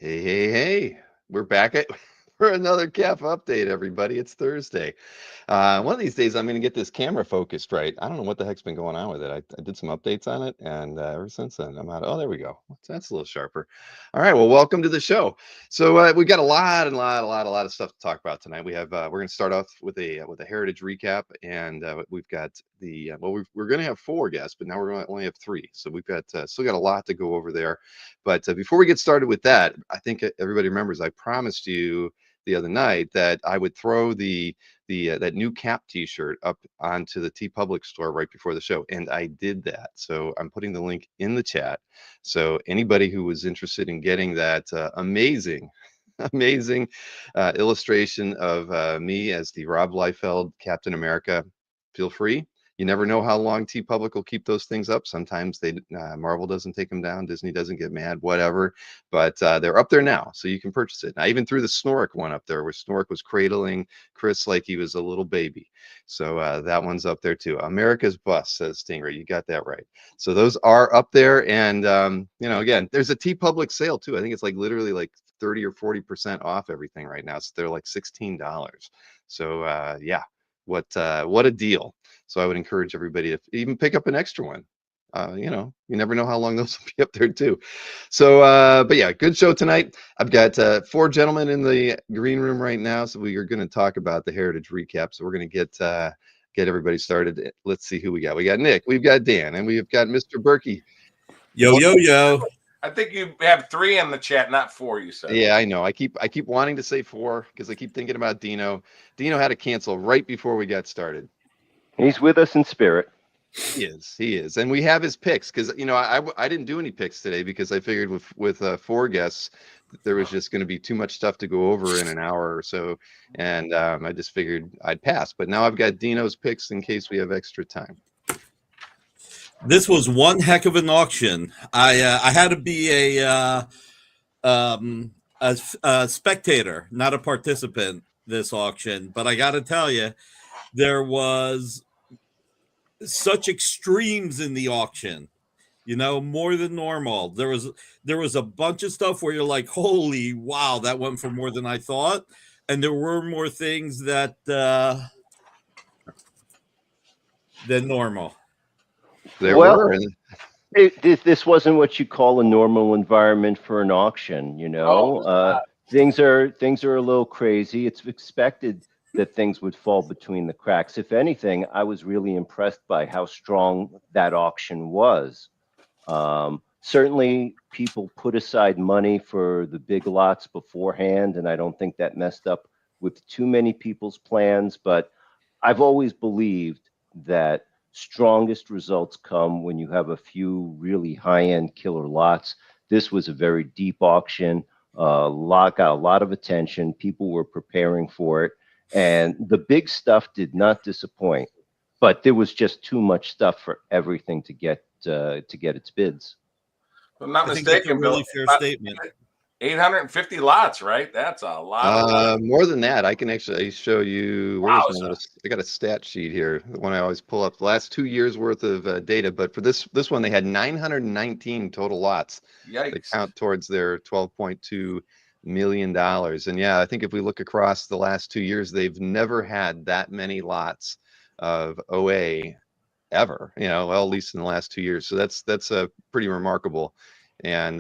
Hey, hey, hey. We're back at for another CAF update, everybody. It's Thursday. One of these days, I'm going to get this camera focused right. I don't know what the heck's been going on with it. I did some updates on it, and ever since then, I'm out. Oh, there we go. That's a little sharper. All right. Well, welcome to the show. So we got a lot of stuff to talk about tonight. We're going to start off with a heritage recap, and we've got we're going to have four guests, but now we're going to only have three. So we've got still got a lot to go over there. But before we get started with that, I think everybody remembers I promised you the other night that I would throw the that new cap t-shirt up onto the T Public store right before the show, and I did that. So I'm putting the link in the chat, so anybody who was interested in getting that amazing amazing illustration of me as the Rob Liefeld Captain America, feel free. You never know how long T Public will keep those things up. Sometimes they Marvel doesn't take them down, Disney doesn't get mad, whatever. But they're up there now, so you can purchase it. And I even threw the Snork one up there, where Snork was cradling Chris like he was a little baby. So that one's up there too. America's Bust, says Stingray. You got that right. So those are up there, and again, there's a T Public sale too. I think it's like literally like 30 or 40% off everything right now. So they're like $16. So yeah, what a deal. So I would encourage everybody to even pick up an extra one. You never know how long those will be up there too. So, but yeah, good show tonight. I've got four gentlemen in the green room right now. So we are going to talk about the heritage recap. So we're going to get everybody started. Let's see who we got. We got Nick, we've got Dan, and we've got Mr. Berkey. Yo. I think you have three in the chat, not four, you said. Yeah, I know. I keep wanting to say four because I keep thinking about Dino. Dino had to cancel right before we got started. He's with us in spirit. He is, and we have his picks because I didn't do any picks today because I figured with four guests there was just going to be too much stuff to go over in an hour or so, and I just figured I'd pass. But now I've got Dino's picks in case we have extra time. This was one heck of an auction. I had to be a spectator, not a participant this auction, but I got to tell you, there was such extremes in the auction, more than normal. There was a bunch of stuff where you're like, holy wow, that went for more than I thought. And there were more things that than normal. There were. This wasn't what you call a normal environment for an auction. Things are a little crazy. It's expected that things would fall between the cracks. If anything, I was really impressed by how strong that auction was. Certainly, people put aside money for the big lots beforehand, and I don't think that messed up with too many people's plans. But I've always believed that strongest results come when you have a few really high-end killer lots. This was a very deep auction. Got a lot of attention. People were preparing for it. And the big stuff did not disappoint, but there was just too much stuff for everything to get its bids. If I'm not mistaken, really fair statement. 850 lots, right? That's a lot. More than that. I can actually show you. I got a stat sheet here. The one I always pull up. The last 2 years worth of data, but for this one, they had 919 total lots. Yikes. They count towards their $12.2 million. And yeah, I think if we look across the last 2 years, they've never had that many lots of OA ever, well, at least in the last 2 years. So that's pretty remarkable, and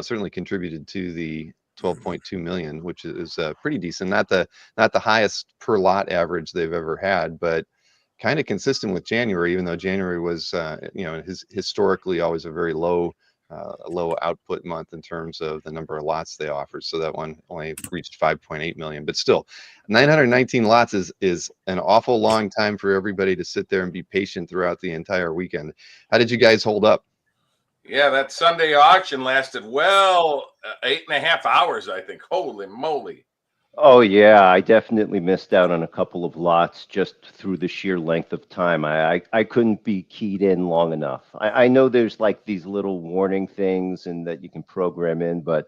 certainly contributed to the 12.2 million, which is pretty decent. Not the highest per lot average they've ever had, but kind of consistent with January, even though January was historically always a very low output month in terms of the number of lots they offer. So that one only reached 5.8 million, but still 919 lots is an awful long time for everybody to sit there and be patient throughout the entire weekend. How did you guys hold up? Yeah, that Sunday auction lasted 8.5 hours, I think. Holy moly. Oh, yeah, I definitely missed out on a couple of lots just through the sheer length of time. I couldn't be keyed in long enough. I know there's like these little warning things and that you can program in, but,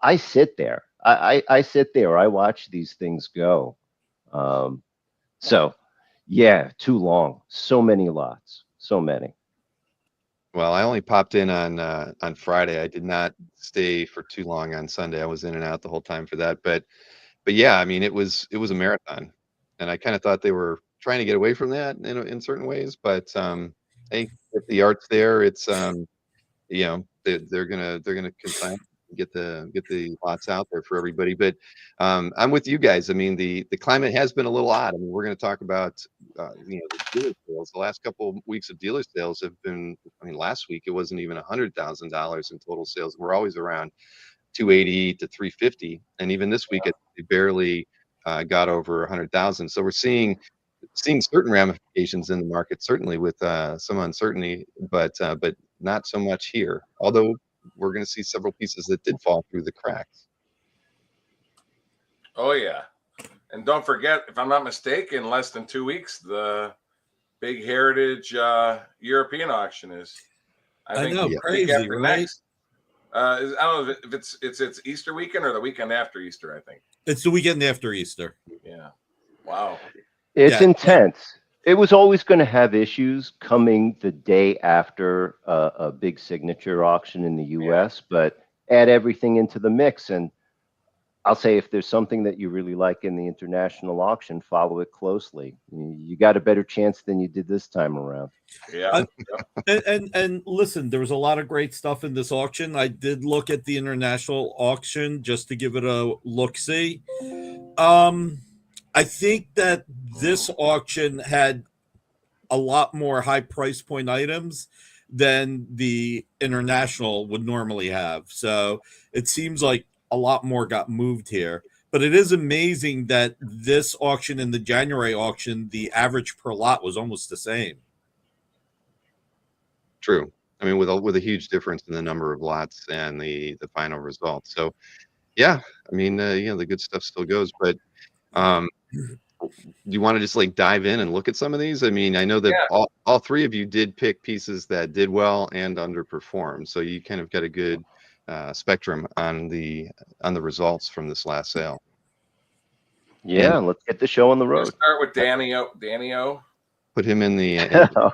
I sit there. I sit there. I watch these things go. So, yeah, too long. So many lots. So many. Well, I only popped in on Friday. I did not stay for too long on Sunday. I was in and out the whole time for that. But yeah, I mean, it was a marathon, and I kind of thought they were trying to get away from that in certain ways. But hey, if the art's there, it's they're gonna consign get the lots out there for everybody. But I'm with you guys. I mean, the climate has been a little odd. I mean, we're going to talk about the dealer sales. The last couple of weeks of dealer sales have been. I mean, last week it wasn't even $100,000 in total sales. We're always around 280 to 350, and even this week it barely got over 100,000. So we're seeing certain ramifications in the market, certainly with some uncertainty, but not so much here. Although we're going to see several pieces that did fall through the cracks. Oh yeah, and don't forget, if I'm not mistaken, less than 2 weeks, the big Heritage European auction is. I think know, the week crazy, after right? next. I don't know if it's Easter weekend or the weekend after Easter. I think. It's the weekend after Easter. Yeah. Wow. It's Yeah, intense. It was always going to have issues coming the day after a big signature auction in the U.S., but add everything into the mix. And I'll say if there's something that you really like in the international auction, follow it closely. You got a better chance than you did this time around. Yeah. and listen, there was a lot of great stuff in this auction. I did look at the international auction just to give it a look see. I think that this auction had a lot more high price point items than the international would normally have. So it seems like a lot more got moved here. But it is amazing that this auction and the January auction, the average per lot was almost the same. True. I mean, with a huge difference in the number of lots and the final result. So yeah, I mean, the good stuff still goes. But um, do you want to just like dive in and look at some of these? I mean, I know that Yeah. all three of you did pick pieces that did well and underperformed, so you kind of got a good spectrum on the results from this last sale. Yeah, And let's get the show on the Let's road. start with Danny O. Danny O. put him in the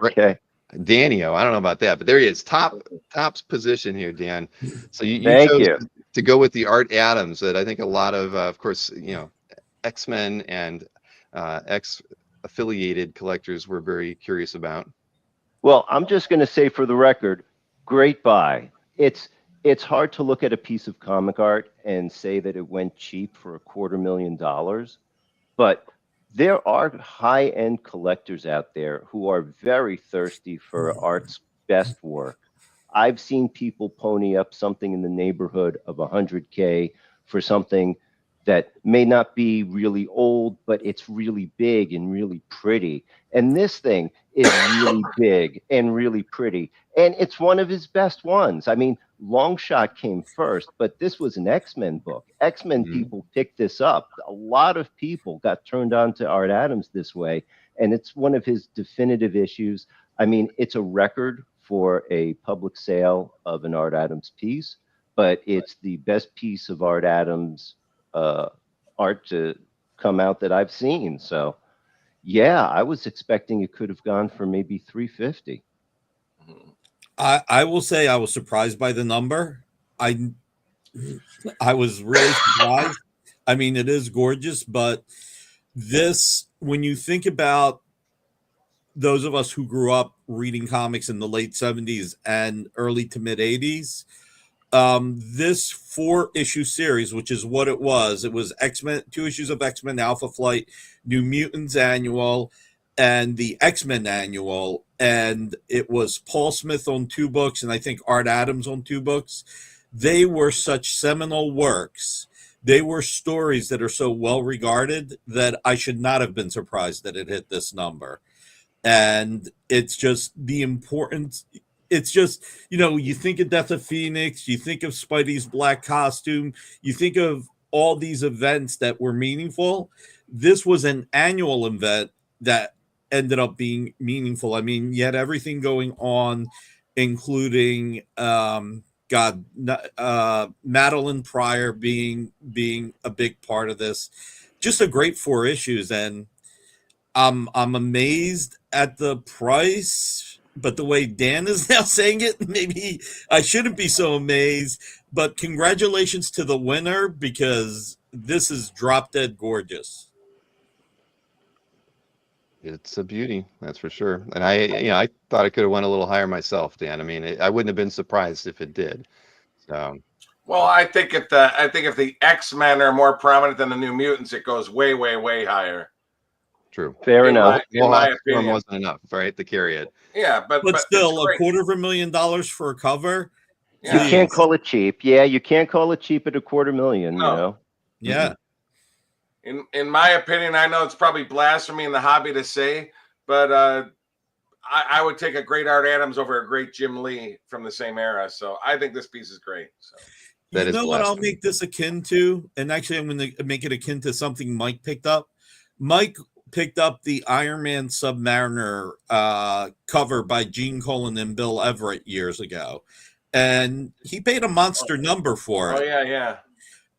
Okay. Danio. I don't know about that, but there he is, top's position here, Dan. So you Thank chose you. to go with the Art Adams that I think a lot of course, X-Men and X affiliated collectors were very curious about. Well, I'm just going to say for the record, great buy. It's hard to look at a piece of comic art and say that it went cheap for $250,000, but there are high-end collectors out there who are very thirsty for art's best work. I've seen people pony up something in the neighborhood of 100K for something that may not be really old, but it's really big and really pretty. And this thing is really big and really pretty. And it's one of his best ones. I mean, Longshot came first, but this was an X-Men book. X-Men people picked this up. A lot of people got turned on to Art Adams this way, and it's one of his definitive issues. I mean, it's a record for a public sale of an Art Adams piece, but it's the best piece of Art Adams art to come out that I've seen. So, yeah, I was expecting it could have gone for maybe 350. I will say I was surprised by the number. I was really surprised. I mean, it is gorgeous, but this, when you think about those of us who grew up reading comics in the late 70s and early to mid 80s, this 4-issue series, which is what it was X-Men, 2 issues of X-Men Alpha Flight, New Mutants annual, and the X-Men annual. And it was Paul Smith on 2 books, and I think Art Adams on 2 books. They were such seminal works. They were stories that are so well regarded that I should not have been surprised that it hit this number. And it's just the importance. It's just, you think of Death of Phoenix, you think of Spidey's black costume, you think of all these events that were meaningful. This was an annual event that ended up being meaningful. I mean, you had everything going on, including Madeline Pryor being a big part of this. Just a great 4 issues, and I'm amazed at the price, but the way Dan is now saying it, maybe I shouldn't be so amazed. But congratulations to the winner, because this is drop dead gorgeous. It's a beauty, that's for sure. And I thought it could have went a little higher myself, Dan. I mean, I wouldn't have been surprised if it did. So, Well, I think if the X-Men are more prominent than the New Mutants, it goes way, way, way higher. true. Fair In enough. in my Storm opinion. wasn't enough, right, to carry it. Yeah, but But still, it's great. $250,000 for a cover. Yeah. You can't Please. call it cheap. Yeah, you can't call it cheap at $250,000. No. You know. Yeah. In my opinion, I know it's probably blasphemy in the hobby to say, but I would take a great Art Adams over a great Jim Lee from the same era. So I think this piece is great. So. That You is know what I'll blasphemy. make this akin to? And actually, I'm going to make it akin to something Mike picked up. Mike picked up the Iron Man Submariner cover by Gene Colan and Bill Everett years ago. And he paid a monster number for it. Oh, yeah, yeah.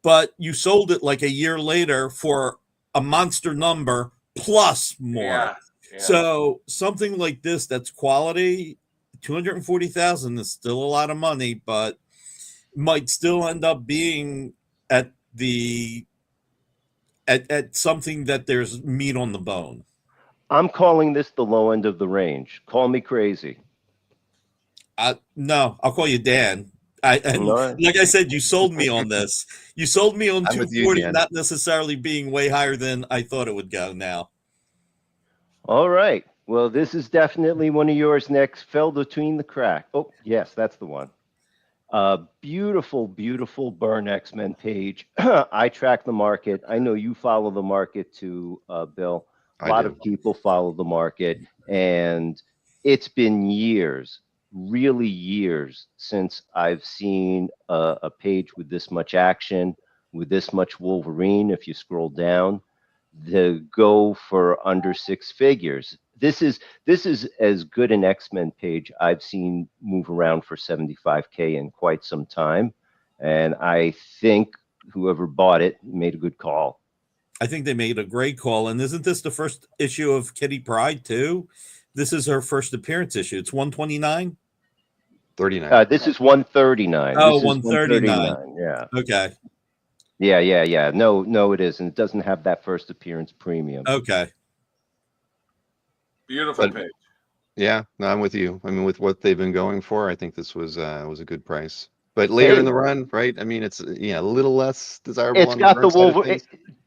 But you sold it like a year later for a monster number plus more. Yeah. So something like this that's quality, 240,000 is still a lot of money, but might still end up being at something that there's meat on the bone. I'm calling this the low end of the range. Call me crazy. No, I'll call you Dan. Like I said, you sold me on this. You sold me on I'm with you, 240, Dan. not necessarily being way higher than I thought it would go now. All right. Well, this is definitely one of yours next. Fell between the crack. Oh, yes, that's the one. Beautiful, beautiful Burn X-Men page. I track the market. I know you follow the market too, Bill. A lot of people follow the market, and it's been years, really years, since I've seen a page with this much action, with this much Wolverine. If you scroll down, to go for under six figures. This is as good an X-Men page I've seen move around for 75K in quite some time, and I think whoever bought it made a good call. I think they made a great call. And isn't this the first issue of Kitty Pryde too? This is her first appearance issue. It's 129. 39. This is 139. Oh, This is 139. Yeah. Okay. Yeah. No, it isn't. It doesn't have that first appearance premium. Okay. Beautiful page. Yeah, no, I'm with you. I mean, with what they've been going for, I think this was a good price. But later in the run, right? I mean, it's a little less desirable. It's got the Wolverine.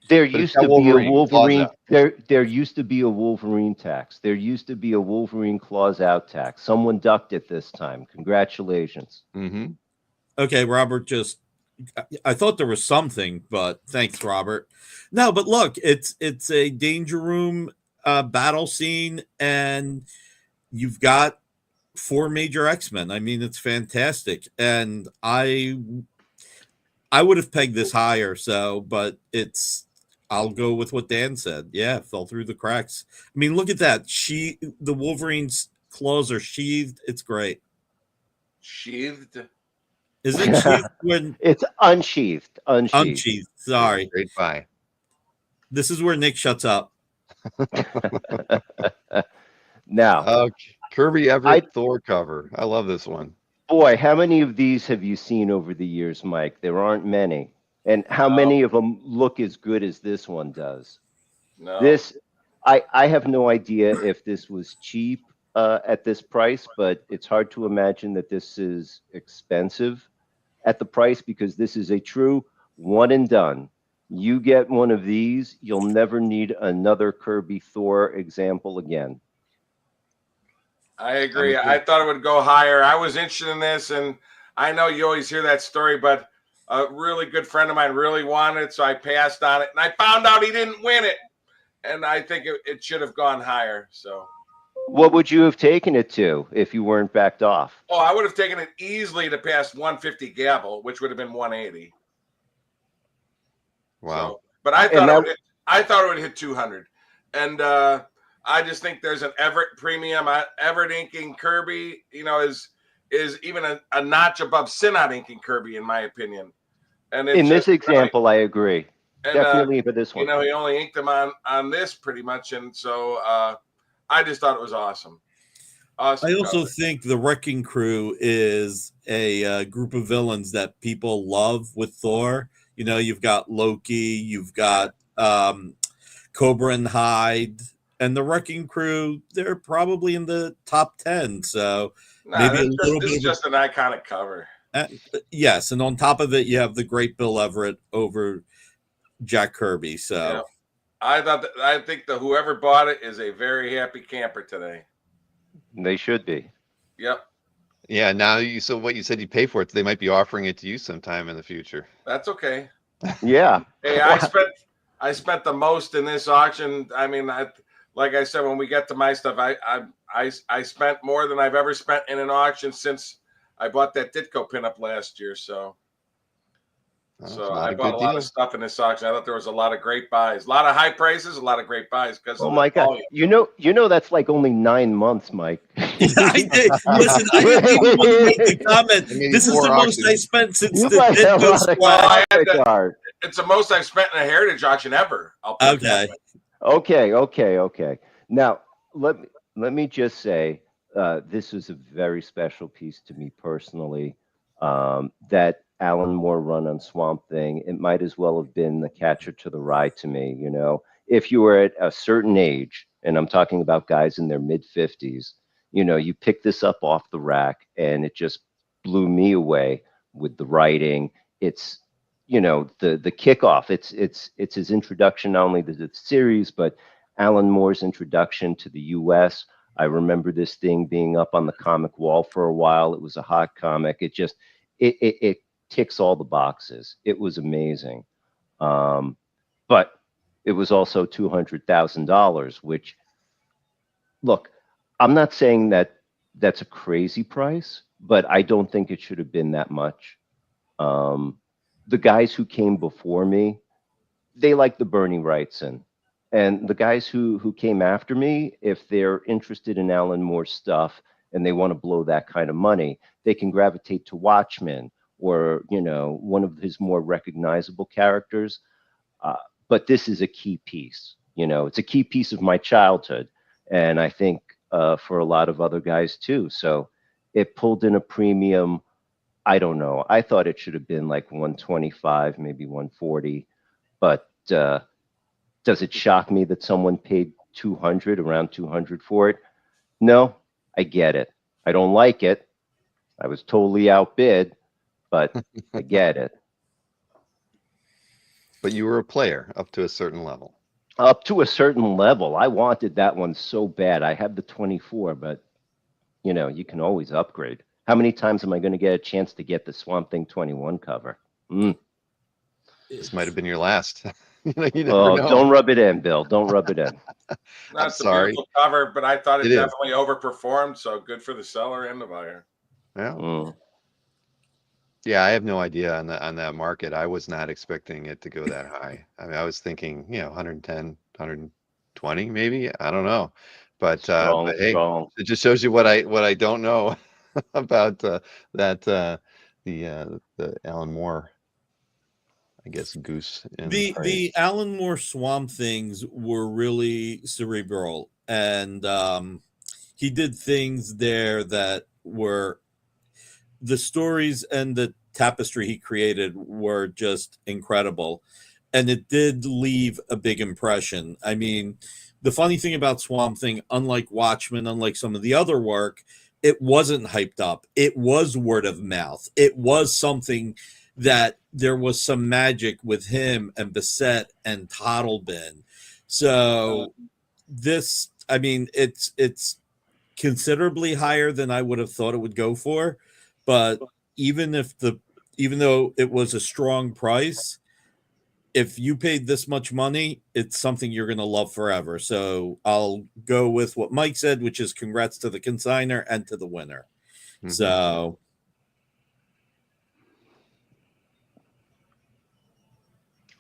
There used to be a Wolverine. There used to be a Wolverine tax. There used to be a Wolverine claws out tax. Someone ducked it this time. Congratulations. Mm-hmm. Okay, Robert. I thought there was something, but thanks, Robert. No, but look, it's a Danger Room battle scene, and you've got 4 major X-Men. I mean, it's fantastic, and I would have pegged this higher. So, but I'll go with what Dan said. Yeah, it fell through the cracks. I mean, look at that. The Wolverine's claws are sheathed. It's great. Sheathed. Is it sheathed when it's unsheathed? Unsheathed. Sorry. Great buy. This is where Nick shuts up. Now, Kirby Everett Thor cover. I love this one. Boy, how many of these have you seen over the years, Mike? There aren't many. And how many of them look as good as this one does? No. I have no idea if this was cheap at this price, but it's hard to imagine that this is expensive at the price, because this is a true one and done. You get one of these, you'll never need another Kirby Thor example again. I agree. I thought it would go higher. I was interested in this, and I know you always hear that story, but a really good friend of mine really wanted it, so I passed on it, and I found out he didn't win it, and I think it should have gone higher. So, what would you have taken it to if you weren't backed off? Oh, I would have taken it easily to pass 150 gavel, which would have been 180. Wow. So, but I thought it would hit 200, and I just think there's an Everett premium. Everett inking Kirby, is even a notch above Synod inking Kirby, in my opinion. And in this example, I agree. And, definitely for this one. He only inked them on this pretty much, and so I just thought it was awesome. Awesome. I also cover. think the Wrecking Crew is a group of villains that people love with Thor. You know, you've got Loki, you've got Cobra and Hyde, and the Wrecking Crew. They're probably in the top 10. So Nah, maybe a little this bit is of just an iconic cover. yes, and on top of it, you have the great Bill Everett over Jack Kirby. Yeah. So I think that whoever bought it is a very happy camper today. They should be. Yep. Yeah, now so what you said you pay for it, they might be offering it to you sometime in the future. That's okay. Yeah. Hey, I spent the most in this auction. I mean, like I said, when we get to my stuff, I spent more than I've ever spent in an auction since I bought that Ditko pinup last year. So That's So not I a bought good a lot deal. of stuff in this auction. I thought there was a lot of great buys, a lot of high prices, a lot of great buys because Oh of the my God. volume. You know that's like only 9 months, Mike. I did. Listen, I didn't even want to make the comment. I mean, This is the 4 most I auctions. spent since You the might have a Ditko lot of splash. comic art. It's the most I've spent in a heritage auction ever. I'll put it that Okay. way. Okay. Now let me just say, this was a very special piece to me personally. That Alan Moore run on Swamp Thing, it might as well have been the catcher to the rye to me. You know, if you were at a certain age, and I'm talking about guys in their mid 50s, you know, you pick this up off the rack, and it just blew me away with the writing. It's you know the kickoff. It's his introduction not only to the series, but Alan Moore's introduction to the U.S. I remember this thing being up on the comic wall for a while. It was a hot comic. It ticks all the boxes. It was amazing, but it was also $200,000. Which, look, I'm not saying that that's a crazy price, but I don't think it should have been that much. Um, the guys who came before me, they like the Bernie Wrightson. And the guys who came after me, if they're interested in Alan Moore's stuff and they want to blow that kind of money, they can gravitate to Watchmen or, you know, one of his more recognizable characters. Uh, but this is a key piece. You know, it's a key piece of my childhood, and I think for a lot of other guys too. So it pulled in a premium. I don't know. I thought it should have been like 125, maybe 140, but does it shock me that someone paid 200, around 200 for it? No, I get it. I don't like it. I was totally outbid, but I get it. But you were a player up to a certain level. Up to a certain level. I wanted that one so bad. I had the 24, but you know, you can always upgrade. How many times am I going to get a chance to get the Swamp Thing 21 cover? This might have been your last. You never Oh, know. don't rub it in, Bill. Don't rub it in. That's a sorry. beautiful cover, but I thought it It is. definitely overperformed. So good for the seller and the buyer. Yeah. Mm. Yeah, I have no idea on that market. I was not expecting it to go that high. I mean, I was thinking, 110, 120 maybe. I don't know. But hey, Strong. it just shows you what I don't know about that the Alan Moore, I guess, goose in the parade. The Alan Moore Swamp Things were really cerebral, and he did things there that were the stories and the tapestry he created were just incredible, and it did leave a big impression. I mean, the funny thing about Swamp Thing, unlike Watchmen, unlike some of the other work, it wasn't hyped up. It was word of mouth. It was something that there was some magic with him and Bissett and Toddlebin. So this, I mean, it's considerably higher than I would have thought it would go for. But even though it was a strong price, if you paid this much money, it's something you're going to love forever. So I'll go with what Mike said, which is congrats to the consigner and to the winner. Mhm. So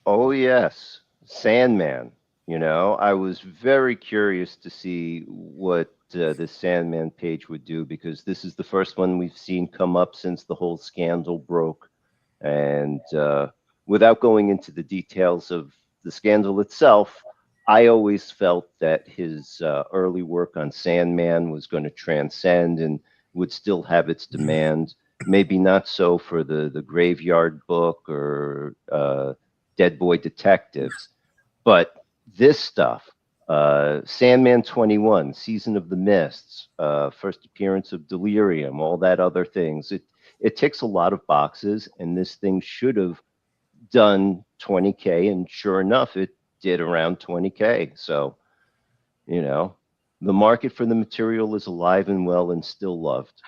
Oh, yes. Sandman. You know, I was very curious to see what the Sandman page would do, because this is the first one we've seen come up since the whole scandal broke. And without going into the details of the scandal itself, I always felt that his early work on Sandman was going to transcend and would still have its demand. Maybe not so for the Graveyard Book or Dead Boy Detectives, but this stuff, Sandman 21, Season of the Mists, first appearance of Delirium, all that other things. It ticks a lot of boxes, and this thing should have done 20K, and sure enough, it did around 20K. So, the market for the material is alive and well and still loved.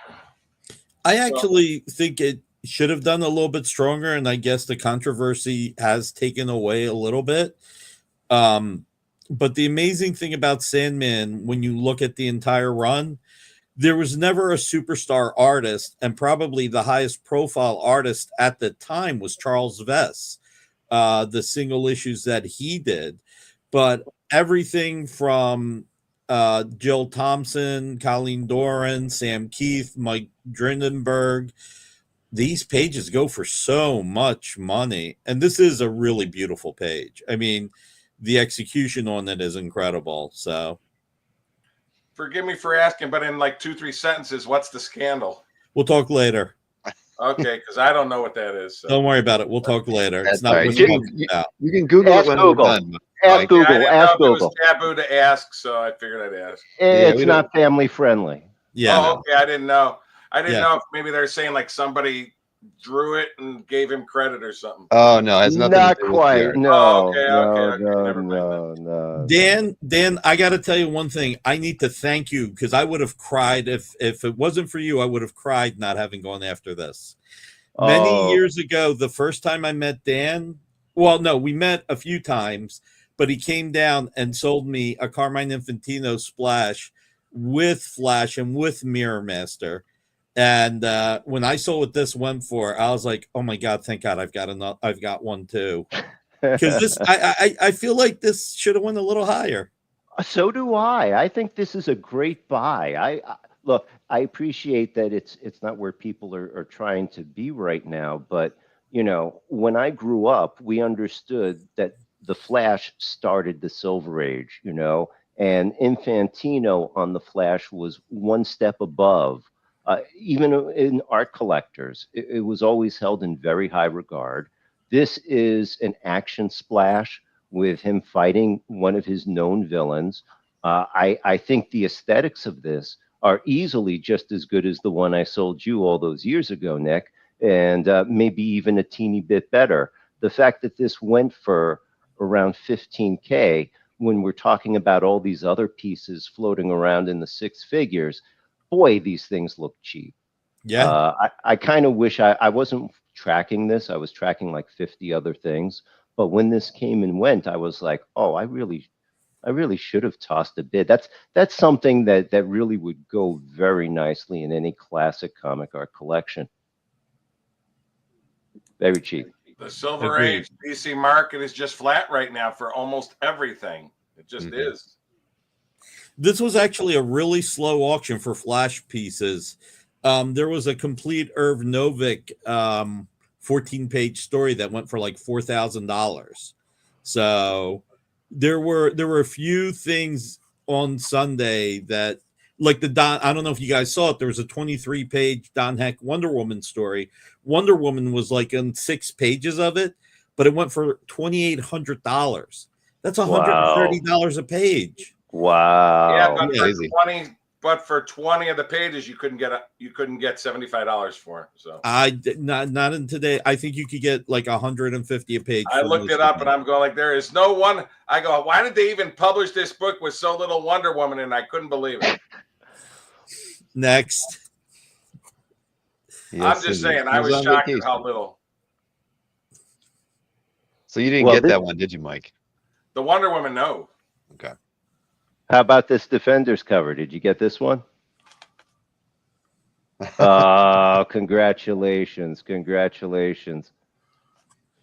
I actually think it should have done a little bit stronger, and I guess the controversy has taken away a little bit. But the amazing thing about Sandman, when you look at the entire run, there was never a superstar artist, and probably the highest profile artist at the time was Charles Vess, the single issues that he did. But everything from Jill Thompson, Colleen Doran, Sam Keith, Mike Drindenberg, these pages go for so much money. And this is a really beautiful page. I mean, the execution on it is incredible. So Forgive me for asking, but in like 2-3 sentences, what's the scandal? we'll talk later. Okay, because I don't know what that is. So. Don't worry about it. We'll talk later. That's It's not right. what You we're can, talking about. you can Google Ask it when Google. we're done. Ask Mike. Google. I didn't Ask know if Google. it was taboo to ask, so I figured I'd ask. It's we not family friendly. Yeah. Oh, okay. I didn't know. I didn't Yeah. know if maybe they're saying like somebody drew it and gave him credit or something. Oh no, it has nothing Not to do with quite. the art. No. Oh, okay, never mind No. Dan, I got to tell you one thing. I need to thank you because I would have cried if it wasn't for you. I would have cried not having gone after this. Many years ago, the first time I met Dan, well, no, we met a few times, but he came down and sold me a Carmine Infantino splash with Flash and with Mirror Master. And when I saw what this went for, I was like, "Oh my god, thank God, I've got one too." Because this, I feel like this should have went a little higher. So do I. I think this is a great buy. Look, I appreciate that it's not where people are trying to be right now, but when I grew up, we understood that the Flash started the Silver Age, and Infantino on the Flash was one step above. Even in art collectors, it was always held in very high regard. This is an action splash with him fighting one of his known villains. I think the aesthetics of this are easily just as good as the one I sold you all those years ago, Nick, and maybe even a teeny bit better. The fact that this went for around 15K when we're talking about all these other pieces floating around in the six figures, boy, these things look cheap. Yeah. I kind of wish I wasn't tracking this. I was tracking like 50 other things. But when this came and went, I was like, oh, I really should have tossed a bid. That's something that really would go very nicely in any classic comic art collection. Very cheap. The Silver Agreed. Age DC market is just flat right now for almost everything. It just is. This was actually a really slow auction for Flash pieces. There was a complete Irv Novick 14-page story that went for like $4,000. So there were a few things on Sunday that, like the Don, I don't know if you guys saw it. There was a 23-page Don Heck Wonder Woman story. Wonder Woman was like in 6 pages of it, but it went for $2,800. That's $130 a page. Wow. Yeah, but Crazy. for 20 of the pages, you couldn't get $75 for it. So not in today. I think you could get like 150 a page. I looked it up and I'm going like, there is no one. I go, why did they even publish this book with so little Wonder Woman? And I couldn't believe it. Next. I'm just saying, I was shocked at how little. So you didn't get that one, did you, Mike? The Wonder Woman, no. Okay. How about this Defenders cover? Did you get this one? Oh, congratulations.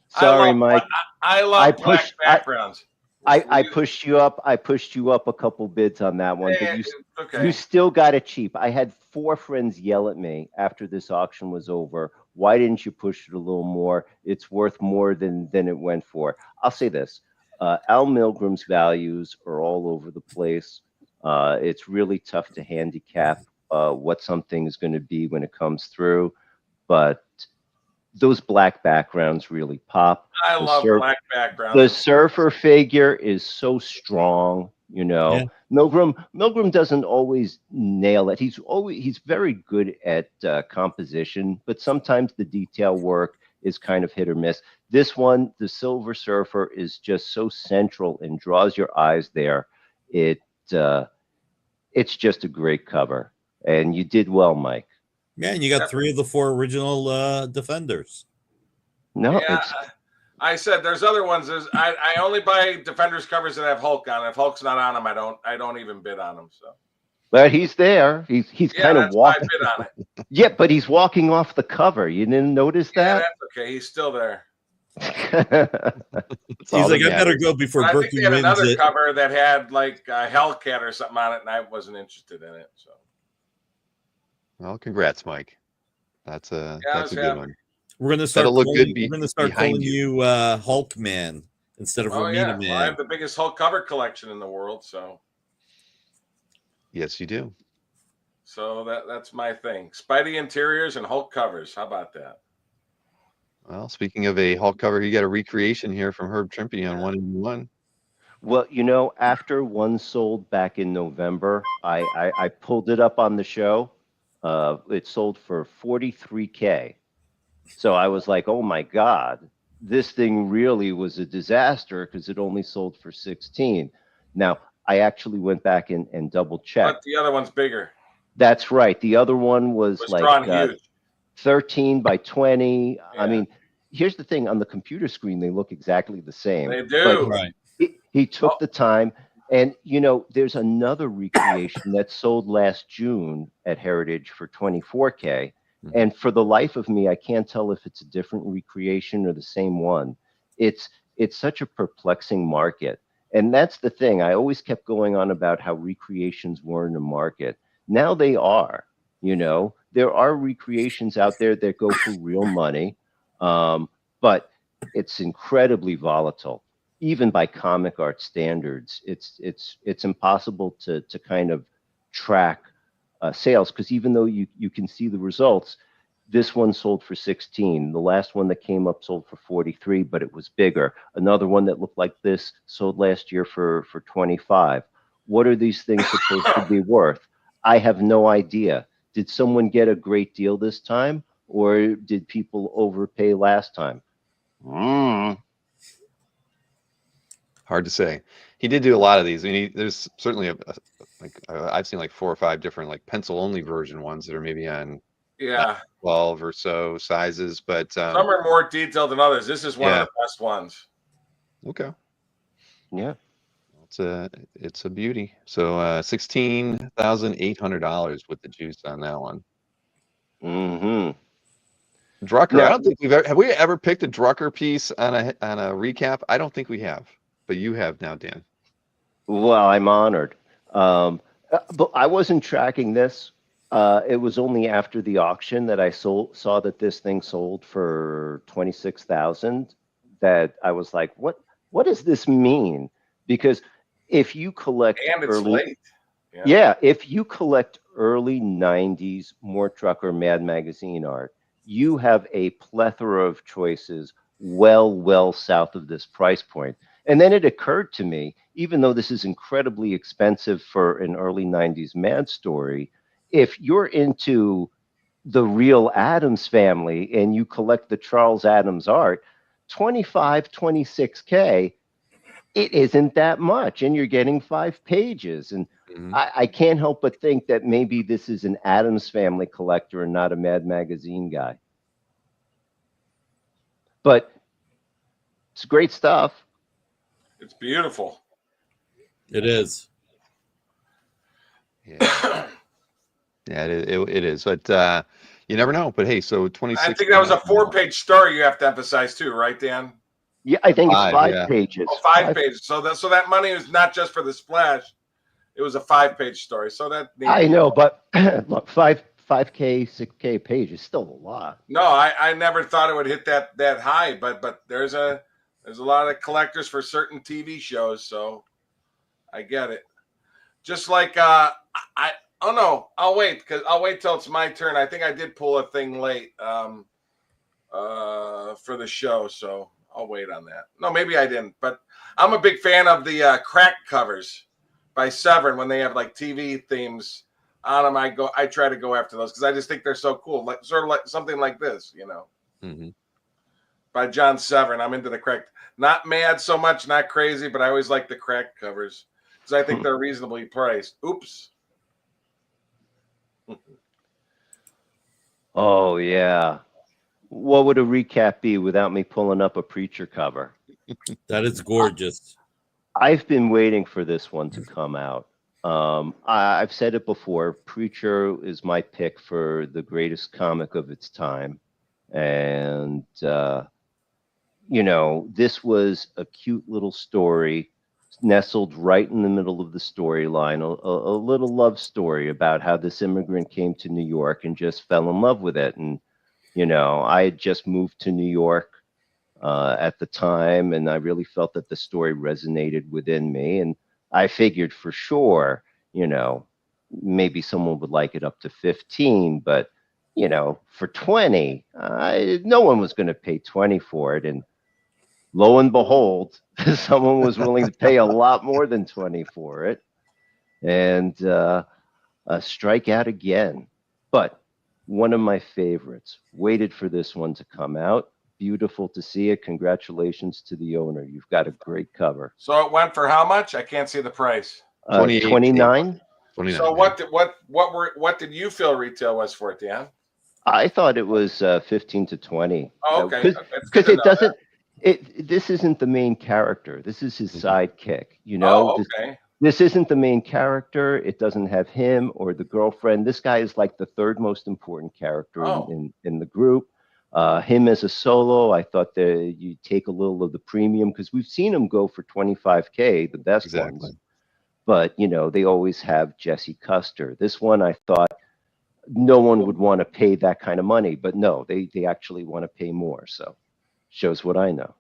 Sorry, Mike. I love black backgrounds. I pushed you up. I pushed you up a couple bids on that one, but you still got it cheap. I had 4 friends yell at me after this auction was over. Why didn't you push it a little more? It's worth more than it went for. I'll say this. Al Milgram's values are all over the place. It's really tough to handicap what something is going to be when it comes through, but those black backgrounds really pop. I love black The backgrounds. surfer figure is so strong, you know. Yeah. Milgram doesn't always nail it. He's very good at composition, but sometimes the detail work is kind of hit or miss. This one, the Silver Surfer, is just so central and draws your eyes there. It's just a great cover, and you did well, Mike. Yeah, and you got 3 of the 4 original Defenders. No, Yeah, I said there's other ones. I only buy Defenders covers that have Hulk on. If Hulk's not on them, I don't even bid on them. So, but he's there. He's kind of walking. I bid on it. Yeah, but he's walking off the cover. You didn't notice Yeah, that? that's okay. He's still there. He's like, I better go before I think Berkey they had wins another it. cover that had like a Hellcat or something on it, and I wasn't interested in it. So, Well, congrats, Mike. That's a good one. We're gonna start. That'll look good We're gonna start behind calling you Hulk Man instead of Romina Man. Well, I have the biggest Hulk cover collection in the world, so Yes, you do. so that's my thing. Spidey interiors and Hulk covers. How about that? Well, speaking of a Hulk cover, you got a recreation here from Herb Trimpe on 181. Well, you know, after one sold back in November, I pulled it up on the show. It sold for $43K. So I was like, oh my God, this thing really was a disaster because it only sold for 16. Now, I actually went back and double checked. But the other one's bigger. That's right. The other one was like drawn huge. 13 by 20. Yeah. I mean, here's the thing. On the computer screen, they look exactly the same. They do. Right. He took the time. And, you know, there's another recreation that sold last June at Heritage for 24K. And for the life of me, I can't tell if it's a different recreation or the same one. It's such a perplexing market. And that's the thing. I always kept going on about how recreations weren't a market. Now they are. You know, there are recreations out there that go for real money, but it's incredibly volatile. Even by comic art standards, it's impossible to kind of track sales, because even though you can see the results, this one sold for 16. The last one that came up sold for 43, but it was bigger. Another one that looked like this sold last year for 25. What are these things supposed to be worth? I have no idea. Did someone get a great deal this time, or did people overpay last time? Hard to say. He did do a lot of these. I mean, there's certainly I've seen like 4 or 5 different like pencil only version ones that are maybe on 12 or so sizes, but some are more detailed than others. This is one of the best ones. Okay. Yeah. It's a beauty. So $16,800 with the juice on that one. Drucker. Now, I don't think have we ever picked a Drucker piece on a recap? I don't think we have, but you have now, Dan. Well, I'm honored. But I wasn't tracking this. It was only after the auction that I saw that this thing sold for 26,000 that I was like, what does this mean? Because if you collect and it's late. If you collect early 90s Mort Drucker Mad Magazine art, you have a plethora of choices well south of this price point. And then it occurred to me, even though this is incredibly expensive for an early 90s Mad story, if you're into the real Adams family and you collect the Charles Adams art, 26K, it isn't that much, and you're getting 5 pages. And I can't help but think that maybe this is an Adams family collector and not a Mad Magazine guy. But it's great stuff. It's beautiful. It is. Yeah, it is. But you never know. But hey, so 26. I think that was a 4-page story. You have to emphasize too, right, Dan? Yeah, I think it's 5 pages. Oh, 5 pages. So that money is not just for the splash. It was a 5-page story. So that I know, but look, 5K, 6K page is still a lot. No, I never thought it would hit that high, but there's a There's a lot of collectors for certain TV shows, so I get it. Just like I'll wait till it's my turn. I think I did pull a thing late for the show, so I'll wait on that. No, maybe I didn't, but I'm a big fan of the crack covers by Severn when they have like TV themes on them. I try to go after those because I just think they're so cool, like sort of like something like this, Mm-hmm. by John Severn. I'm into the crack, not mad so much, not crazy, but I always like the crack covers because I think they're reasonably priced. Oops. Oh yeah. What would a recap be without me pulling up a Preacher cover? That is gorgeous. I've been waiting for this one to come out. I've said it before. Preacher is my pick for the greatest comic of its time, and this was a cute little story nestled right in the middle of the storyline, a little love story about how this immigrant came to New York and just fell in love with it. And I had just moved to New York at the time, and I really felt that the story resonated within me. And I figured for sure, maybe someone would like it up to 15, but for 20, no one was going to pay 20 for it. And lo and behold, someone was willing to pay a lot more than 20 for it, and strike out again. But one of my favorites. Waited for this one to come out. Beautiful to see it. Congratulations to the owner. You've got a great cover. So it went for how much? I can't see the price. 29. 29. So what did you feel retail was for it, Dan? I thought it was 15 to 20. Oh, okay. Because it doesn't. This isn't the main character. This is his sidekick. Oh, okay. This isn't the main character. It doesn't have him or the girlfriend. This guy is like the third most important character in the group. Him as a solo, I thought that you take a little of the premium because we've seen him go for $25K, the best ones. But they always have Jesse Custer. This one, I thought no one would want to pay that kind of money, but no, they actually want to pay more. So shows what I know.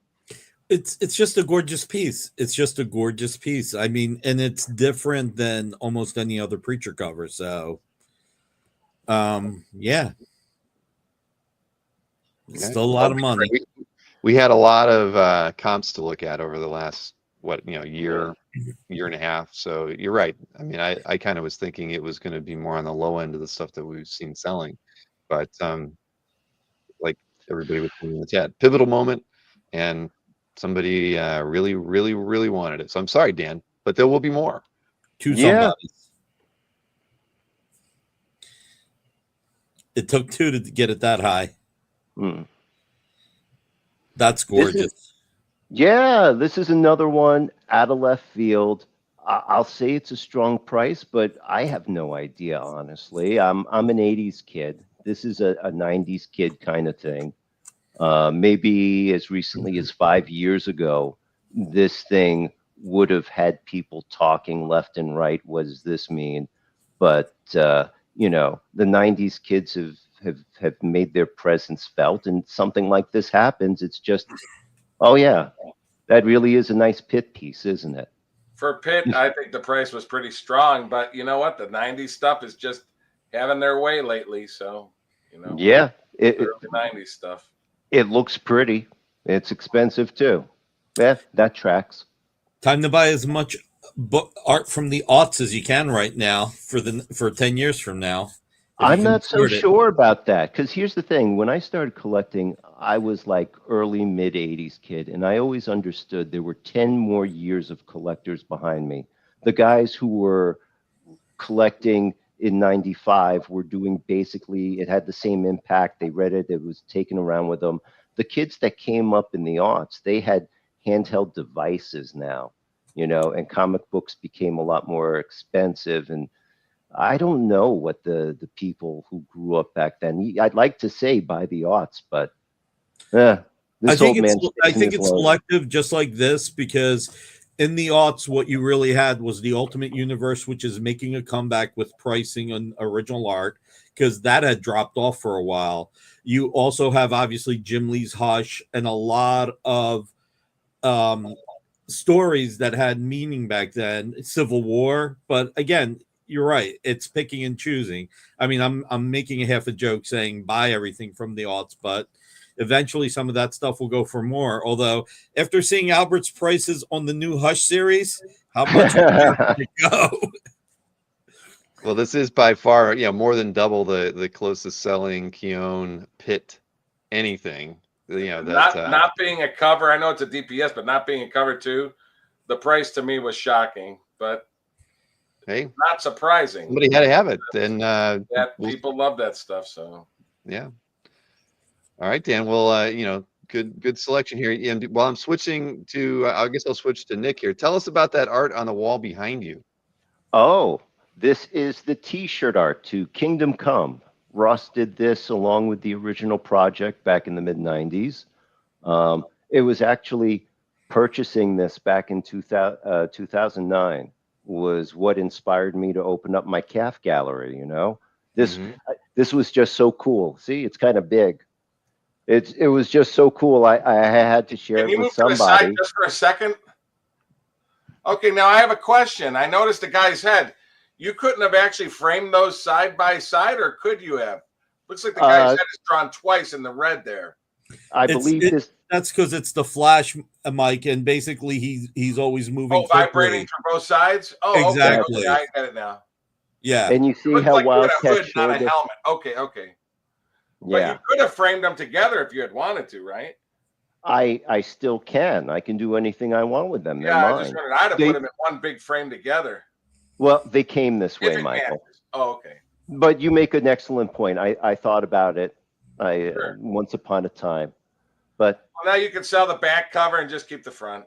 It's just a gorgeous piece. It's just a gorgeous piece. I mean, and it's different than almost any other Preacher cover. So, yeah. It's still a lot of money. We had a lot of comps to look at over the last year and a half. So you're right. I mean, I kind of was thinking it was going to be more on the low end of the stuff that we've seen selling, but like everybody was saying, yeah, pivotal moment, and somebody really, really, really wanted it. So I'm sorry, Dan, but there will be more. Two somebodies. It took two to get it that high. That's gorgeous. This is another one out of left field. I'll say it's a strong price, but I have no idea, honestly. I'm an 80s kid. This is a 90s kid kind of thing. Maybe as recently as 5 years ago, this thing would have had people talking left and right. What does this mean? But the 90s kids have made their presence felt, and something like this happens. It's just, oh yeah, that really is a nice Pit piece, isn't it? For Pit, I think the price was pretty strong, but you know what? The 90s stuff is just having their way lately. So, yeah, the 90s stuff. It looks pretty. It's expensive too. Yeah, that tracks. Time to buy as much art from the aughts as you can right now for 10 years from now. I'm not so sure about that, because here's the thing. When I started collecting, I was like early, mid 80s kid, and I always understood there were 10 more years of collectors behind me. The guys who were collecting in 95 were doing basically, it had the same impact. They read it, it was taken around with them. The kids that came up in the aughts, they had handheld devices now, and comic books became a lot more expensive. And I don't know what the people who grew up back then, I'd like to say by the aughts, but I think it's selective just like this, because in the aughts, what you really had was the Ultimate Universe, which is making a comeback with pricing on original art, because that had dropped off for a while. You also have obviously Jim Lee's Hush and a lot of stories that had meaning back then, Civil War. But again, you're right. It's picking and choosing. I mean, I'm making a half a joke saying buy everything from the aughts, but eventually some of that stuff will go for more. Although after seeing Albert's prices on the new Hush series, how much higher can it go? Well, this is by far, more than double the closest selling Keone Pit anything. Not being a cover. I know it's a DPS, but not being a cover too. The price to me was shocking, but hey, not surprising. Somebody had to have it, and people love that stuff. So yeah. All right, Dan. Well, good selection here. And while I'm switching to, I guess I'll switch to Nick here. Tell us about that art on the wall behind you. Oh, this is the T-shirt art to Kingdom Come. Ross did this along with the original project back in the mid-90s. It was actually purchasing this back in 2009 was what inspired me to open up my calf gallery, This was just so cool. See, it's kind of big. It was just so cool. I had to share it with somebody. To the side just for a second? Okay, now I have a question. I noticed the guy's head. You couldn't have actually framed those side by side, or could you have? Looks like the guy's head is drawn twice in the red there. I believe that's because it's the flash mic, and basically he's always moving. Vibrating from both sides. Oh, exactly. Okay, I get it now. Yeah, and you see how Wildcat showed not a helmet. Okay. Yeah, but you could have framed them together if you had wanted to, right? I still can. I can do anything I want with them. They're I mine. just wondered. I'd have put them in one big frame together. Well, they came this way, Michael. Oh, okay. But you make an excellent point. I thought about it once upon a time. But now you can sell the back cover and just keep the front.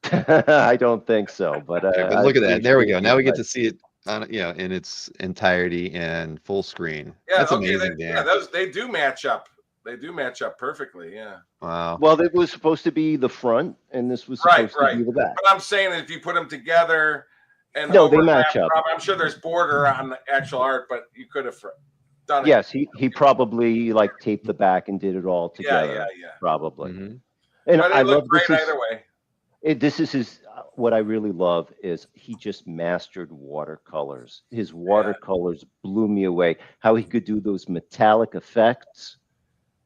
I don't think so. But look at that. There we go. Now we get to see it on in its entirety and full screen. Yeah, that's amazing, Dan. Yeah, they do match up. They do match up perfectly. Yeah. Wow. Well, it was supposed to be the front, and this was supposed to be the back. But I'm saying if you put them together, and no, they match up. I'm sure there's border on the actual art, but you could have done it. Yes, he probably taped the back and did it all together. Yeah. Probably. Mm-hmm. And but I love great either way. This is his. What I really love is he just mastered watercolors. His watercolors blew me away. How he could do those metallic effects,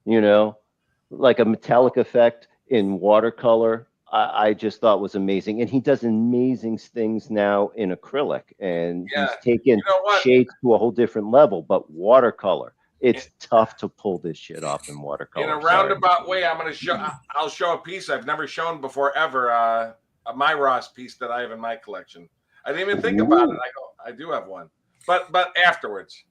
like a metallic effect in watercolor. I just thought was amazing. And he does amazing things now in acrylic, and he's taken shades to a whole different level. But watercolor, it's tough to pull this shit off in watercolor. In a roundabout way, I'll show a piece I've never shown before ever. My Ross piece that I have in my collection. I didn't even think about it. I do have one, but afterwards.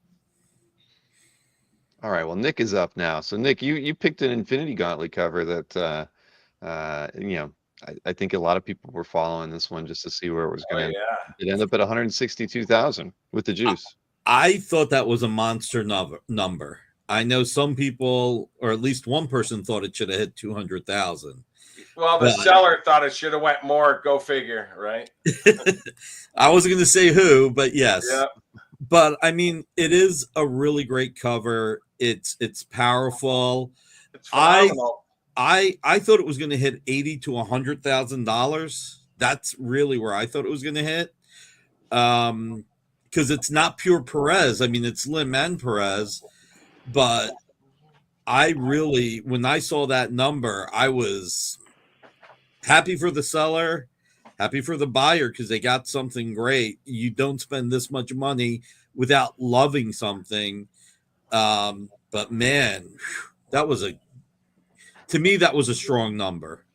All right. Well, Nick is up now. So Nick, you picked an Infinity Gauntlet cover that I think a lot of people were following this one just to see where it was going to end. It ended up at 162,000 with the juice. I thought that was a monster number. I know some people, or at least one person, thought it should have hit 200,000. Well, the seller thought it should have went more. Go figure, right? I wasn't going to say who, but yes. Yeah. But I mean, it is a really great cover. It's powerful. It's phenomenal. I thought it was going to hit $80,000 to $100,000. That's really where I thought it was going to hit. Because it's not pure Perez. I mean, it's Lim and Perez, but when I saw that number, I was happy for the seller, happy for the buyer, because they got something great. You don't spend this much money without loving something. But man, to me, that was a strong number.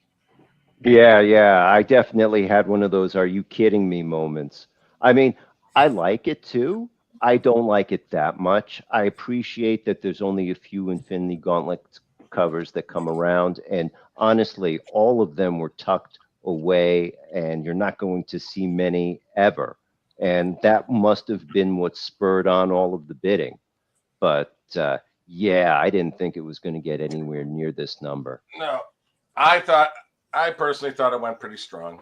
Yeah. I definitely had one of those "are you kidding me" moments. I mean, I like it too. I don't like it that much. I appreciate that there's only a few Infinity Gauntlet covers that come around, and honestly, all of them were tucked away, and you're not going to see many ever. And that must have been what spurred on all of the bidding. But I didn't think it was going to get anywhere near this number. No, I personally thought it went pretty strong.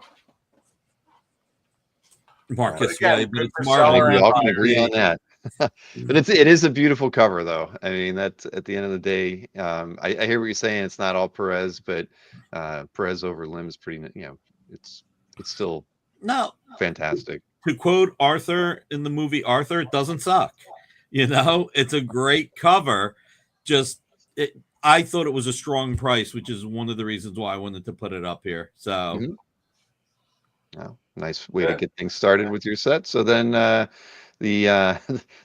Marcus, again, but it's for Marvel. seller We all can agree on that. But it is a beautiful cover, though. I mean, that's at the end of the day. I hear what you're saying. It's not all Perez, but Perez over Lim is pretty. It's still No, fantastic. to quote Arthur in the movie Arthur, it doesn't suck. It's a great cover. I thought it was a strong price, which is one of the reasons why I wanted to put it up here. So, Oh, nice way to get things started with your set. So then the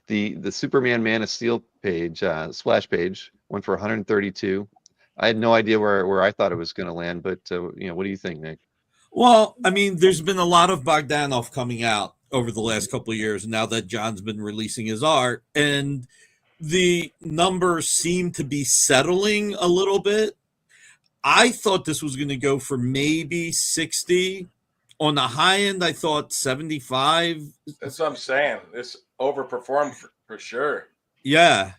the Superman Man of Steel page, splash page, went for 132. I had no idea where I thought it was going to land, but what do you think, Nick? well, I mean, there's been a lot of Bogdanov coming out over the last couple of years now that John's been releasing his art, and the numbers seem to be settling a little bit. I thought this was going to go for maybe 60. On the high end, I thought 75. That's what I'm saying. This overperformed for sure. Yeah.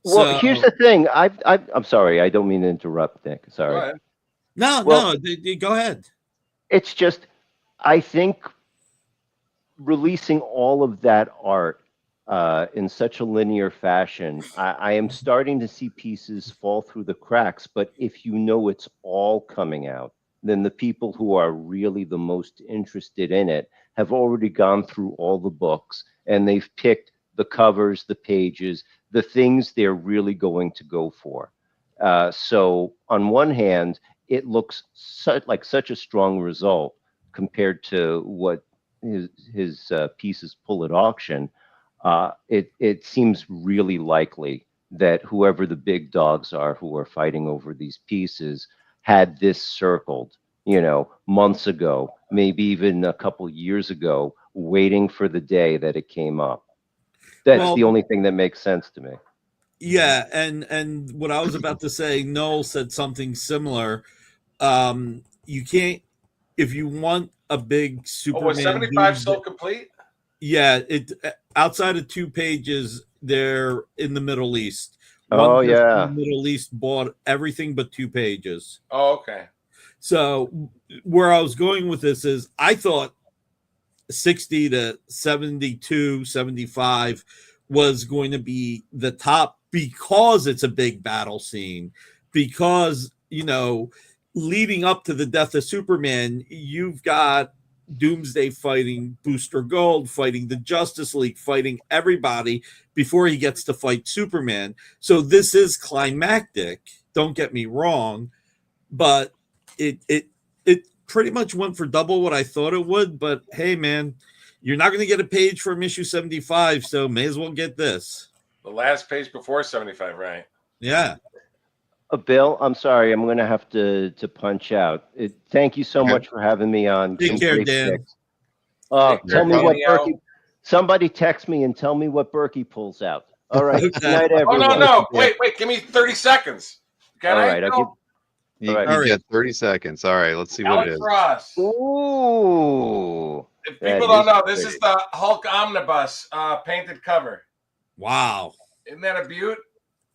Well, here's the thing. I'm sorry. I don't mean to interrupt, Nick. Sorry. Go ahead. No, go ahead. It's just, I think releasing all of that art in such a linear fashion, I am starting to see pieces fall through the cracks. But if it's all coming out, then the people who are really the most interested in it have already gone through all the books and they've picked the covers, the pages, the things they're really going to go for. So on one hand, it looks like such a strong result compared to what his pieces pull at auction. It seems really likely that whoever the big dogs are who are fighting over these pieces had this circled, months ago, maybe even a couple years ago, waiting for the day that it came up. That's the only thing that makes sense to me. Yeah, and what I was about to say, Noel said something similar. You can't, if you want a big Superman. Was 75 still complete? Yeah, it outside of 2 pages, they're in the Middle East. One in the Middle East bought everything but 2 pages. Oh, okay. So where I was going with this is I thought 60 to 72, 75 was going to be the top because it's a big battle scene. Because, leading up to the death of Superman, you've got Doomsday fighting Booster Gold, fighting the Justice League, fighting everybody before he gets to fight Superman. So this is climactic. Don't get me wrong, but it pretty much went for double what I thought it would. But hey, man, you're not going to get a page from issue 75, so may as well get this. The last page before 75, right? Yeah. Bill, I'm sorry. I'm going to have to punch out. Thank you so much for having me on. Take care, Dan. Tell me what Berkey. Somebody text me and tell me what Berkey pulls out. All right. Good night, everyone. No. Wait. Give me 30 seconds. All right. You get 30 seconds. All right. Let's see what it is. Ross. Ooh. If people don't know, this is the Hulk Omnibus painted cover. Wow. Isn't that a beaut?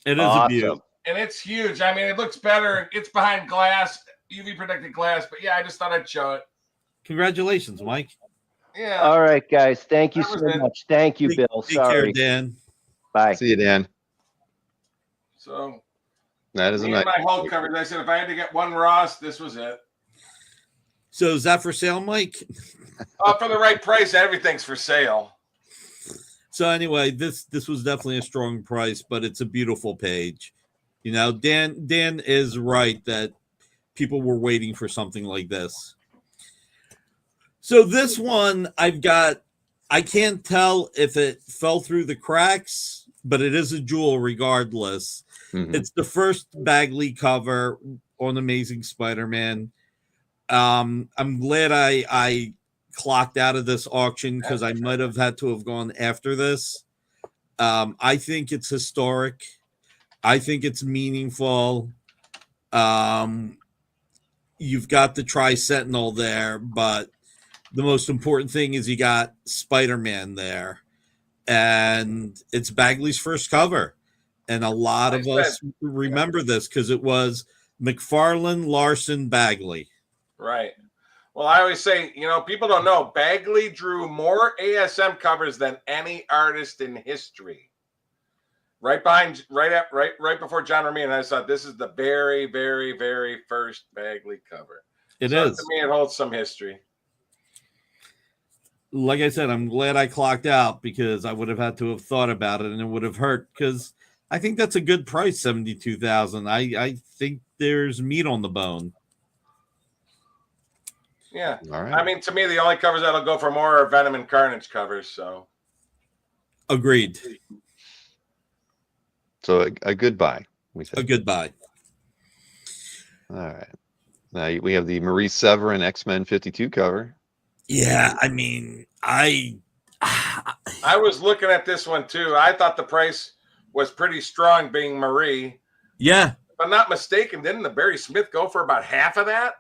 It is a beaut. And it's huge. I mean, it looks better. It's behind glass, UV protected glass. But yeah, I just thought I'd show it. Congratulations, Mike. Yeah. All right, guys. Thank you so much. Thank you, Bill. Take care, Dan. Bye. See you, Dan. So that is my Hulk covers. I said if I had to get one Ross, this was it. So is that for sale, Mike? For the right price, everything's for sale. So anyway, this was definitely a strong price, but it's a beautiful page. Dan is right that people were waiting for something like this. So this one I can't tell if it fell through the cracks, but it is a jewel regardless. Mm-hmm. It's the first Bagley cover on Amazing Spider-Man. I'm glad I clocked out of this auction because I might have had to have gone after this. I think it's historic. I think it's meaningful. You've got the Tri-Sentinel there, but the most important thing is you got Spider-Man there. And it's Bagley's first cover. And a lot of us remember this because it was McFarlane, Larson, Bagley. Right. Well, I always say, people don't know Bagley drew more ASM covers than any artist in history. Right before John Romita, and I thought this is the very, very, very first Bagley cover. It So is. to me, it holds some history. Like I said, I'm glad I clocked out because I would have had to have thought about it and it would have hurt because I think that's a good price, 72,000. I think there's meat on the bone. Yeah. All right. I mean, to me, the only covers that'll go for more are Venom and Carnage covers. So Agreed. So a goodbye. We said A goodbye. All right. Now we have the Maurice Severin X-Men 52 cover. Yeah, I mean, I was looking at this one too. I thought the price was pretty strong, being Marie. Yeah. If I'm not mistaken, didn't the Barry Smith go for about half of that?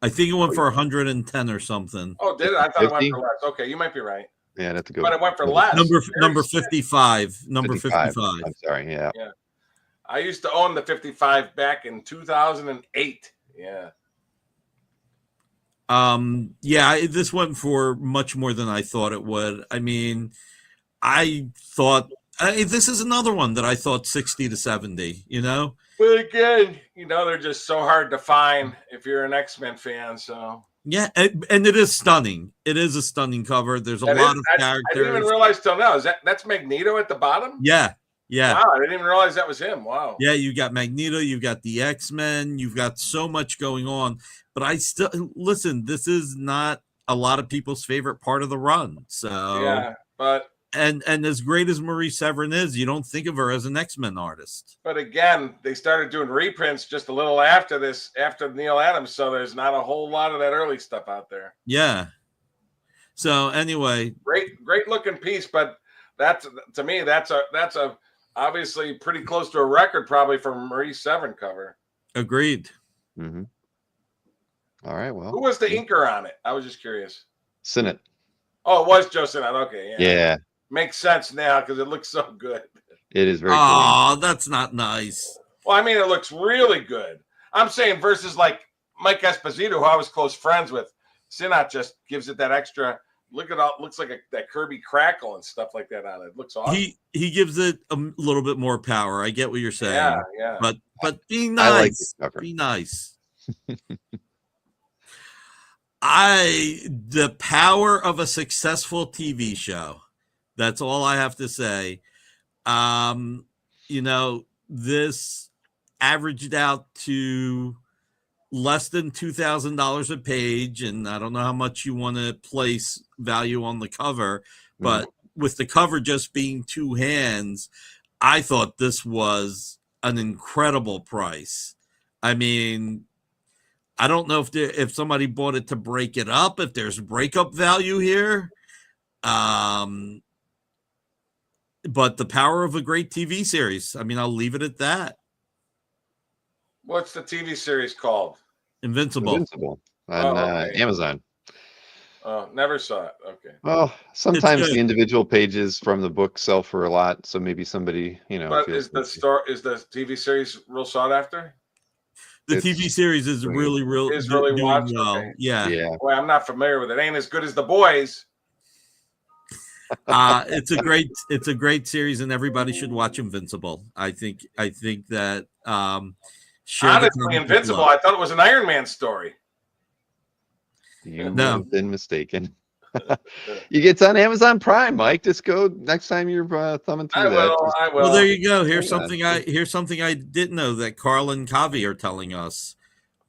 I think it went for 110 or something. Oh, did it? I thought it went 50? for less. Okay, you might be right. Yeah, I'd have to go. But it went for less. Number 55. Number 55. I'm sorry. Yeah. I used to own the 55 back in 2008. Yeah. Yeah, this went for much more than I thought it would. I mean, I thought this is another one that I thought 60 to 70, But again, they're just so hard to find if you're an X-Men fan. So yeah, and it is stunning. It is a stunning cover. There's a lot of characters. I didn't even realize till now. That's Magneto at the bottom? Yeah. Wow, I didn't even realize that was him. Wow. Yeah, you got Magneto, you've got the X-Men, you've got so much going on. But I still listen, this is not a lot of people's favorite part of the run. So yeah, but and as great as Marie Severin is, you don't think of her as an X-Men artist. But again, they started doing reprints just a little after Neil Adams, so there's not a whole lot of that early stuff out there. Yeah. So anyway, great looking piece, but to me that's a obviously pretty close to a record probably for Marie Severin cover. Agreed. Mm-hmm. All right. Well, who was the inker on it? I was just curious. Sinnott. Oh, it was Joe Sinnott. Okay, Yeah. Makes sense now because it looks so good. It is very. Oh, that's not nice. Well, I mean, it looks really good. I'm saying versus like Mike Esposito, who I was close friends with. Sinnott just gives it that extra. Look at all. Looks like that Kirby crackle and stuff like that on it. It looks awesome. He gives it a little bit more power. I get what you're saying. Yeah. But be nice. I like this cover. Be nice. The power of a successful TV show. That's all I have to say. This averaged out to less than $2,000 a page, and I don't know how much you want to place value on the cover, but with the cover just being two hands, I thought this was an incredible price. I mean, I don't know if somebody bought it to break it up, if there's breakup value here. But the power of a great TV series. I mean, I'll leave it at that. What's the TV series called? Invincible on Amazon. Oh, never saw it. Okay. Well, sometimes the individual pages from the book sell for a lot, so maybe somebody, But is the TV series real sought after? The TV series is really watched. Well. Okay. Yeah. Boy, I'm not familiar with it. Ain't as good as The Boys. It's a great series, and everybody should watch Invincible. I think that honestly, Invincible. I thought it was an Iron Man story. You've been mistaken. It's on Amazon Prime, Mike. Just go next time you're thumbing through that. I will. Well, there you go. Here's something I didn't know that Carl and Kavi are telling us.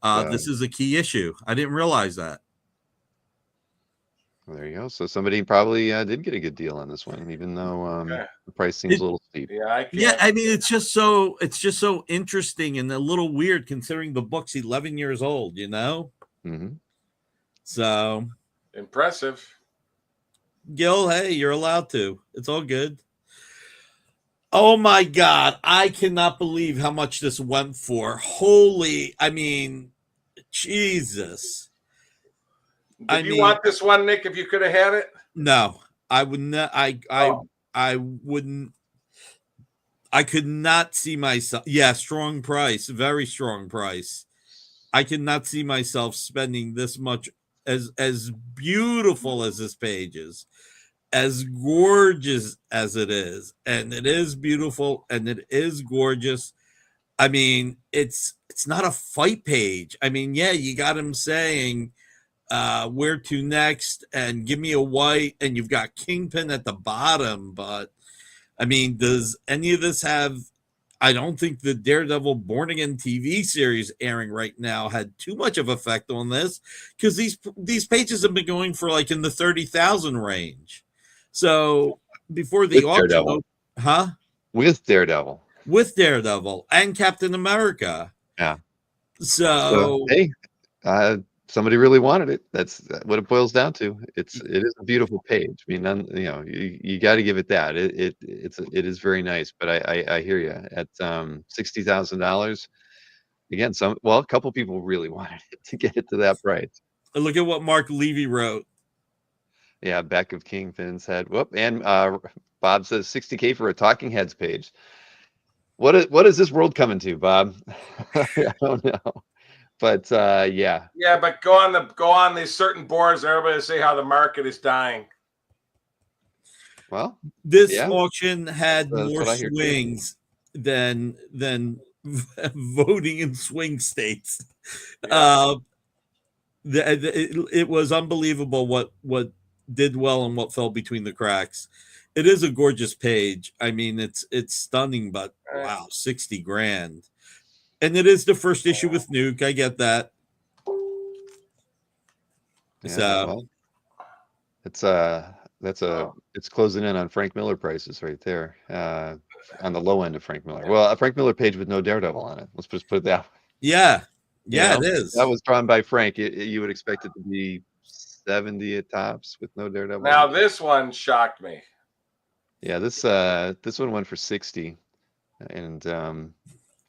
This is a key issue. I didn't realize that. Well, there you go. So somebody probably did get a good deal on this one, even though the price seems a little steep. Yeah, I mean, it's just so interesting and a little weird considering the book's 11 years old. Mm-hmm. So impressive. Gil, hey, you're allowed to. It's all good. Oh my God. I cannot believe how much this went for. I mean, Jesus. Did you want this one, Nick, if you could have had it? No, I would not. I wouldn't. I could not see myself. Yeah, strong price. Very strong price. I cannot see myself spending this much. As beautiful as this page is, as gorgeous as it is, and it is beautiful and it is gorgeous. I mean, it's not a fight page. I mean, yeah, you got him saying where to next and give me a white, and you've got Kingpin at the bottom, but I mean, does any of this have? I don't think the Daredevil Born Again TV series airing right now had too much of effect on this, because these pages have been going for like in the 30,000 range. So before the With auction, Daredevil. huh? With Daredevil. With Daredevil and Captain America. Yeah. So hey, somebody really wanted it. That's what it boils down to. It is a beautiful page. I mean, you got to give it that. It is very nice. But I hear you at $60,000. Again, a couple people really wanted it to get it to that price. look at what Mark Levy wrote. Yeah, back of Kingpin's head. Whoop, and Bob says $60K for a Talking Heads page. What is this world coming to, Bob? I don't know. But yeah. Yeah, but go on these certain boards, and everybody say how the market is dying. Well, this yeah, auction had more swings than voting in swing states. Yeah. It was unbelievable what did well and what fell between the cracks. It is a gorgeous page. I mean, it's stunning, but wow, 60 grand. And it is the first issue with Nuke. I get that. Yeah, So well, it's closing in on Frank Miller prices right there. On the low end of Frank Miller. Well, a Frank Miller page with no Daredevil on it. Let's just put it that way. Yeah. Yeah, it is. That was drawn by Frank. You would expect it to be 70 at tops with no Daredevil. Now this one shocked me. Yeah, this one went for 60, and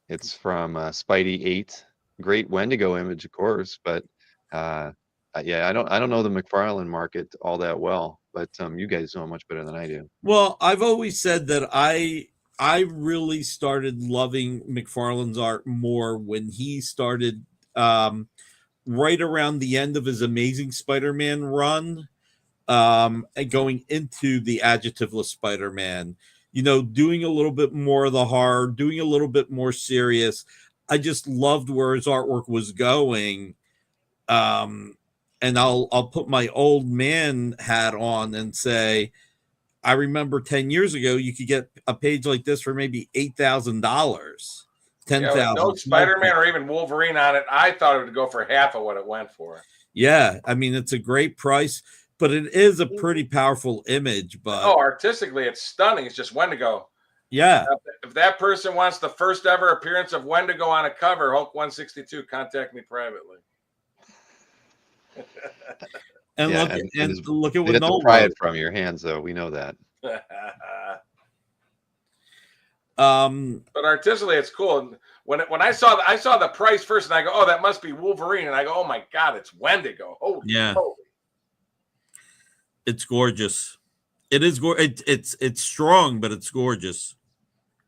it's from Spidey 8. Great Wendigo image, of course, but yeah, I don't know the McFarlane market all that well, but you guys know much better than I do. Well, I've always said that I really started loving McFarlane's art more when he started right around the end of his Amazing Spider-Man run, and going into the Adjectiveless Spider-Man. You know, doing a little bit more of the horror, doing a little bit more serious. I just loved where his artwork was going. And I'll put my old man hat on and say, I remember 10 years ago, you could get a page like this for maybe $8,000, $10,000. Yeah, no Spider-Man or even Wolverine on it. I thought it would go for half of what it went for. Yeah, I mean, it's a great price, but it is a pretty powerful image. But artistically, it's stunning. It's just Wendigo. Yeah. If that person wants the first ever appearance of Wendigo on a cover, Hulk 162, contact me privately. And yeah, look at what Nolan pry it from your hands, though. We know that. But artistically, it's cool. When I saw the price first, and I go, "Oh, that must be Wolverine," and I go, "Oh my God, it's Wendigo!" Holy, holy. It's gorgeous. It is it's strong, but it's gorgeous.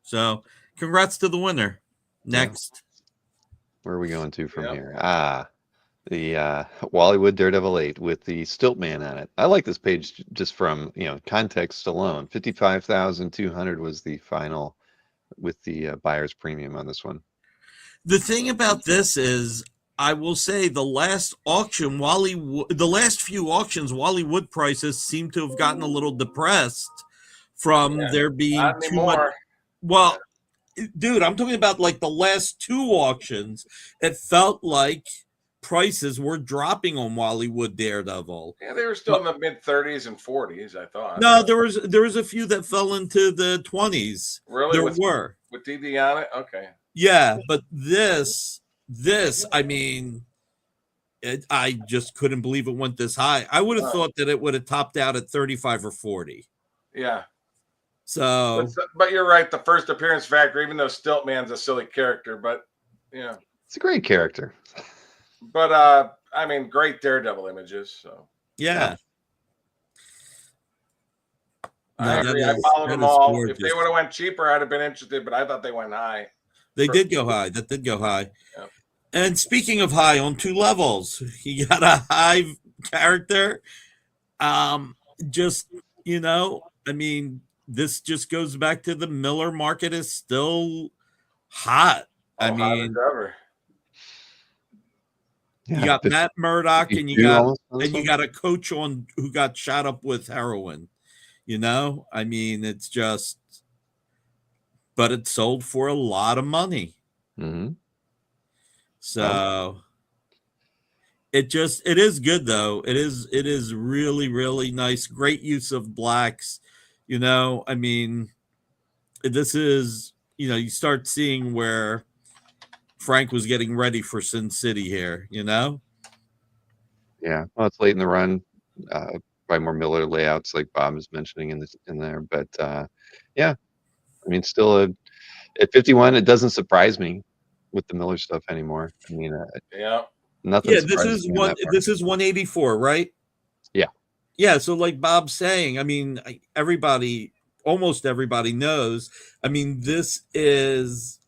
So, congrats to the winner. Next, where are we going to from here? The Wallywood Daredevil 8 with the Stilt Man on it. I like this page just from context alone. 55,200 was the final with the buyer's premium on this one. The thing about this is, I will say the last auction, the last few auctions, Wallywood prices seem to have gotten a little depressed from there being too much. Well, dude, I'm talking about like the last two auctions. It felt like prices were dropping on Wallywood Daredevil. Yeah, they were still in the mid 30s and 40s, I thought. No, there was a few that fell into the 20s. Really? There were. With DD on it? Okay. Yeah, but this, I mean, I just couldn't believe it went this high. I would have thought that it would have topped out at 35 or 40. Yeah. So, but you're right. The first appearance factor, even though Stiltman's a silly character, but it's a great character. But I mean, great Daredevil images. So yeah. I agree. I followed them all. Gorgeous. If they would have went cheaper, I'd have been interested, but I thought they went high. They did go high. That did go high. And speaking of high on two levels, you got a high character. Just, I mean, this just goes back to the Miller market is still hot. I Oh, hot as mean, ever. you Yeah, got Matt Murdock and 52 almost on this you one. got a coach on who got shot up with heroin. I mean, it's just, but it sold for a lot of money. Mm-hmm. So it is good though. It is really, really nice. Great use of blacks. I mean, this is, you start seeing where Frank was getting ready for Sin City here. Yeah, well, it's late in the run. Probably more Miller layouts, like Bob was mentioning in there. But yeah, I mean, still at 51, it doesn't surprise me with the Miller stuff anymore. I mean, Yeah. nothing Yeah, surprises me in that part. this is 184, right? Yeah. Yeah, so like Bob's saying, I mean, almost everybody knows. I mean, this is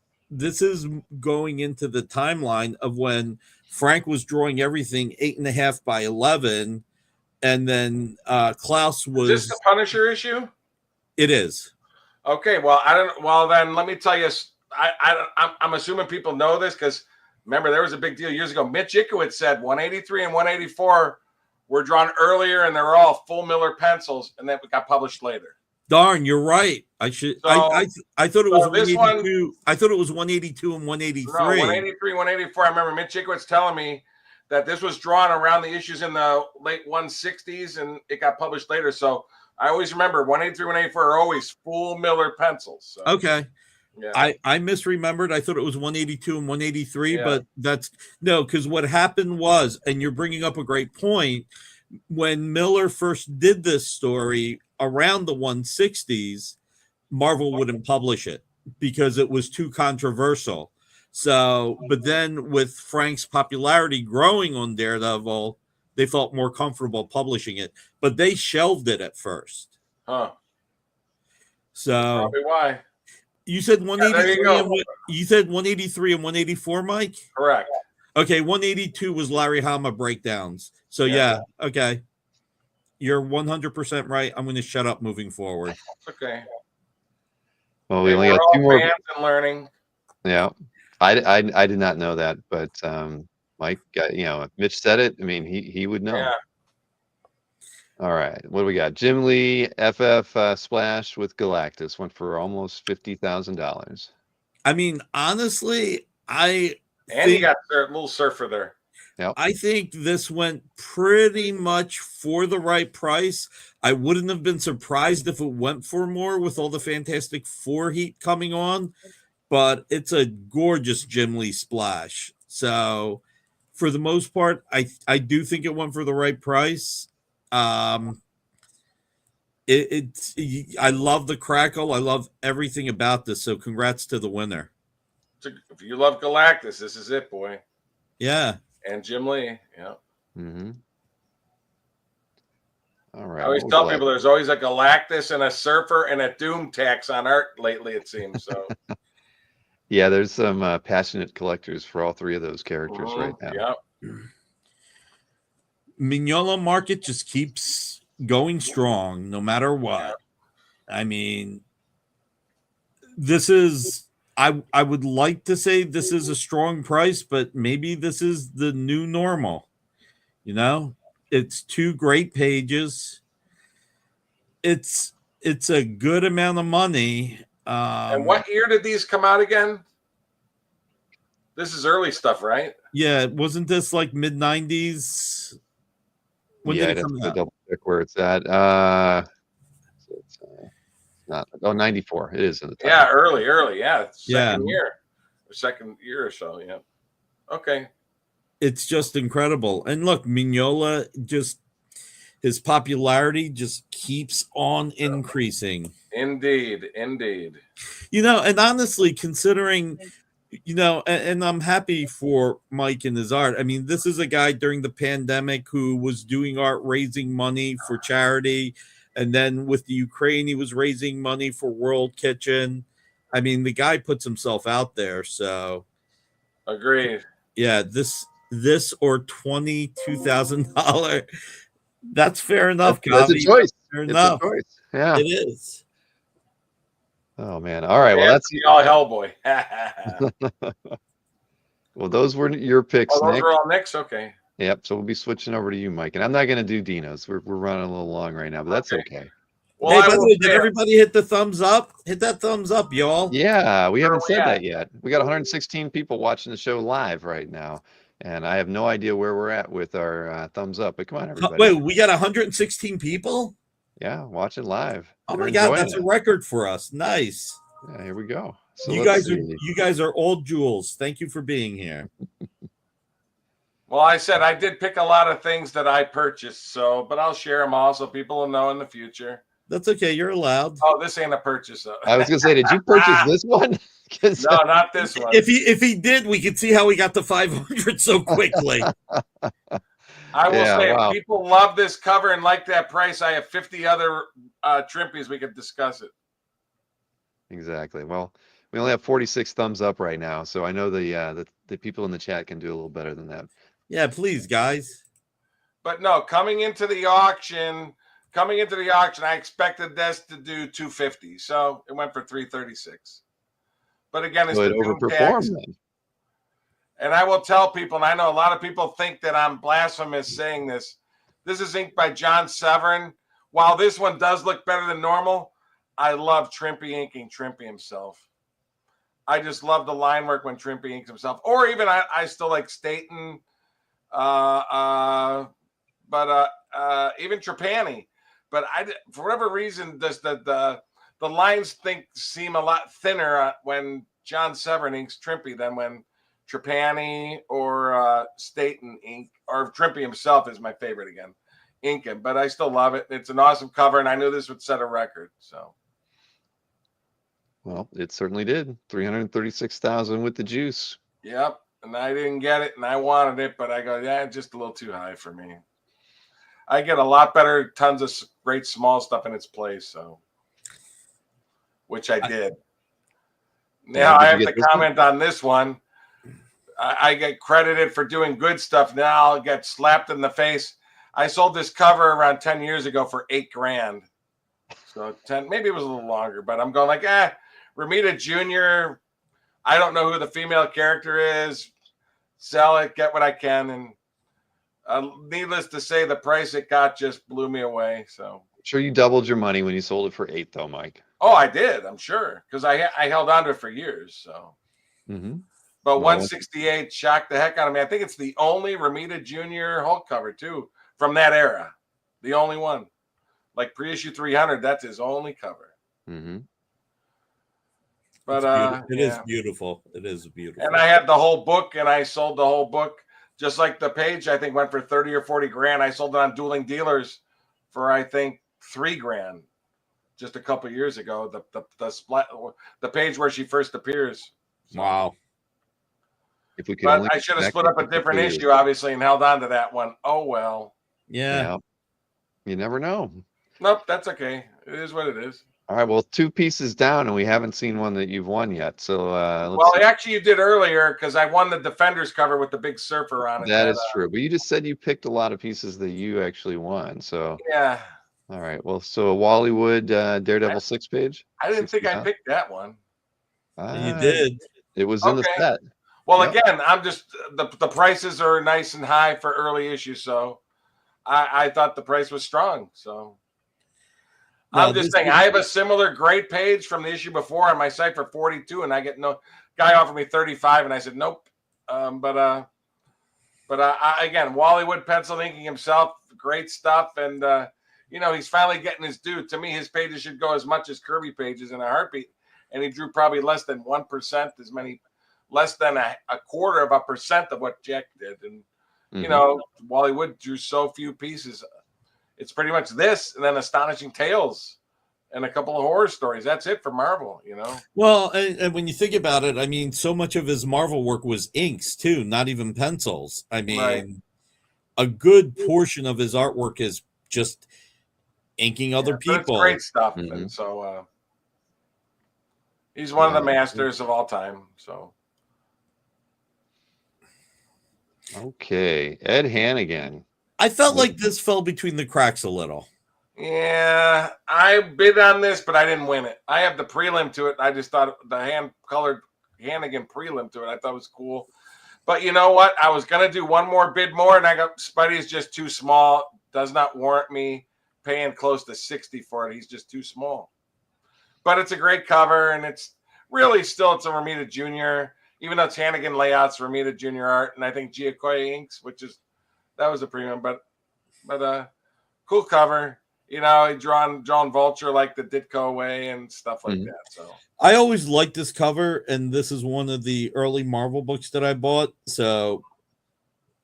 going into the timeline of when Frank was drawing everything 8.5 by 11, and then Klaus Is this the was. Punisher issue? It is. Okay, well, I don't. Well, then let me tell you. I'm assuming people know this because remember there was a big deal years ago. Mitch Ickowitz said 183 and 184 were drawn earlier, and they're all full Miller pencils, and then it got published later. Darn, you're right. I should. I thought it was this 182. I thought it was 182 and 183. No, 183, 184. I remember Mitch Ickowitz telling me that this was drawn around the issues in the late 160s, and it got published later. So I always remember 183, 184 are always full Miller pencils. So. Okay. Yeah. I misremembered. I thought it was 182 and 183, Yeah. but that's no, because what happened was, and you're bringing up a great point, when Miller first did this story around the 160s, Marvel wouldn't publish it because it was too controversial. So, but then with Frank's popularity growing on Daredevil, they felt more comfortable publishing it, but they shelved it at first. Huh. So probably why. you said 183 you and you said 183 and 184, Mike? Correct. Okay, 182 was Larry Hama breakdowns. So yeah, okay. You're 100% right. I'm going to shut up moving forward. Okay. Well, we only got two more. Fans and learning. Yeah, I did not know that, but Mike got, if Mitch said it, I mean, he would know. Yeah. All right, what do we got? Jim Lee FF Splash with Galactus went for almost $50,000. I mean, honestly, you got a little surfer there. Yep. I think this went pretty much for the right price. I wouldn't have been surprised if it went for more with all the Fantastic Four heat coming on, but it's a gorgeous Jim Lee splash. So for the most part, I do think it went for the right price. I love the crackle. I love everything about this. So congrats to the winner. If you love Galactus, this is it, boy. Yeah. And Jim Lee. Yeah. Mm-hmm. All right. I always tell people there's always a Galactus and a Surfer and a Doom tax on art lately, it seems. So yeah, there's some passionate collectors for all three of those characters right now. Yeah. Mignola market just keeps going strong no matter what. I mean, this is I would like to say this is a strong price, but maybe this is the new normal. It's 2 great pages. It's a good amount of money. And what year did these come out again? This is early stuff, right? Yeah, wasn't this like mid-90s? When did it come out? Double check where it's at. It's not 94. It is in the title. Yeah, early. Yeah, second year or so. Yeah. Okay. It's just incredible. And look, Mignola, just his popularity just keeps on increasing. Indeed. And honestly, considering, and I'm happy for Mike and his art. I mean, this is a guy during the pandemic who was doing art, raising money for charity. And then with the Ukraine, he was raising money for World Kitchen. I mean, the guy puts himself out there. So agreed. Yeah, this or $22,000. That's fair enough, That's a Kavi. choice. Fair It's a enough. choice. Yeah. It is. Oh man. All right. Well, that's the all Hellboy. well. Those were your picks, Oh, those Nick. were all Nick's? Okay. Yep. So we'll be switching over to you, Mike. And I'm not going to do Dino's. We're running a little long right now, but that's okay. Well, Hey, I by the will way, did say, everybody hit the thumbs up? Hit that thumbs up, y'all. Yeah, we haven't we said at? that yet. We got 116 people watching the show live right now, and I have no idea where we're at with our thumbs up. But come on, everybody. Wait, we got 116 people? Yeah, watching live. Oh They're my God, enjoying that's it. a record for us. Nice. Yeah, here we go. So You let's guys are see. you guys are old jewels. Thank you for being here. Well, I said I did pick a lot of things that I purchased, but I'll share them all so people will know in the future. That's okay. You're allowed. Oh, this ain't a purchase, though. I was gonna say, did you purchase this one? 'Cause- No, not this one. If he did, we could see how we got to 500 so quickly. I will Yeah, say, wow. if people love this cover and like that price, I have 50 other trimpies we could discuss it. Exactly. Well, we only have 46 thumbs up right now, so I know the people in the chat can do a little better than that. Yeah, please, guys. But no, coming into the auction, I expected this to do 250, so it went for 336. But again, it's So it the Doom overperformed tax. then. And I will tell people, and I know a lot of people think that I'm blasphemous saying this. This is inked by John Severin. While this one does look better than normal, I love Trimpy inking Trimpy himself. I just love the line work when Trimpy inks himself. Or even I still like Staten, but even Trapani. But for whatever reason, the lines seem a lot thinner when John Severin inks Trimpy than when Trapani or Staten ink, or Trimpy himself is my favorite again, inking. But I still love it. It's an awesome cover, and I knew this would set a record. So, Well, it certainly did. 336,000 with the juice. yep. And I didn't get it, and I wanted it, but I go, yeah, it's just a little too high for me. I get a lot better, tons of great small stuff in its place, so which I did. Now I have to comment on this one. I get credited for doing good stuff. Now I'll get slapped in the face. I sold this cover around 10 years ago for $8,000. So 10, maybe it was a little longer, but I'm going like, Ramita Jr. I don't know who the female character is. Sell it, get what I can. And needless to say, the price it got just blew me away. So I'm sure you doubled your money when you sold it for 8, though, Mike. Oh, I did. I'm sure. Because I held on to it for years. So, But 168 shocked the heck out of me. I think it's the only Ramita Jr. Hulk cover, too, from that era. The only one. Like pre-issue 300, that's his only cover. But it is beautiful. It is beautiful. And I had the whole book, and I sold the whole book. Just like the page, I think, went for 30 or 40 grand. I sold it on Dueling Dealers for, I think, $3,000 just a couple years ago. The page where she first appears. So. Wow. If we could, but I should have split up a different issue, obviously, and held on to that one. Oh well. Yeah. You never know. Nope, that's okay. It is what it is. All right. Well, 2 pieces down, and we haven't seen one that you've won yet. So, actually, you did earlier because I won the Defenders cover with the big surfer on it. That is true. But you just said you picked a lot of pieces that you actually won. So yeah. All right. Well, so a Wallywood Daredevil 6-page. I didn't think I picked that one. You did. It was in the set. Well, again, I'm just the prices are nice and high for early issues, so I thought the price was strong. So I'm just saying, I have a similar great page from the issue before on my site for 42, and I get no guy offered me 35, and I said nope. But again, Wallywood pencil inking himself, great stuff, and he's finally getting his due. To me, his pages should go as much as Kirby pages in a heartbeat, and he drew probably less than 1%, less than a quarter of a percent of what Jack did, and Wallywood drew so few pieces. It's pretty much this, and then Astonishing Tales, and a couple of horror stories. That's it for Marvel, Well, and when you think about it, I mean, so much of his Marvel work was inks too, not even pencils. I mean, a good portion of his artwork is just inking other people. It's great stuff, and so he's one of the masters of all time. So, Okay, Ed Hannigan. I felt like this fell between the cracks a little. Yeah, I bid on this, but I didn't win it. I have the prelim to it. I just thought the hand-colored Hannigan prelim to it. I thought it was cool. But you know what? I was going to do one more bid more, and I got Spidey is just too small. Does not warrant me paying close to 60 for it. He's just too small. But it's a great cover, and it's really still it's a Romita Jr., even though it's Hannigan layouts, Romita Jr. art, and I think Giacoya inks, that was a premium, but cool cover. You know, he drawn Vulture like the Ditko way and stuff like that. So I always liked this cover, and this is one of the early Marvel books that I bought. So,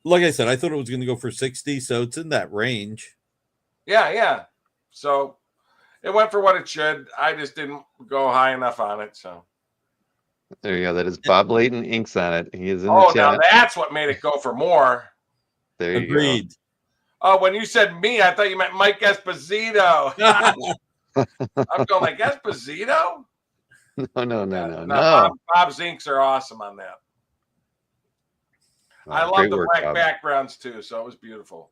like I said, I thought it was going to go for 60, so it's in that range. Yeah. So it went for what it should. I just didn't go high enough on it. So there you go. That is Bob Layton inks on it. He is in the chat. Now that's what made it go for more. There you Agreed. go. Oh, when you said me, I thought you meant Mike Esposito. I'm going like Esposito? No. Bob's inks are awesome on that. I love the black backgrounds too, so it was beautiful.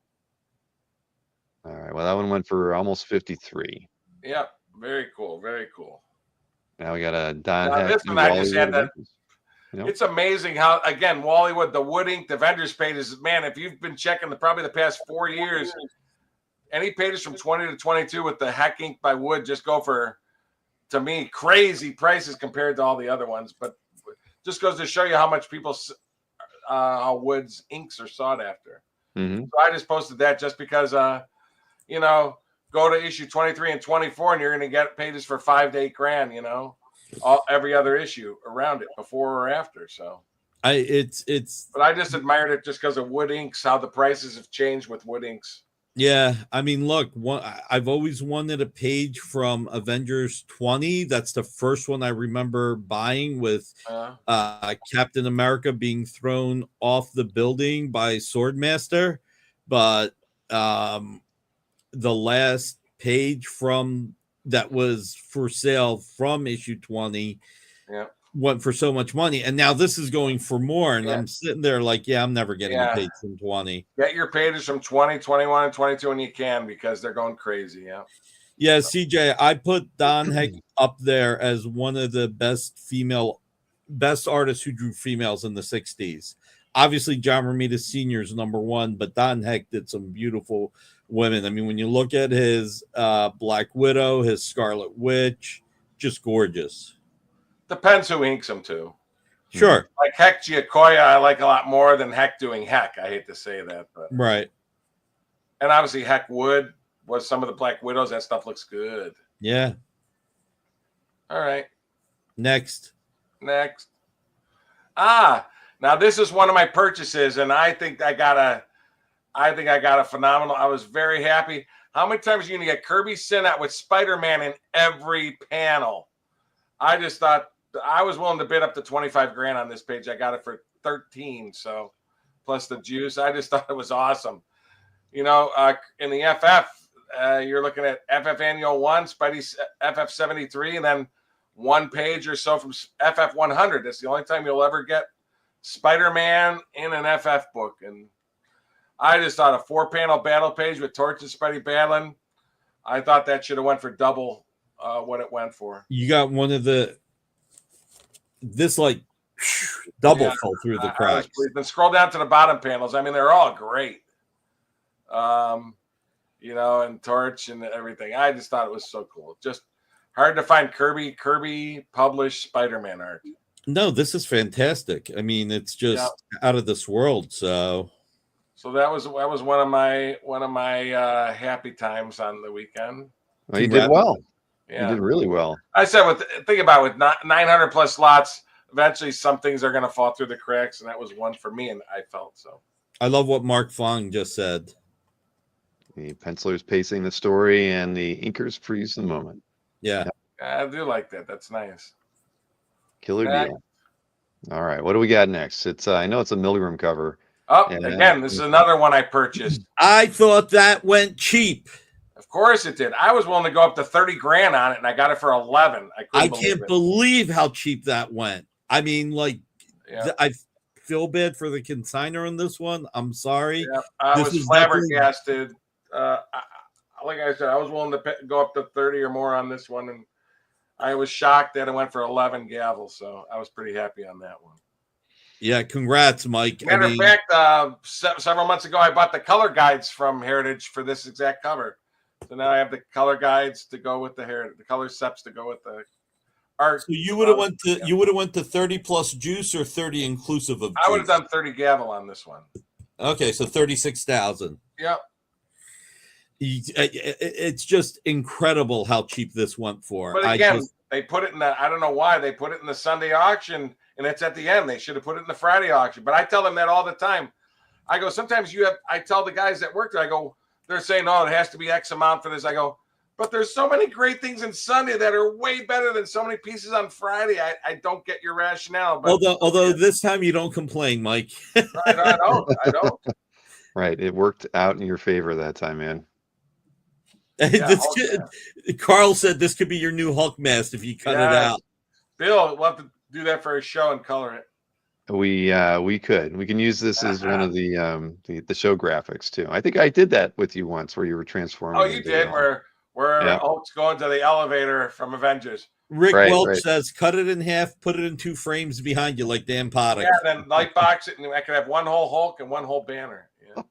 All right. Well, that one went for almost 53. Yep. Very cool. Very cool. Now we got a Don Now, Heck. this one I just had that. Yep. It's amazing how, again, Wallywood, the wood ink, the vendors pages, man, if you've been checking probably the past 4 years, any pages from 20 to 22 with the Heck ink by Wood just go for, to me, crazy prices compared to all the other ones. But just goes to show you how much how Wood's inks are sought after. Mm-hmm. So I just posted that just because, go to issue 23 and 24 and you're going to get pages for $5 to $8,000, every other issue around it before or after. So But I just admired it just because of wood inks, how the prices have changed with wood inks. Yeah, I mean, look, I've always wanted a page from Avengers 20. That's the first one I remember buying with Captain America being thrown off the building by Swordmaster. But the last page from that was for sale from issue 20 went for so much money, and now this is going for more, and I'm sitting there like, I'm never getting a page from 20. Get your pages from 20, 21, and 22 when you can, because they're going crazy. Yeah, CJ, I put Don Heck up there as one of the best artists who drew females in the 60s. Obviously, John Romita Sr. is number one, but Don Heck did some beautiful women. I mean, when you look at his Black Widow, his Scarlet Witch, just gorgeous. Depends who inks them too. Sure. Like Heck Giacoya, I like a lot more than Heck doing Heck. I hate to say that, but right. And obviously Heck Wood was some of the Black Widows. That stuff looks good. Yeah. All right. Next. Now this is one of my purchases, and I think I got a phenomenal. I was very happy. How many times are you gonna get Kirby Sinnott with Spider-Man in every panel? I just thought I was willing to bid up to $25,000 on this page. I got it for 13, so plus the juice. I just thought it was awesome. In the FF, you're looking at FF Annual 1, Spidey's FF 73, and then one page or so from FF 100. That's the only time you'll ever get Spider-Man in an FF book. And I just thought a 4-panel battle page with Torch and Spidey battling, I thought that should have went for double what it went for. You got one of this like double fell through the cracks. Then scroll down to the bottom panels. I mean, they're all great. And Torch and everything. I just thought it was so cool. Just hard to find Kirby published Spider-Man art. No, this is fantastic. I mean, it's just out of this world. So that was one of my happy times on the weekend. Well, you did well. Yeah. You did really well. I said, with 900 plus lots, eventually some things are going to fall through the cracks, and that was one for me, and I felt so. I love what Mark Fong just said. The penciler's pacing the story, and the inkers freeze the moment. Yeah. I do like that. That's nice. Killer deal. All right, what do we got next? It's I know it's a Milgram cover. Again, this is another one I purchased. I thought that went cheap. Of course it did. I was willing to go up to $30,000 on it, and I got it for 11. I can't believe how cheap that went. I mean, like, I've feel bad for the consigner on this one. I'm sorry. Yeah, I This was was definitely- flabbergasted. Like I said, I was willing to go up to 30 or more on this one, and I was shocked that it went for 11 gavels. So I was pretty happy on that one. Yeah, congrats, Mike. Matter of fact, several months ago, I bought the color guides from Heritage for this exact cover. So now I have the color guides to go with the color sets to go with the art. So you would have went to 30 plus juice or 30 inclusive of juice? I would have done 30 gavel on this one. Okay, so 36,000. Yep. It's just incredible how cheap this went for. But again, they put it in I don't know why they put it in the Sunday auction, and it's at the end. They should have put it in the Friday auction. But I tell them that all the time. I go, sometimes I tell the guys that work there, I go, they're saying, oh, it has to be X amount for this. I go, but there's so many great things in Sunday that are way better than so many pieces on Friday. I don't get your rationale. But although this time you don't complain, Mike. I don't. Right. It worked out in your favor that time, man. Yeah, Carl said this could be your new Hulk mask if you cut it out. Bill, we'll have to do that for a show and color it. We can use this as one of the show graphics too. I think I did that with you once where you were transforming. Oh, you did where Hulk's going to the elevator from Avengers. Rick Welch says, cut it in half, put it in 2 frames behind you like Dan Potter. Yeah, then light box it, and I could have one whole Hulk and one whole banner. Yeah.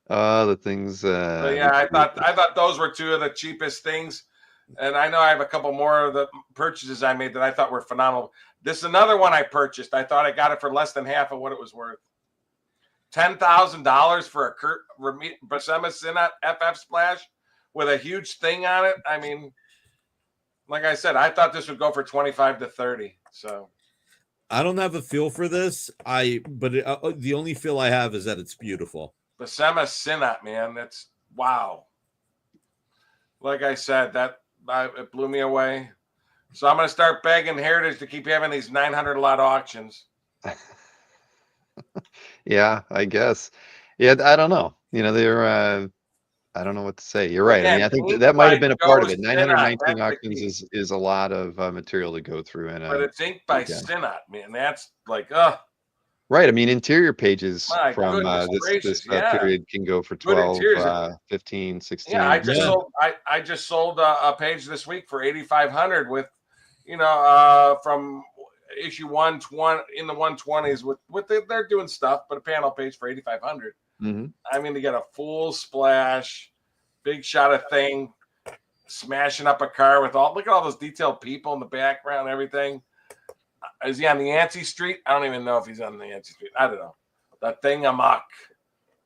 The things. Yeah, I thought those were 2 of the cheapest things, and I know I have a couple more of the purchases I made that I thought were phenomenal. This is another one I purchased. I thought I got it for less than half of what it was worth. $10,000 for a Kurt Buscema Sinat FF splash with a huge thing on it. I mean, like I said, I thought this would go for 25 to 30. So I don't have a feel for this. The only feel I have is that it's beautiful. Buscema Sinat, man, that's wow. Like I said, it blew me away. So I'm going to start begging Heritage to keep having these 900 lot auctions. Yeah, I guess. Yeah, I don't know. They're. I don't know what to say. You're right. I mean, I think that might have been a part of it. 919 auctions is a lot of material to go through. But it's inked by Sinat, man. That's like, Right. I mean, interior pages from this period can go for 12, 15, 16. Yeah, I just sold a page this week for 8,500 with, from issue 120 in the 120s with they're doing stuff, but a panel page for 8,500. Mm-hmm. I mean, to get a full splash, big shot of thing, smashing up a car with look at all those detailed people in the background and everything. Is he on the Yancey Street? I don't even know if he's on the Yancey Street. I don't know. That thing amok.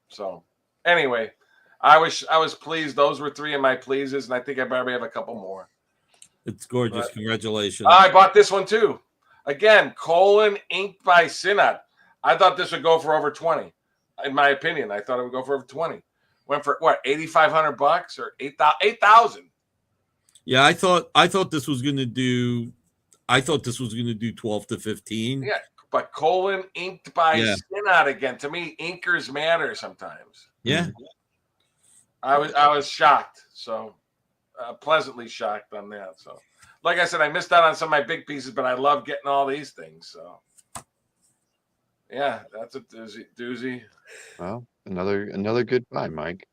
So anyway, I was pleased. Those were 3 of my pleases, and I think I probably have a couple more. It's gorgeous. But congratulations. I bought this one too. Again, colon inked by Sinat. I thought this would go for over 20. In my opinion, I thought it would go for over 20. Went for what, $8,500 or 8,000? Yeah, I thought this was going to do. I thought this was going to do 12 to 15. Yeah, but colon inked by Sinat again. To me, inkers matter sometimes. Yeah, I was shocked. So pleasantly shocked on that. So, like I said, I missed out on some of my big pieces, but I love getting all these things. So. Yeah, that's a doozy. Well, another good buy, Mike.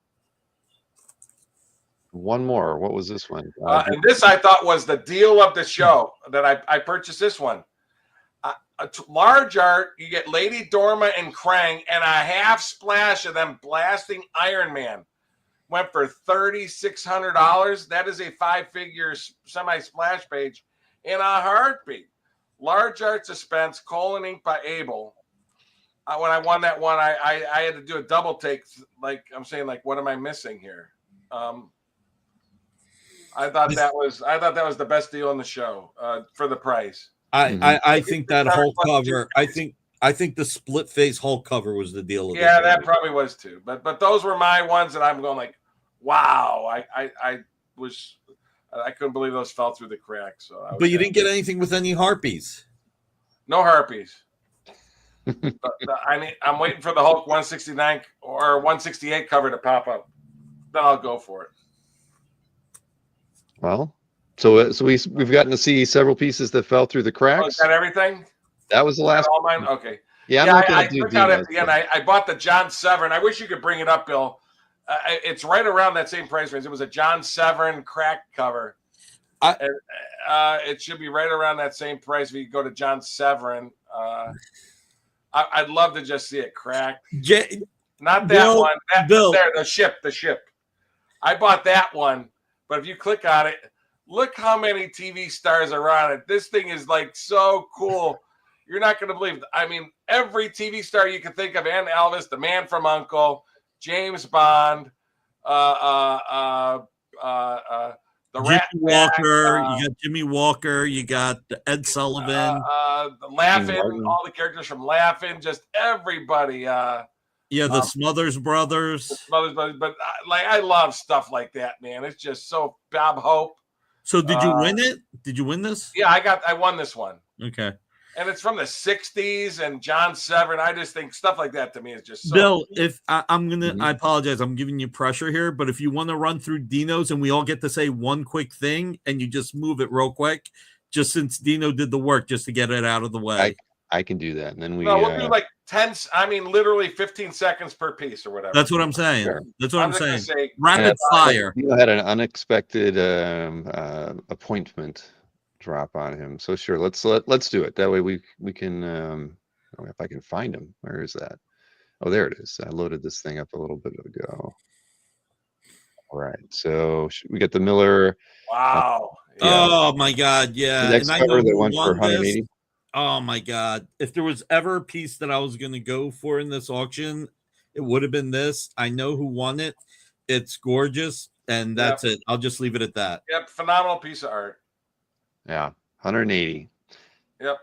One more. What was this one? And this I thought was the deal of the show that I purchased this one. A large art, you get Lady Dorma and Krang and a half splash of them blasting Iron Man. Went for $3,600. That is a 5-figure semi-splash page in a heartbeat. Large art suspense, colon ink by Abel. When I won that one, I had to do a double take. Like I'm saying, like, what am I missing here? I thought that was the best deal in the show for the price. I think that Hulk cover. I think the split face Hulk cover was the deal. Yeah, that probably was too. But those were my ones that I'm going like, wow. I couldn't believe those fell through the cracks. So, but you didn't get anything with any harpies. No harpies. I'm waiting for the Hulk 169 or 168 cover to pop up. Then I'll go for it. Well, so we've gotten to see several pieces that fell through the cracks. Is that everything? That was the Is that last. all mine? Okay. Yeah, I'm Yeah, not I gonna do took out at Dino's. the end. I bought the John Severin. I wish you could bring it up, Bill. It's right around that same price range. It was a John Severin crack cover. It should be right around that same price if you go to John Severin. I'd love to just see it cracked. Not that Bill, one. There, the ship. I bought that one, but if you click on it, look how many TV stars are on it. This thing is like so cool. You're not going to believe it. I mean, every TV star you can think of, and Elvis, the Man from U.N.C.L.E., James Bond, the Jimmy Rat Walker, you got Jimmy Walker, you got Ed Sullivan, Laughing, Martin. all the characters from Laughing, just everybody. the Smothers Brothers. But like I love stuff like that, man. It's just so Bob Hope. So did you win it? Did you win this? Yeah, I won this one. Okay. And it's from the 60s and John Severin. I just think stuff like that to me is just so Bill, if I'm gonna Mhm. I apologize, I'm giving you pressure here, but if you want to run through Dino's and we all get to say one quick thing and you just move it real quick, just since Dino did the work just to get it out of the way. I can do that, and then we. No, we'll do like 10. I mean, literally 15 seconds per piece or whatever. That's what I'm saying. Sure. That's what I'm just saying. gonna say, Rapid fire. Dino had an unexpected appointment drop on him. So sure, let's do it. That way we can. If I can find him, where is that? Oh, there it is. I loaded this thing up a little bit ago. All right, so we got the Miller. wow. Yeah. Oh my God, yeah. Next And I know cover that who went for won this. 180. Oh my God. If there was ever a piece that I was going to go for in this auction, it would have been this. I know who won it. It's gorgeous. And that's it. I'll just leave it at that. Yep. Phenomenal piece of art. Yeah, 180. Yep.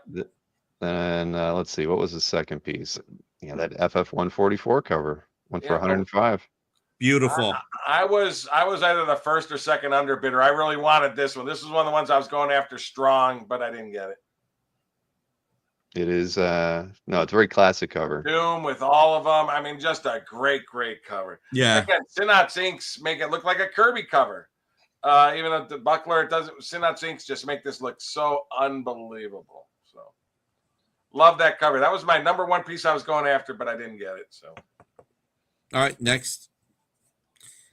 Then let's see, what was the second piece? Yeah, that FF 144 cover went for Yeah. 105. Beautiful. I was either the first or second underbidder. I really wanted this one. This was one of the ones I was going after strong, but I didn't get it. It is no, it's a very classic cover. Doom with all of them. I mean, just a great cover. Yeah. Again, Synapse Inks make it look like a Kirby cover. Even though the buckler, it doesn't. Synapse Inks just make this look so unbelievable. So love that cover. That was my number one piece I was going after, but I didn't get it. So All right, next.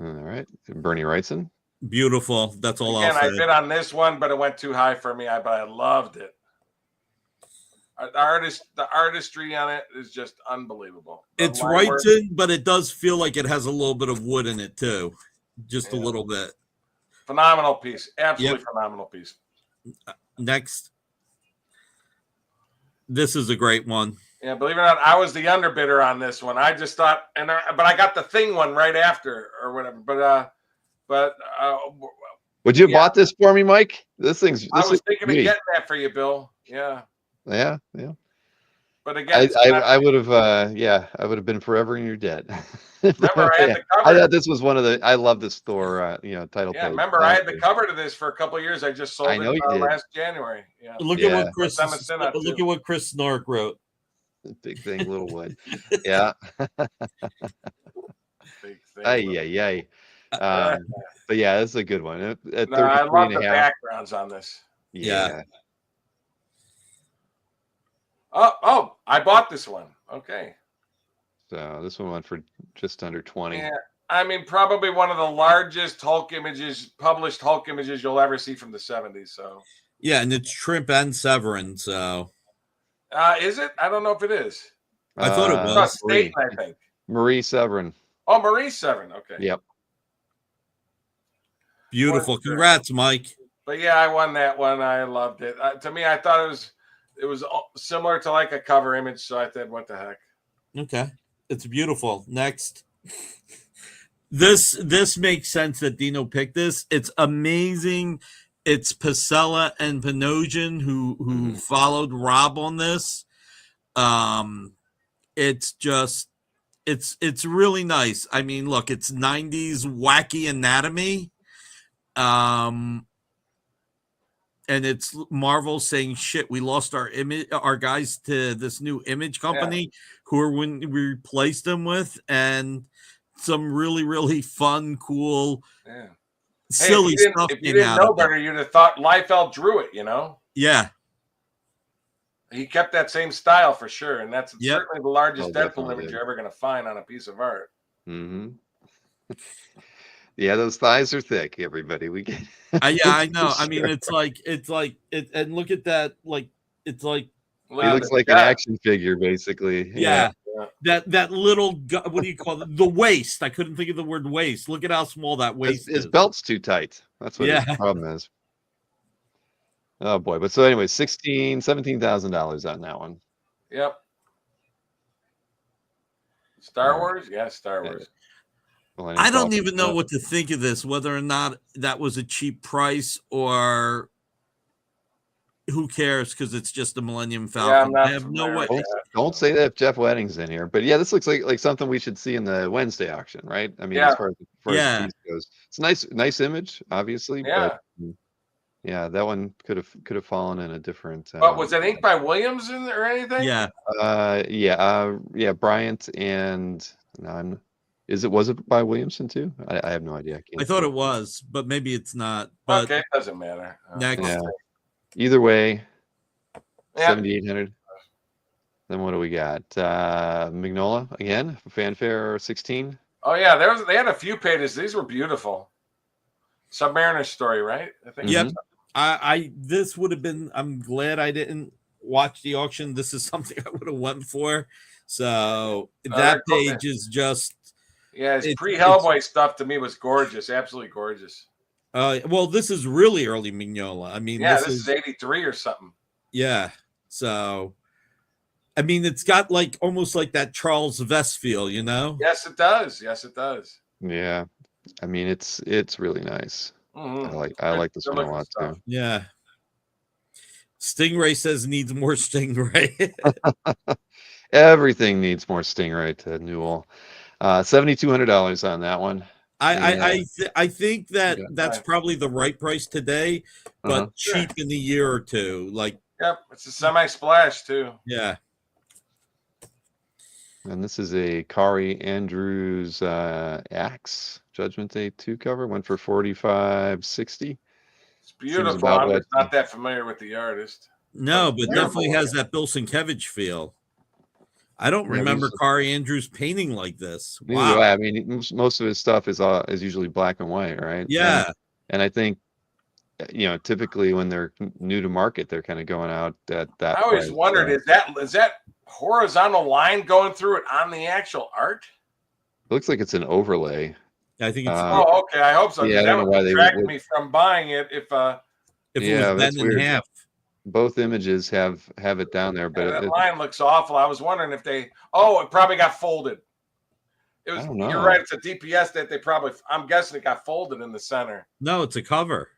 All right, Bernie Wrightson. Beautiful. That's all again, I'll I say. bid on this one, but it went too high for me. But I loved it. The artistry on it is just unbelievable. It's Wrightson, but it does feel like it has a little bit of wood in it too. Just a little bit. Phenomenal piece. Absolutely phenomenal piece. Next. This is a great one. Yeah, believe it or not, I was the underbidder on this one. I just thought, but I got the thing one right after or whatever. But would you have bought this for me, Mike? This I was thinking of getting that for you, Bill. Yeah. Yeah. But again, I would have, I would have been forever in your debt. Remember, I had the cover. I thought this was one of the. I love this Thor, title. Yeah, remember, I had the cover to this for a couple of years. I just sold it last January. Yeah. Look at what Chris. Look at what Chris Snark wrote. Big thing, little wood. Yeah. Big thing. Ay. But yeah, this is a good one. At I love the backgrounds on this. Yeah. Oh, I bought this one. Okay. So this one went for just under 20. Yeah, I mean, probably one of the largest published Hulk images you'll ever see from the 70s. So. Yeah, and it's Trimp and Severin. So. Is it? I don't know if it is. I thought it was. State, I think. Marie Severin. Oh, Marie Severin. Okay. Yep. Beautiful. Congrats, Mike. But yeah, I won that one. I loved it. To me, I thought it was similar to like a cover image. So I said, what the heck? Okay. It's beautiful. Next. This makes sense that Dino picked this. It's amazing. It's Pasella and Panosian who followed Rob on this. It's just it's really nice. I mean, look, it's 90s wacky anatomy. And it's Marvel saying, shit, we lost our guys to this new image company who are when we replaced them with, and some really, really fun, cool, silly stuff. If you didn't know better, you'd have thought Liefeld drew it, you know? Yeah. He kept that same style for sure, and that's Yep. certainly the largest Oh, Deadpool definitely image did. you're ever going to find on a piece of art. Mm-hmm. Yeah, those thighs are thick, everybody. We get Yeah, I know. for I mean, sure. it's like it, and look at that. Like, it's like, Look He at looks the like an chest. action figure, basically. yeah, Yeah. that little, what do you call it? The waist. I couldn't think of the word waist. Look at how small that waist His is. belt's too tight. That's what his Yeah. problem is. Oh boy. But so anyway, $17,000 on that one. Yep. Star All right. Wars? Yeah, Star Yeah. Wars. Millennium I don't Falcon. even know what to think of this, whether or not that was a cheap price or who cares, because it's just a Millennium Falcon. Yeah, I'm not I have no familiar way. with Don't say that if Jeff Wedding's in here. But yeah, this looks like something we should see in the Wednesday auction, right? I mean, Yeah. as far as Yeah. the piece goes, it's a nice image, obviously. Yeah. But yeah, that one could have fallen in a different. But was it inked by Williams or anything? Yeah. Yeah. Bryant and was it by Williamson too? I have no idea. I thought it was, but maybe it's not. But Okay, it doesn't matter. next, Yeah. Either way, Yeah. 7,800. Then what do we got? Magnola again, fanfare 16. Oh yeah, they had a few pages. These were beautiful. Submariner story, right? I think. Yep. I this would have been. I'm glad I didn't watch the auction. This is something I would have went for. So that page is just. Yeah, his pre-Hellboy stuff to me was gorgeous, absolutely gorgeous. Well, this is really early Mignola. I mean, yeah, this is 83 or something. Yeah. So, I mean, it's got like almost like that Charles Vess feel, you know? Yes, it does. Yes, it does. Yeah, I mean it's really nice. Mm-hmm. I like this one a lot too. Yeah. Stingray says needs more Stingray. Everything needs more Stingray to Newell. $7,200 on that one. I think that's probably the right price today, but cheap in a year or two. Like, yep, it's a semi-splash too. Yeah. And this is a Kari Andrews Axe Judgment Day 2 cover. Went for $45.60. It's beautiful. I'm just not that familiar with the artist. No, but definitely has that Bill Sienkiewicz feel. I don't remember Kari Andrews painting like this. Wow. I mean, most of his stuff is usually black and white, right? Yeah. And I think, typically when they're new to market, they're kind of going out at that. I always wondered, is that horizontal line going through it on the actual art? It looks like it's an overlay. I think it's. Okay. I hope so. Yeah, I don't know why they distract me from buying it if it was bent in half. Both images have it down there, but that line looks awful. I was wondering if it probably got folded. It was. You're right. It's a DPS that they probably. I'm guessing it got folded in the center. No, it's a cover.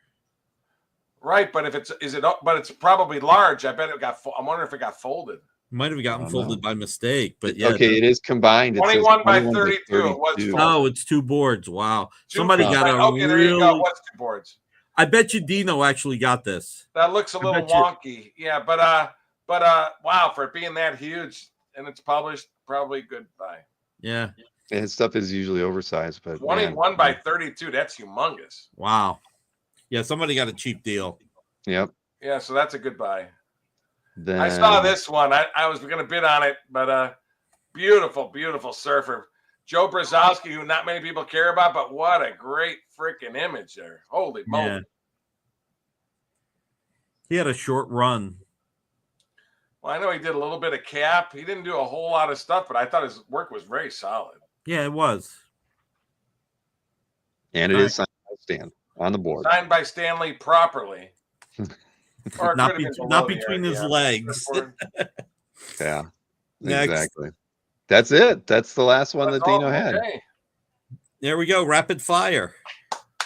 Right, but but it's probably large. I bet it got. I'm wondering if it got folded. Might have gotten folded by mistake, but yeah. Okay, it is combined. 21 by 32. It was folded. Oh, it's 2 boards. Wow. Somebody got a okay, there you go. What's 2 boards? I bet you Dino actually got this. That looks a little wonky. Yeah, but wow, for it being that huge and it's published, probably good buy. Yeah. His stuff is usually oversized, but 21 by 32, that's humongous. Wow. Yeah, somebody got a cheap deal. Yep. Yeah, so that's a good buy. Then I saw this one. I was going to bid on it, but beautiful, beautiful surfer. Joe Brzezowski, who not many people care about, but what a great freaking image there. Holy moly. Yeah. He had a short run. Well, I know he did a little bit of cap. He didn't do a whole lot of stuff, but I thought his work was very solid. Yeah, it was. And it is signed by Stan on the board. Signed by Stanley properly. Or not between his legs. Yeah. Next. Exactly. That's it. That's the last one that Dino had. There we go. Rapid fire.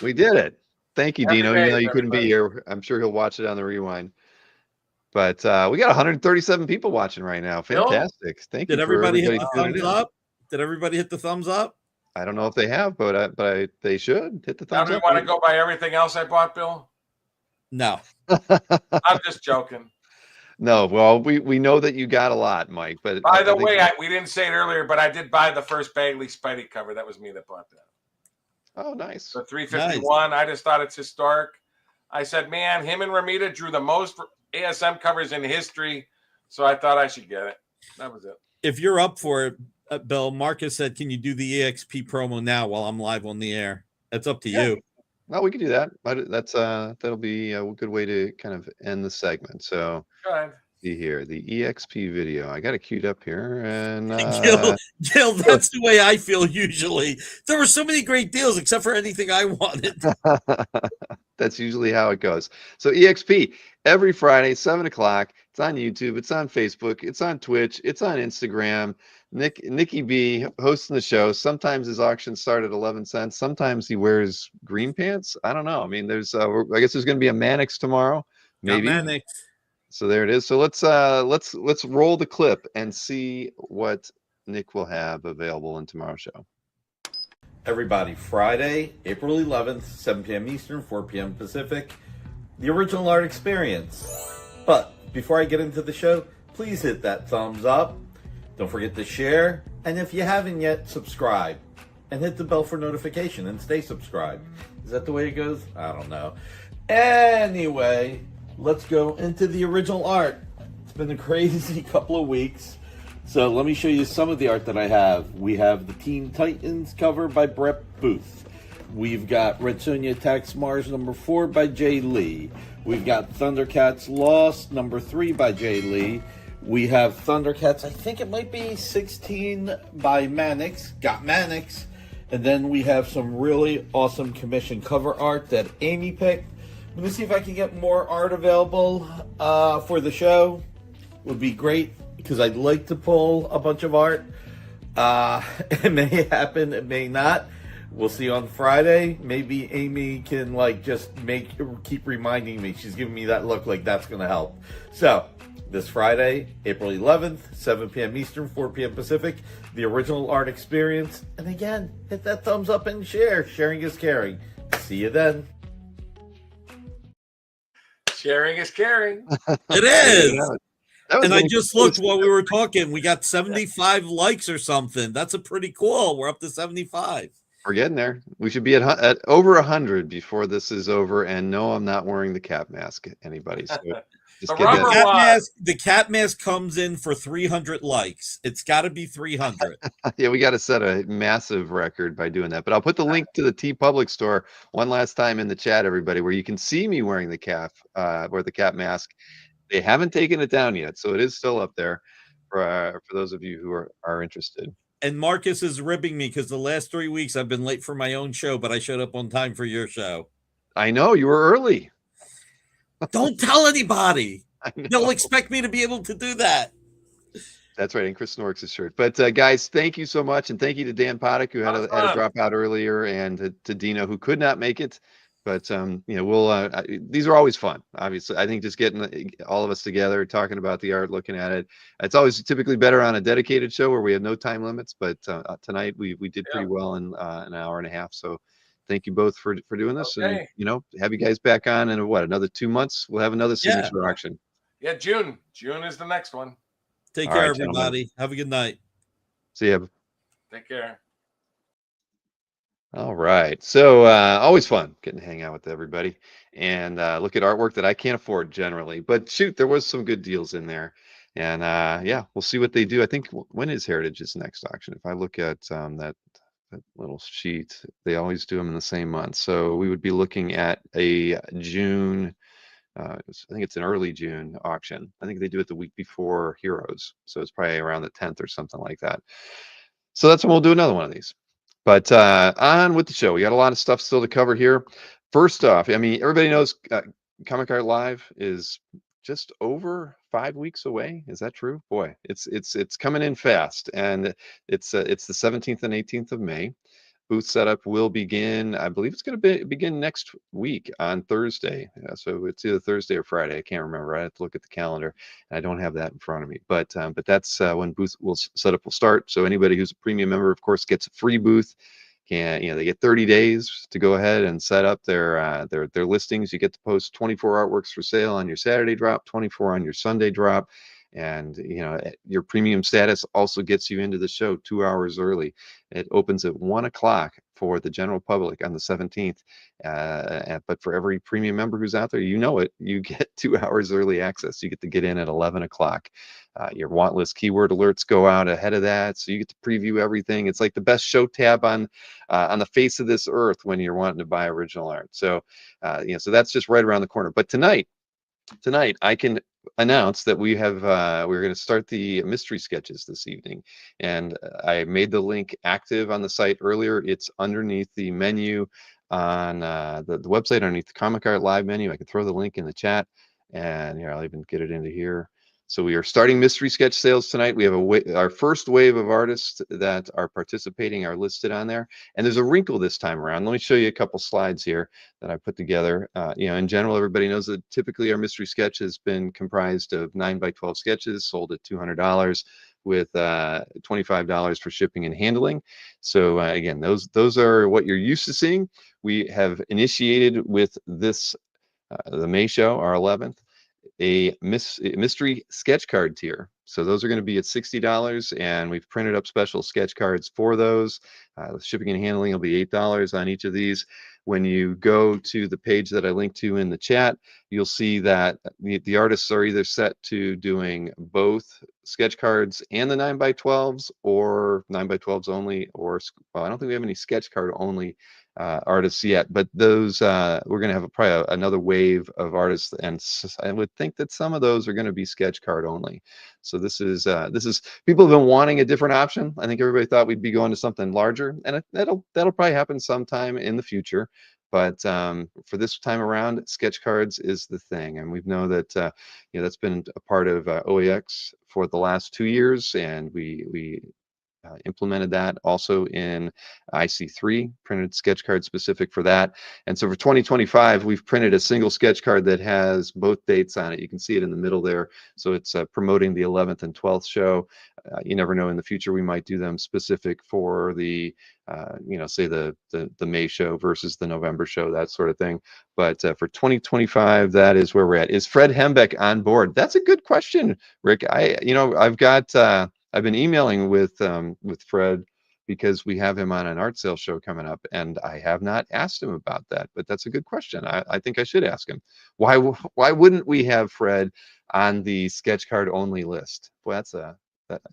We did it. Thank you, Dino. Even though you couldn't be everybody. here, I'm sure he'll watch it on the rewind. But we got 137 people watching right now. Fantastic. Thank you. Did everybody hit the thumbs up? Did everybody hit the thumbs up? I don't know if they have, but they should hit the thumbs up. Now, do you want to go by everything else I bought, Bill? No. I'm just joking. No, well, we know that you got a lot, Mike. But by the way, we didn't say it earlier, but I did buy the first Bagley Spidey cover. That was me that bought that. Oh, nice. The 351. Nice. I just thought it's historic. I said, man, him and Ramita drew the most ASM covers in history So I thought I should get it. That was it. If you're up for it, Bill, Marcus said, can you do the EXP promo now while I'm live on the air? That's up to you. Well, we can do that. But that'll be a good way to kind of end the segment. So Go ahead. see here, the EXP video. I got it queued up here, and Gil, that's the way I feel usually. There were so many great deals, except for anything I wanted. that's usually how it goes. So EXP every Friday, 7:00. It's on YouTube. It's on Facebook. It's on Twitch. It's on Instagram. Nicky B hosting the show. Sometimes his auctions start at 11 cents. Sometimes he wears green pants. I don't know. I mean, there's I guess there's going to be a Mannix tomorrow. Maybe. Mannix. So there it is. So let's roll the clip and see what Nick will have available in tomorrow's show. Everybody, Friday, April 11th, 7 p.m. Eastern, 4 p.m. Pacific, the Original Art Experience. But before I get into the show, please hit that thumbs up. Don't forget to share. And if you haven't yet, subscribe. And hit the bell for notification and stay subscribed. Is that the way it goes? I don't know. Anyway, let's go into the original art. It's been a crazy couple of weeks. So let me show you some of the art that I have. We have the Teen Titans cover by Brett Booth. We've got Red Sonja Attacks Mars #4 by Jay Lee. We've got Thundercats Lost #3 by Jay Lee. We have Thundercats, I think it might be 16 by Mannix. Got Mannix. And then we have some really awesome commission cover art that Amy picked. Let me see if I can get more art available for the show. Would be great, because I'd like to pull a bunch of art. It may happen, it may not. We'll see on Friday. Maybe Amy can just keep reminding me. She's giving me that look like that's going to help. So this Friday, April 11th, 7 p.m. Eastern, 4 p.m. Pacific, the Original Art Experience. And again, hit that thumbs up and share. Sharing is caring. See you then. Sharing is caring. It is. And I just looked while we were talking. We got 75 likes or something. That's a pretty cool. We're up to 75. We're getting there. We should be at over 100 before this is over. And no, I'm not wearing the cap mask. Anybody? So just The get rubber that. The cat mask comes in for 300 likes. It's got to be 300. Yeah, we got to set a massive record by doing that. But I'll put the link to the T Public store one last time in the chat, everybody, where you can see me wearing the cap mask. They haven't taken it down yet, so it is still up there for those of you who are interested. And Marcus is ribbing me because the last 3 weeks I've been late for my own show, but I showed up on time for your show. I know, you were early. Don't tell anybody. They'll expect me to be able to do that. That's right, and Chris Snorks is shirt. But guys, thank you so much, and thank you to Dan Poddick, who had to drop out earlier, and to Dino, who could not make it. But we'll these are always fun. Obviously, I think just getting all of us together, talking about the art, looking at it. It's always typically better on a dedicated show where we have no time limits. But tonight we did pretty well in an hour and a half. So thank you both for doing this. Okay. And have you guys back on in another 2 months? We'll have another signature auction. Yeah, June. June is the next one. Take All care, right, everybody. gentlemen. Have a good night. See ya. Take care. All right. So always fun getting to hang out with everybody and look at artwork that I can't afford generally. But shoot, there was some good deals in there. And we'll see what they do. I think when is Heritage's next auction? If I look at that little sheet, they always do them in the same month. So we would be looking at a June, I think it's an early June auction. I think they do it the week before Heroes. So it's probably around the 10th or something like that. So that's when we'll do another one of these. But on with the show. We got a lot of stuff still to cover here. First off, I mean, everybody knows Comic Art Live is just over 5 weeks away. Is that true? Boy, it's coming in fast, and it's the 17th and 18th of May. Booth setup will begin. I believe it's going to begin next week on Thursday. So it's either Thursday or Friday. I can't remember. I have to look at the calendar. I don't have that in front of me. But that's when booth setup will start. So anybody who's a premium member, of course, gets a free booth. They get 30 days to go ahead and set up their listings. You get to post 24 artworks for sale on your Saturday drop, 24 on your Sunday drop. And your premium status also gets you into the show 2 hours early. It opens at 1 o'clock for the general public on the 17th. But for every premium member who's out there, you know it, you get 2 hours early access. You get to get in at 11 o'clock. Your want list keyword alerts go out ahead of that, so you get to preview everything. It's like the best show tab on the face of this earth when you're wanting to buy original art. So, so that's just right around the corner. But tonight I can announce that we're going to start the mystery sketches this evening, and I made the link active on the site earlier. It's underneath the menu on the website, underneath the Comic Art Live menu. I can throw the link in the chat, and here I'll even get it into here. So we are starting mystery sketch sales tonight. We have our first wave of artists that are participating are listed on there, and there's a wrinkle this time around. Let me show you a couple slides here that I put together. In general, everybody knows that typically our mystery sketch has been comprised of 9x12 sketches sold at $200 with $25 for shipping and handling. So again, those are what you're used to seeing. We have initiated with this the May show, our 11th, a mystery sketch card tier. So those are going to be at $60, and we've printed up special sketch cards for those. Shipping and handling will be $8 on each of these. When you go to the page that I linked to in the chat, you'll see that the artists are either set to doing both sketch cards and the 9x12s, or 9x12s only, or, well, I don't think we have any sketch card only artists yet, but those we're going to have probably another wave of artists, and I would think that some of those are going to be sketch card only. So this is people have been wanting a different option. I think everybody thought we'd be going to something larger, and that'll probably happen sometime in the future. But for this time around, sketch cards is the thing, and we know that that's been a part of OAX for the last 2 years, and we implemented that also in IC3, printed sketch card specific for that. And so for 2025, we've printed a single sketch card that has both dates on it. You can see it in the middle there. So it's promoting the 11th and 12th show. You never know, in the future we might do them specific for the say the May show versus the November show, that sort of thing. But for 2025, that is where we're at. Is Fred Hembeck on board? That's a good question, Rick. I've been emailing with Fred, because we have him on an art sale show coming up, and I have not asked him about that. But that's a good question. I think I should ask him. Why wouldn't we have Fred on the sketch card only list? Well,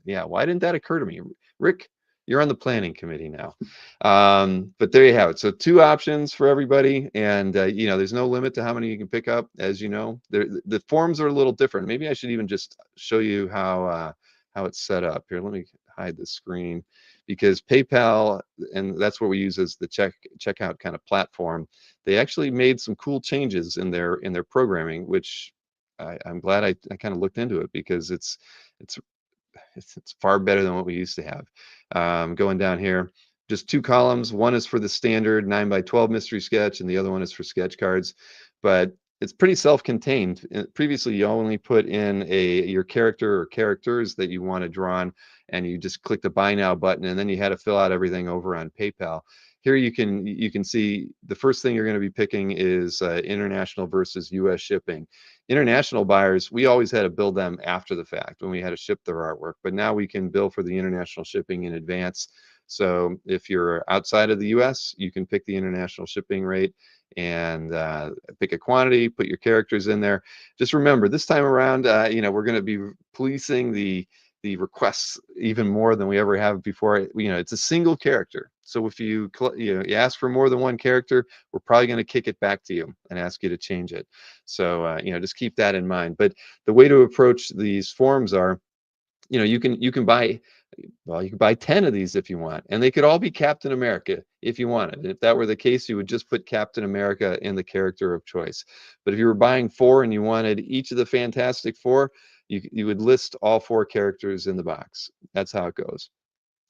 yeah. Why didn't that occur to me, Rick? You're on the planning committee now. But there you have it. So 2 options for everybody, and there's no limit to how many you can pick up. As you know, the forms are a little different. Maybe I should even just show you how it's set up here. Let me hide the screen, because PayPal, and that's what we use as the checkout kind of platform, they actually made some cool changes in their programming, which I'm glad I kind of looked into it, because it's far better than what we used to have. Going down here, just 2 columns. One is for the standard 9x12 mystery sketch, and the other one is for sketch cards. But it's pretty self-contained. Previously, you only put in your character or characters that you wanted drawn, and you just click the Buy Now button, and then you had to fill out everything over on PayPal. Here you can see the first thing you're going to be picking is international versus U.S. shipping. International buyers, we always had to bill them after the fact when we had to ship their artwork, but now we can bill for the international shipping in advance. So if you're outside of the U.S., you can pick the international shipping rate and pick a quantity, put your characters in there. Just remember, this time around, we're going to be policing the requests even more than we ever have before. It's a single character. So if you ask for more than one character, we're probably going to kick it back to you and ask you to change it. So just keep that in mind. But the way to approach these forms are, you can buy, well, you can buy 10 of these if you want, and they could all be Captain America if you wanted. And if that were the case, you would just put Captain America in the character of choice. But if you were buying 4 and you wanted each of the Fantastic Four, you would list all 4 characters in the box. That's how it goes.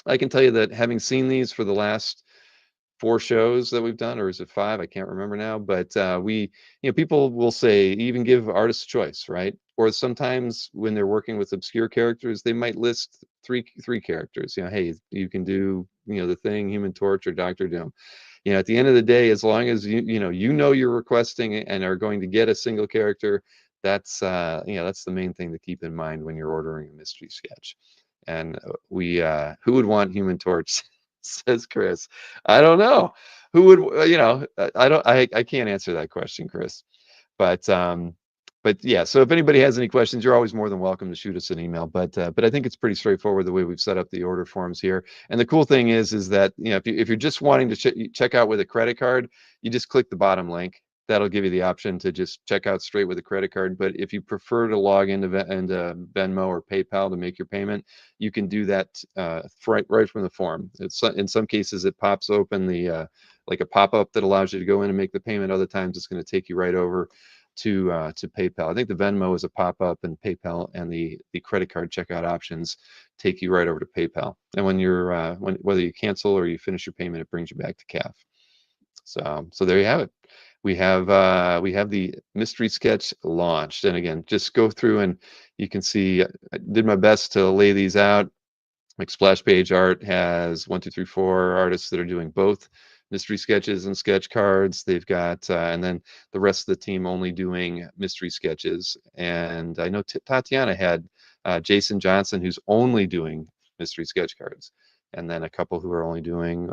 I can tell you that, having seen these for the last 4 shows that we've done, or is it 5? I can't remember now. But people will say, even give artists choice, right? Or sometimes when they're working with obscure characters, they might list three characters. Hey, you can do the Thing, Human Torch, or Doctor Doom. At the end of the day, as long as you're requesting and are going to get a single character, that's the main thing to keep in mind when you're ordering a mystery sketch. And who would want Human Torch says Chris. I don't know who would, I don't, I can't answer that question, Chris. But yeah, so if anybody has any questions, you're always more than welcome to shoot us an email. But I think it's pretty straightforward the way we've set up the order forms here. And the cool thing is that, if you're just wanting to check out with a credit card, you just click the bottom link. That'll give you the option to just check out straight with a credit card. But if you prefer to log into Venmo or PayPal to make your payment, you can do that right from the form. It's in some cases it pops open the like a pop-up that allows you to go in and make the payment. Other times it's going to take you right over to PayPal. I think the Venmo is a pop-up, and PayPal and the credit card checkout options take you right over to PayPal. And when you're whether you cancel or you finish your payment, it brings you back to CAF. So there you have it. We have the mystery sketch launched, and again, just go through and you can see I did my best to lay these out. Like Splash Page Art has 1, 2, 3, 4 artists that are doing both mystery sketches and sketch cards. They've got and then the rest of the team only doing mystery sketches. And I know Tatiana had Jason Johnson, who's only doing mystery sketch cards, and then a couple who are only doing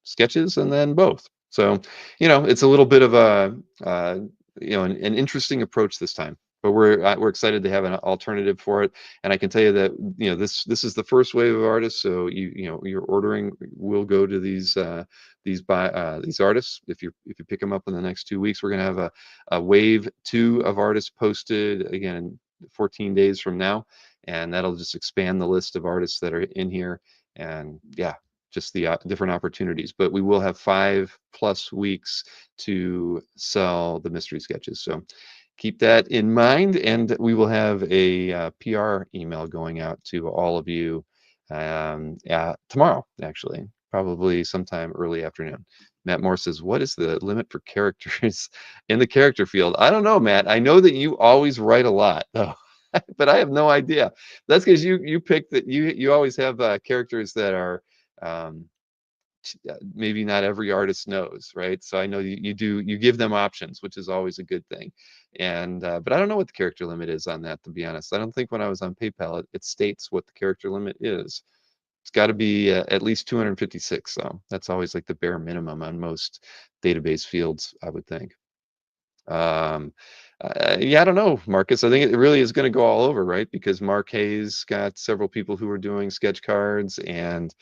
sketches, and then both. So it's a little bit of a an interesting approach this time. But we're excited to have an alternative for it. And I can tell you that this is the first wave of artists. So your ordering will go to these artists. If you pick them up in the next 2 weeks, we're going to have a wave 2 of artists posted again 14 days from now, and that'll just expand the list of artists that are in here. And yeah, just the different opportunities. But we will have 5+ weeks to sell the mystery sketches. So keep that in mind, and we will have a PR email going out to all of you tomorrow, actually, probably sometime early afternoon. Matt Moore says, what is the limit for characters in the character field? I don't know, Matt. I know that you always write a lot, though. But I have no idea. That's because you pick that you always have characters that are maybe not every artist knows, right? So I know you give them options, which is always a good thing. And but I don't know what the character limit is on that, to be honest. I don't think when I was on PayPal it states what the character limit is. It's got to be at least 256. So that's always like the bare minimum on most database fields, I would think. Yeah, I don't know, Marcus. I think it really is going to go all over, right? Because Mark Hayes got several people who are doing sketch cards, and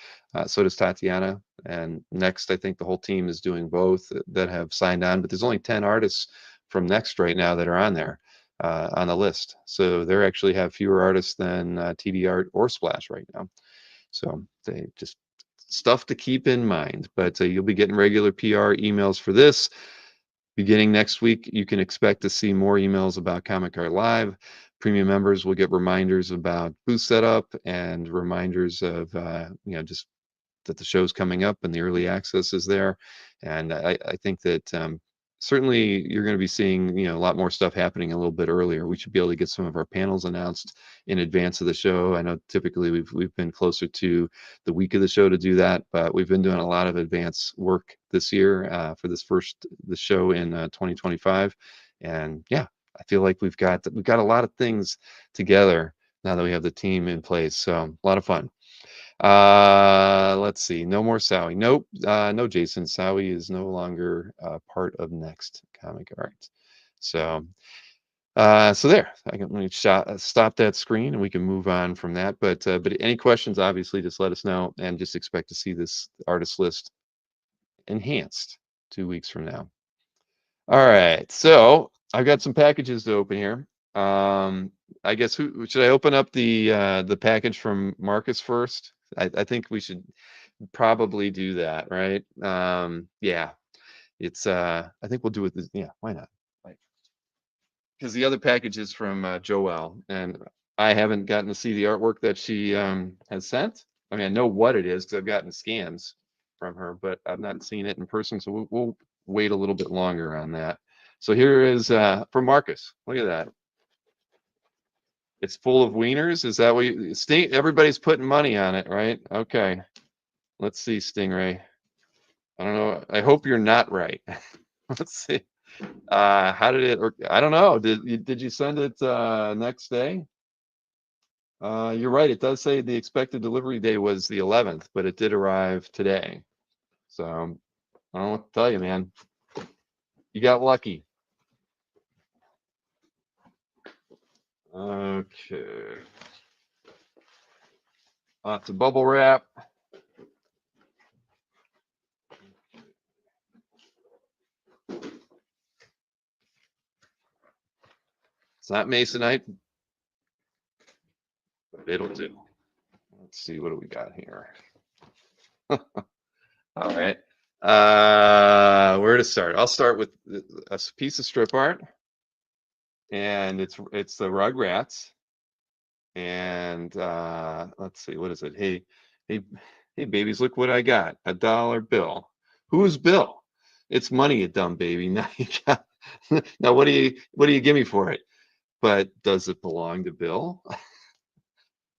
so does Tatiana. And Next, I think the whole team is doing both that have signed on. But there's only 10 artists from Next right now that are on there on the list. So they actually have fewer artists than TD Art or Splash right now. So they just stuff to keep in mind. But you'll be getting regular PR emails for this. Beginning next week, you can expect to see more emails about Comic Art Live. Premium members will get reminders about booth setup and reminders of just that the show's coming up and the early access is there. And I think that certainly you're going to be seeing a lot more stuff happening a little bit earlier. We should be able to get some of our panels announced in advance of the show. I know typically we've been closer to the week of the show to do that, but we've been doing a lot of advance work this year for the show in 2025. And yeah, I feel like we've got a lot of things together now that we have the team in place. So a lot of fun. Let's see. No more Sowie. Nope. No, Jason. Sowie is no longer part of Next Comic Art. So, so there. Let me stop that screen, and we can move on from that. But any questions? Obviously, just let us know, and just expect to see this artist list enhanced 2 weeks from now. All right. So I've got some packages to open here. I guess who should I open up the package from Marcus first? I think we should probably do that, right? Yeah, it's I think we'll do it. Yeah, why not? Because the other package is from Joelle, and I haven't gotten to see the artwork that she has sent. I mean, I know what it is because I've gotten scans from her, but I've not seen it in person, so we'll wait a little bit longer on that. So here is from Marcus. Look at that. It's full of wieners. Is that what you Sting? Everybody's putting money on it, right? Okay. Let's see, Stingray. I don't know. I hope you're not right. Let's see. How did it? Or I don't know. Did you send it next day? You're right. It does say the expected delivery day was the 11th, but it did arrive today. So I don't know what to tell you, man. You got lucky. Okay. Lots of bubble wrap. It's not masonite, but it'll do. Let's see, what do we got here? All right. Where to start? I'll start with a piece of strip art, and it's the Rugrats. And let's see, what is it? Hey, hey, babies, look what I got. A dollar bill. Who's Bill? It's money, you dumb baby. Now you got. Now what do you give me for it? But does it belong to Bill?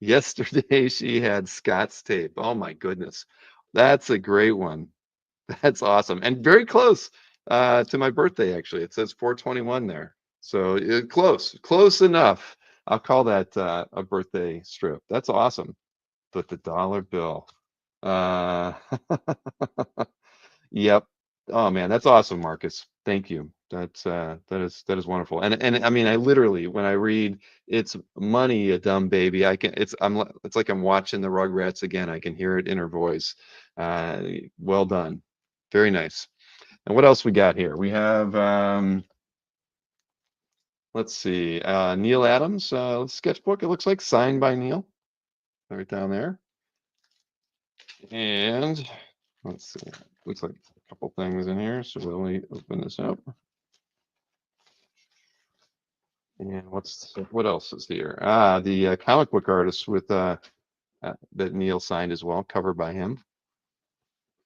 Yesterday she had Scott's tape. Oh my goodness. That's a great one. That's awesome. And very close to my birthday, actually. It says 421 there. So close enough. I'll call that a birthday strip. That's awesome. But the dollar bill. Uh, yep. Oh man, that's awesome, Marcus. Thank you. That is wonderful. And I mean, I literally, when I read it's money, you dumb baby, it's like I'm watching the Rugrats again. I can hear it in her voice. Well done. Very nice. And what else we got here? We have let's see, Neil Adams sketchbook. It looks like signed by Neil, right down there. And let's see, looks like a couple things in here. So let me open this up. And what else is here? The comic book artist with that Neil signed as well, covered by him.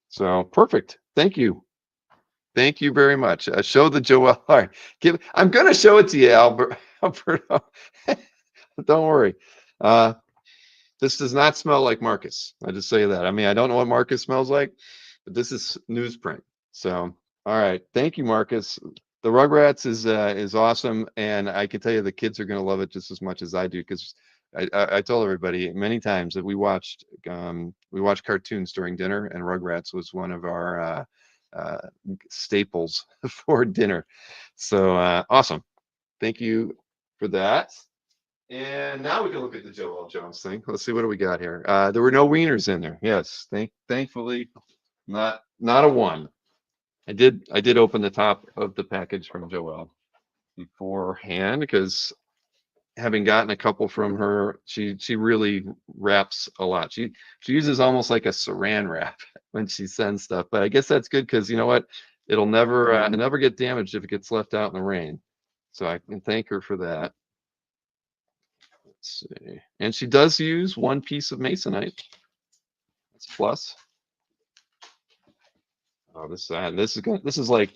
So perfect. Thank you. Thank you very much. Show the Joel. All right, I'm going to show it to you, Alberto. Don't worry. This does not smell like Marcus. I just say that. I mean, I don't know what Marcus smells like, but this is newsprint. So, all right. Thank you, Marcus. The Rugrats is awesome, and I can tell you the kids are going to love it just as much as I do, because I told everybody many times that we watched cartoons during dinner, and Rugrats was one of our staples for dinner. So awesome. Thank you for that. And now we can look at the Joel Jones thing. Let's see, what do we got here? There were no wieners in there. Yes, thankfully, not a one. I did open the top of the package from Joel beforehand, because having gotten a couple from her, she really wraps a lot. She uses almost like a saran wrap when she sends stuff. But I guess that's good, because you know what? It'll never get damaged if it gets left out in the rain. So I can thank her for that. Let's see. And she does use one piece of masonite. That's a plus. Oh, this is like,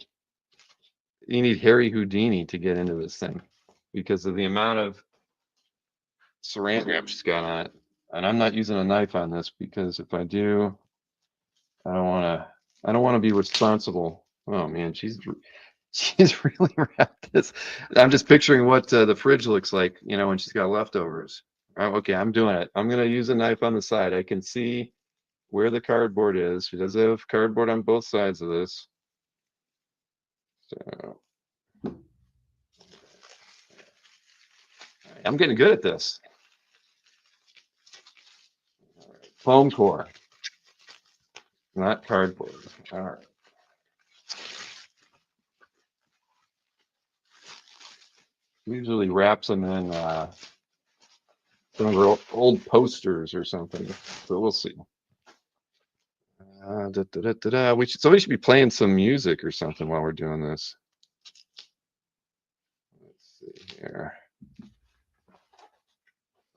you need Harry Houdini to get into this thing, because of the amount of saran wrap she's got on it. And I'm not using a knife on this, because if I do, I don't want to be responsible. Oh man, she's really wrapped this. I'm just picturing what the fridge looks like, when she's got leftovers. Okay, I'm doing it. I'm gonna use a knife on the side. I can see where the cardboard is. She does have cardboard on both sides of this. So I'm getting good at this. All right. Foam core, not cardboard. All right. Usually wraps them in some of her old posters or something. So we'll see. Somebody should be playing some music or something while we're doing this. Let's see here.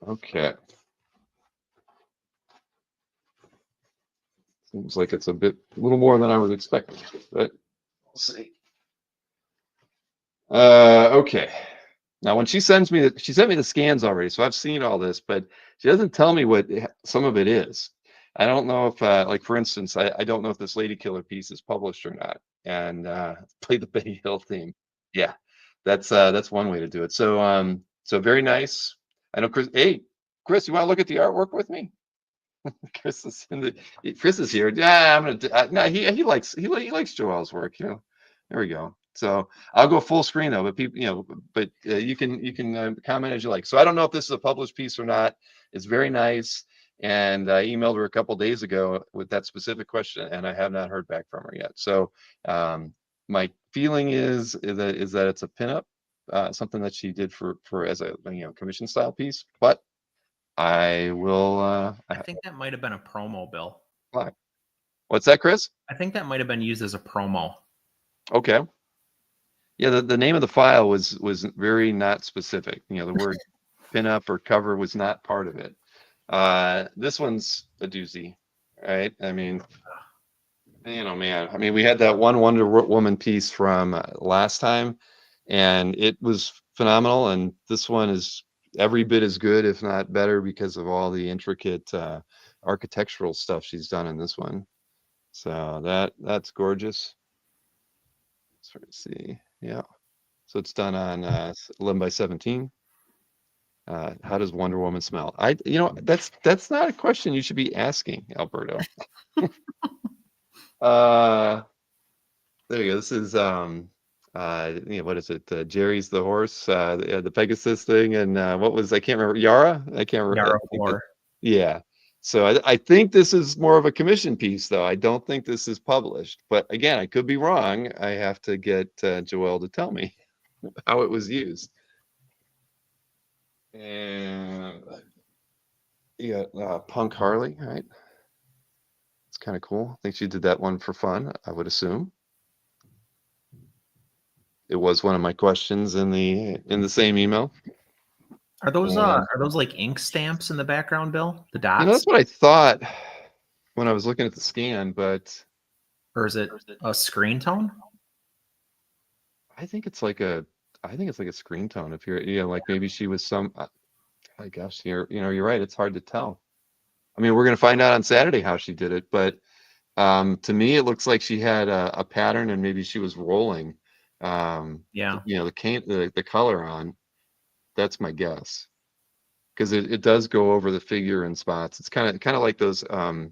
Okay. Seems like it's a little more than I was expecting, but we'll see. Okay. Now, when she sent me the scans already, so I've seen all this, but she doesn't tell me what some of it is. I don't know if, like for instance, I don't know if this Lady Killer piece is published or not, and play the Betty Hill theme. Yeah, that's one way to do it. So, so very nice. I know, Chris. Hey, Chris, you want to look at the artwork with me? Chris is Chris is here. Yeah, I'm gonna. No, he likes he likes Joel's work. There we go. So I'll go full screen though, but people, but you can comment as you like. So I don't know if this is a published piece or not. It's very nice, and I emailed her a couple days ago with that specific question, and I have not heard back from her yet. So my feeling is that it's a pinup, something that she did for as a commission style piece, but I will. I think that might have been a promo, Bill. What's that, Chris? I think that might have been used as a promo. Okay. Yeah, the name of the file was very not specific. The word pinup or cover was not part of it. This one's a doozy, right? I mean, man. I mean, we had that one Wonder Woman piece from last time, and it was phenomenal. And this one is every bit as good, if not better, because of all the intricate architectural stuff she's done in this one. So that's gorgeous. Let's see. Yeah. So it's done on 11x17. How does Wonder Woman smell? That's not a question you should be asking, Alberto. There you go. This is what is it? Jerry's the horse, the Pegasus thing, and I can't remember. Yara? I can't remember. Yara Yeah. So I think this is more of a commission piece, though. I don't think this is published. But again, I could be wrong. I have to get Joelle to tell me how it was used. And you got Punk Harley, right? It's kind of cool. I think she did that one for fun, I would assume. It was one of my questions in the same email. Are those like ink stamps in the background, Bill? The dots? That's what I thought when I was looking at the scan, but or is it a screen tone? I think it's like a screen tone. If you're like maybe she was some. I guess you're right. It's hard to tell. I mean, we're gonna find out on Saturday how she did it, but to me it looks like she had a pattern and maybe she was rolling. The color on. That's my guess, because it does go over the figure in spots. It's kind of like those the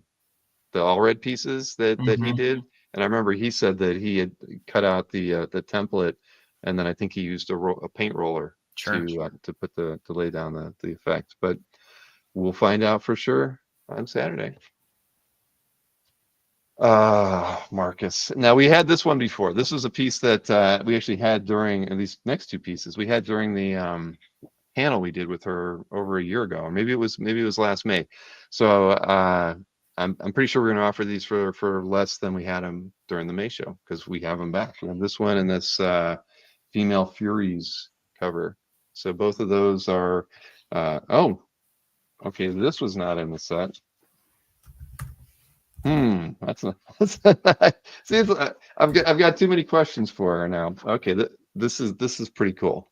all red pieces that he did. And I remember he said that he had cut out the template, and then I think he used a paint roller to lay down the effect. But we'll find out for sure on Saturday. Marcus. Now we had this one before. This was a piece that we actually had during, and these next two pieces we had during the panel we did with her over a year ago, or maybe it was last May. So I'm pretty sure we're going to offer these for less than we had them during the May show, because we have them back. We have this one and this Female Furies cover. So both of those are. Okay. This was not in the set. That's see. I've got too many questions for her now. Okay, this is pretty cool.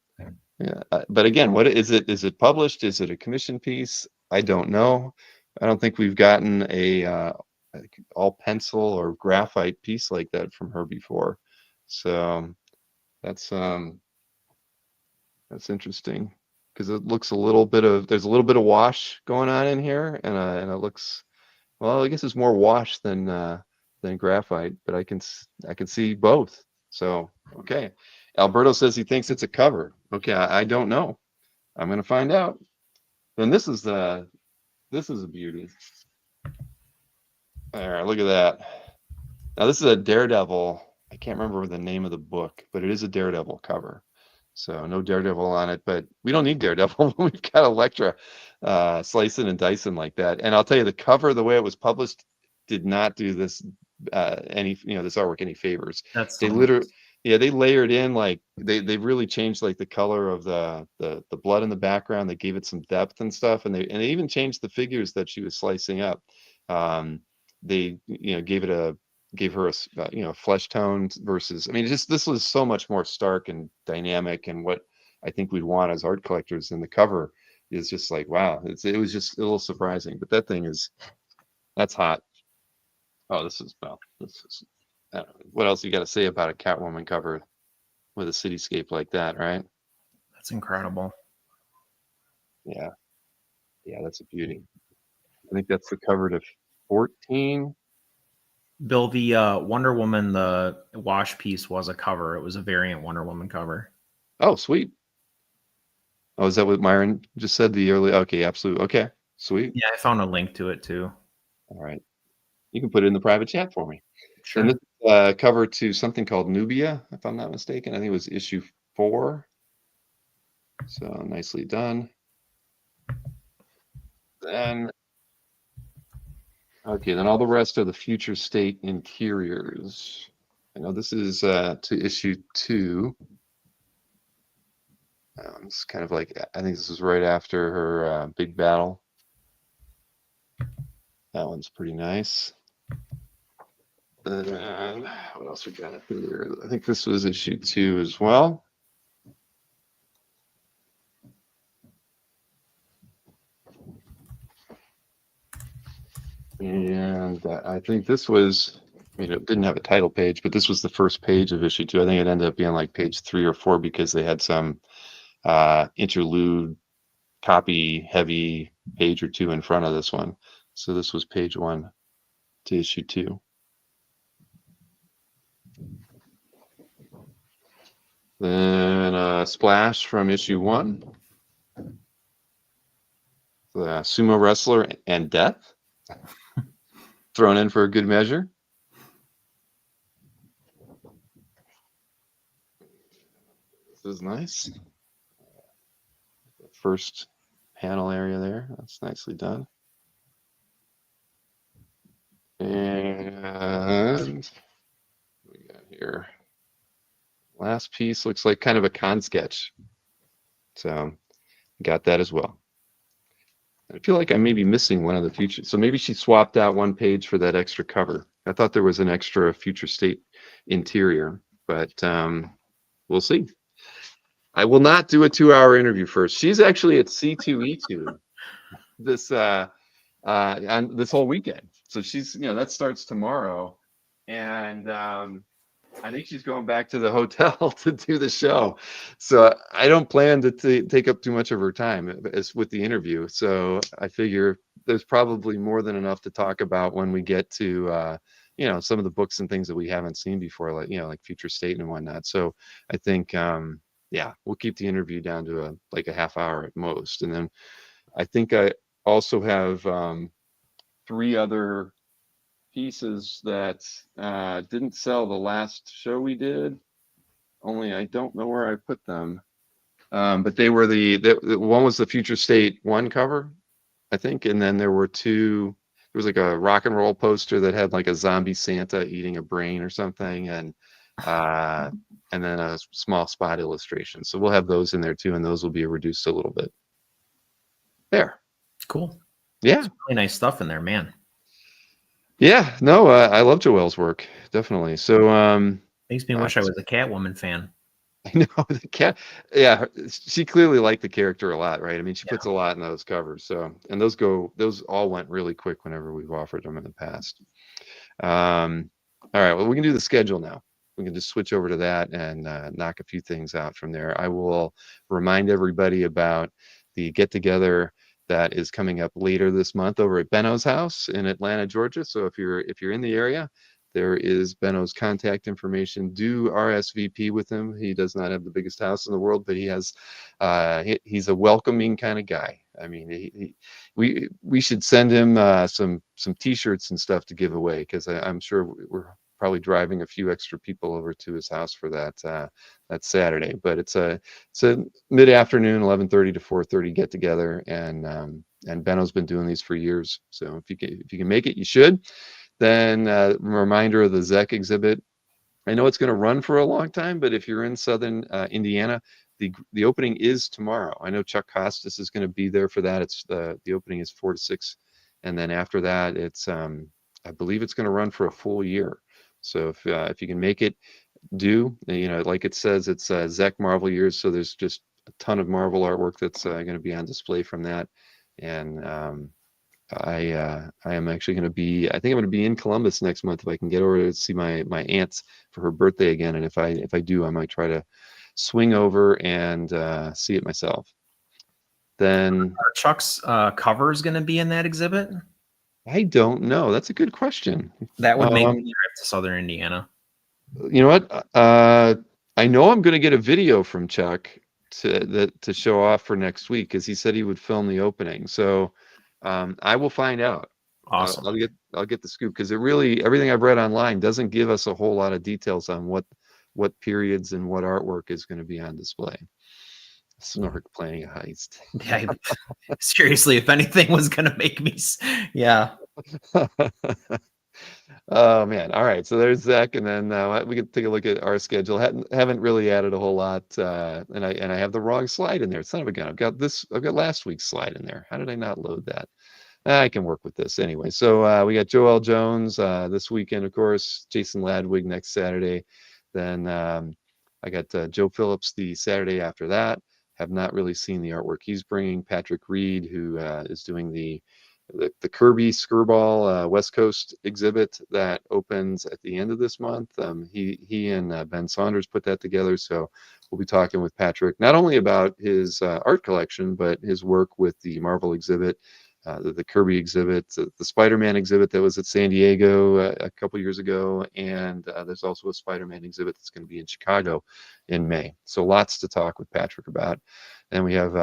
Yeah, but again, what is it? Is it published? Is it a commission piece? I don't know. I don't think we've gotten a all pencil or graphite piece like that from her before. So that's interesting, because it looks there's a little bit of wash going on in here, and it looks. Well, I guess it's more wash than graphite, but I can see both. So okay, Alberto says he thinks it's a cover. Okay, I don't know. I'm gonna find out. Then this is a beauty. All right, look at that. Now this is a Daredevil. I can't remember the name of the book, but it is a Daredevil cover. So no Daredevil on it, but we don't need Daredevil. We've got Elektra slicing and dicing like that. And I'll tell you, the cover, the way it was published, did not do this this artwork any favors. They layered in, like they really changed like the color of the blood in the background. They gave it some depth and stuff, and they even changed the figures that she was slicing up. They gave her a flesh tone versus, I mean, this was so much more stark and dynamic, and what I think we'd want as art collectors. And the cover is just like, wow, it was just a little surprising. But that's hot. Oh, this is what else you got to say about a Catwoman cover with a cityscape like that, right? That's incredible. Yeah. Yeah, that's a beauty. I think that's the cover to 14. Bill, the Wonder Woman, the wash piece was a cover. It was a variant Wonder Woman cover. Oh, sweet. Oh, is that what Myron just said? The early. Okay, absolutely. Okay, sweet. Yeah, I found a link to it too. All right. You can put it in the private chat for me. Sure. And this cover to something called Nubia, if I'm not mistaken. I think it was issue 4. So nicely done. Then, okay, then all the rest are the future state interiors. I know this is to issue 2. It's kind of like, I think this is right after her big battle. That one's pretty nice. And what else we got here? I think this was issue 2 as well. And I think this was, it didn't have a title page, but this was the first page of issue 2. I think it ended up being like page 3 or 4 because they had some interlude copy heavy page or 2 in front of this one. So this was page 1 to issue 2. Then a splash from issue 1. The sumo wrestler and death thrown in for a good measure. This is nice. The first panel area there. That's nicely done. And what we got here? Last piece looks like kind of a con sketch. So got that as well. I feel like I may be missing one of the future. So maybe she swapped out one page for that extra cover. I thought there was an extra future state interior, but we'll see. I will not do a 2-hour interview first. She's actually at C2E2 this on this whole weekend. So she's, that starts tomorrow, and I think she's going back to the hotel to do the show. So I don't plan to take up too much of her time as with the interview. So I figure there's probably more than enough to talk about when we get to, some of the books and things that we haven't seen before, like, like Future State and whatnot. So I think, we'll keep the interview down to a half hour at most. And then I think I also have 3 other pieces that didn't sell the last show we did, only I don't know where I put them, but they were the one was the Future State 1 cover, I think, and then there were 2. There was like a rock and roll poster that had like a zombie Santa eating a brain or something, and then a small spot illustration. So we'll have those in there too, and those will be reduced a little bit. There. Cool. Yeah. It's really nice stuff in there, man. Yeah, no, I love Joelle's work, definitely. So Makes me wish I was a Catwoman fan. I know the cat. Yeah, she clearly liked the character a lot, right? I mean, she puts a lot in those covers. So, and those all went really quick whenever we've offered them in the past. All right, well, we can do the schedule now. We can just switch over to that and knock a few things out from there. I will remind everybody about the get together that is coming up later this month over at Benno's house in Atlanta, Georgia. So if you're in the area, there is Benno's contact information. Do RSVP with him. He does not have the biggest house in the world, but he has he's a welcoming kind of guy. I mean, we should send him some t-shirts and stuff to give away, because I'm sure we're probably driving a few extra people over to his house for that Saturday. But it's a mid-afternoon, 11:30 to 4:30 get together, and Benno's been doing these for years. So if you can make it, you should. Then reminder of the ZEC exhibit. I know it's going to run for a long time, but if you're in Southern Indiana, the opening is tomorrow. I know Chuck Costas is going to be there for that. It's the opening is 4 to 6, and then after that, it's I believe it's going to run for a full year. So if you can make it, do. Like it says, it's ZEC Marvel Years, so there's just a ton of Marvel artwork that's going to be on display from that, and I am actually going to be. I think I'm going to be in Columbus next month if I can get over to see my aunt's for her birthday again. And if I do, I might try to swing over and see it myself. Then Are Chuck's covers going to be in that exhibit? I don't know. That's a good question. That would make Um, me trip to Southern Indiana. You know what? I know I'm going to get a video from Chuck to show off for next week because he said he would film the opening. So I will find out. Awesome. I'll get the scoop because it really everything I've read online doesn't give us a whole lot of details on what periods and what artwork is going to be on display. Snork planning a heist. Yeah, seriously, if anything was going to make me, yeah. Oh man! All right, so there's Zach, and then we can take a look at our schedule. Haven't really added a whole lot, and I have the wrong slide in there. Son of a gun! I've got last week's slide in there. How did I not load that? I can work with this anyway. So we got Joel Jones this weekend, of course. Jason Ladwig next Saturday. Then I got Joe Phillips the Saturday after that. Have not really seen the artwork he's bringing. Patrick Reed, who is doing the Kirby Skirball West Coast exhibit that opens at the end of this month. He and Ben Saunders put that together. So we'll be talking with Patrick not only about his art collection, but his work with the Marvel exhibit, the Kirby exhibit, the Spider-Man exhibit that was at San Diego a couple years ago. And there's also a Spider-Man exhibit that's going to be in Chicago in May. So lots to talk with Patrick about. And we have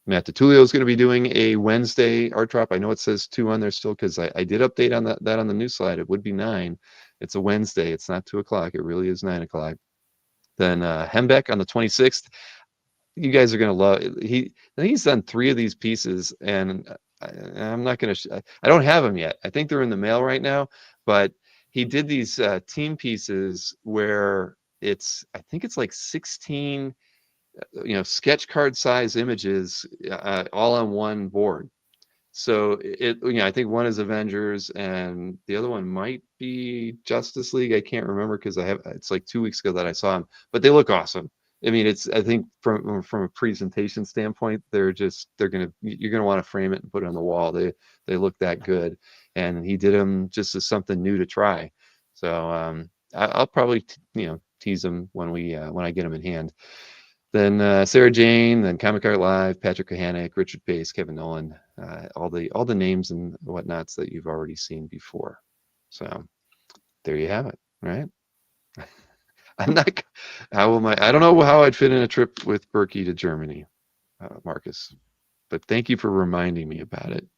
Matt DiTullio is going to be doing a Wednesday art drop. I know it says 2 on there still because I did update on that on the news slide. It would be 9. It's a Wednesday. It's not 2 o'clock. It really is 9 o'clock. Then Hembeck on the 26th. You guys are going to love it. I think he's done 3 of these pieces, and I'm not going to. I don't have them yet. I think they're in the mail right now. But he did these team pieces where I think it's like 16 sketch card size images all on one board. So I think one is Avengers and the other one might be Justice League. I can't remember because it's like 2 weeks ago that I saw them, but they look awesome. I mean, I think from a presentation standpoint, you're gonna want to frame it and put it on the wall. They look that good, and he did them just as something new to try. So I'll probably tease them when I get them in hand. Then Sarah Jane, then Comic Art Live, Patrick Kohanek, Richard Pace, Kevin Nolan, all the names and whatnots that you've already seen before. So there you have it, right? I'm not. How am I? I don't know how I'd fit in a trip with Berkey to Germany, Marcus. But thank you for reminding me about it.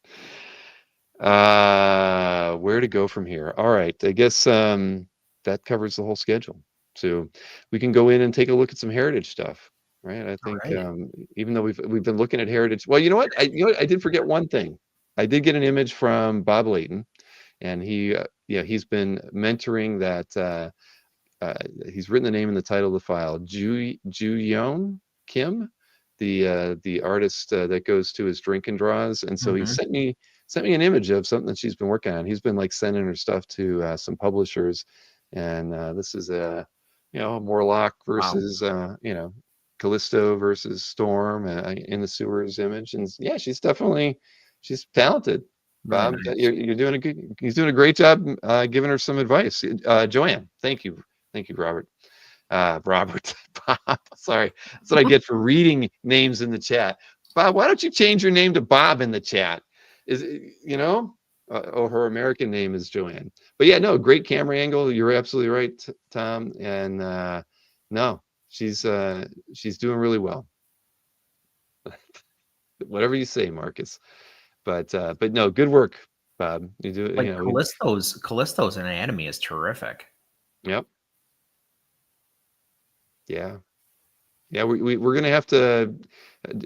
Where to go from here? All right, I guess that covers the whole schedule. So we can go in and take a look at some heritage stuff, right? I think even though we've been looking at heritage, well, you know what? I did forget one thing. I did get an image from Bob Layton, and he's been mentoring that. He's written the name and the title of the file. Ju-Yeon Kim, the artist that goes to his drink and draws, and so he sent me an image of something that she's been working on. He's been like sending her stuff to some publishers, and this is a Morlock versus Callisto versus Storm in the sewers image, and yeah, she's talented. Bob, nice. He's doing a great job giving her some advice. Joanne, thank you, Robert. Robert, Bob, sorry, that's what I get for reading names in the chat. Bob, why don't you change your name to Bob in the chat? Her American name is Joanne. But yeah, no, great camera angle. You're absolutely right, Tom. And no, she's doing really well. Whatever you say, Marcus. But no, good work, Bob. You do it. Callisto's anatomy is terrific. Yep. Yeah. We're gonna have to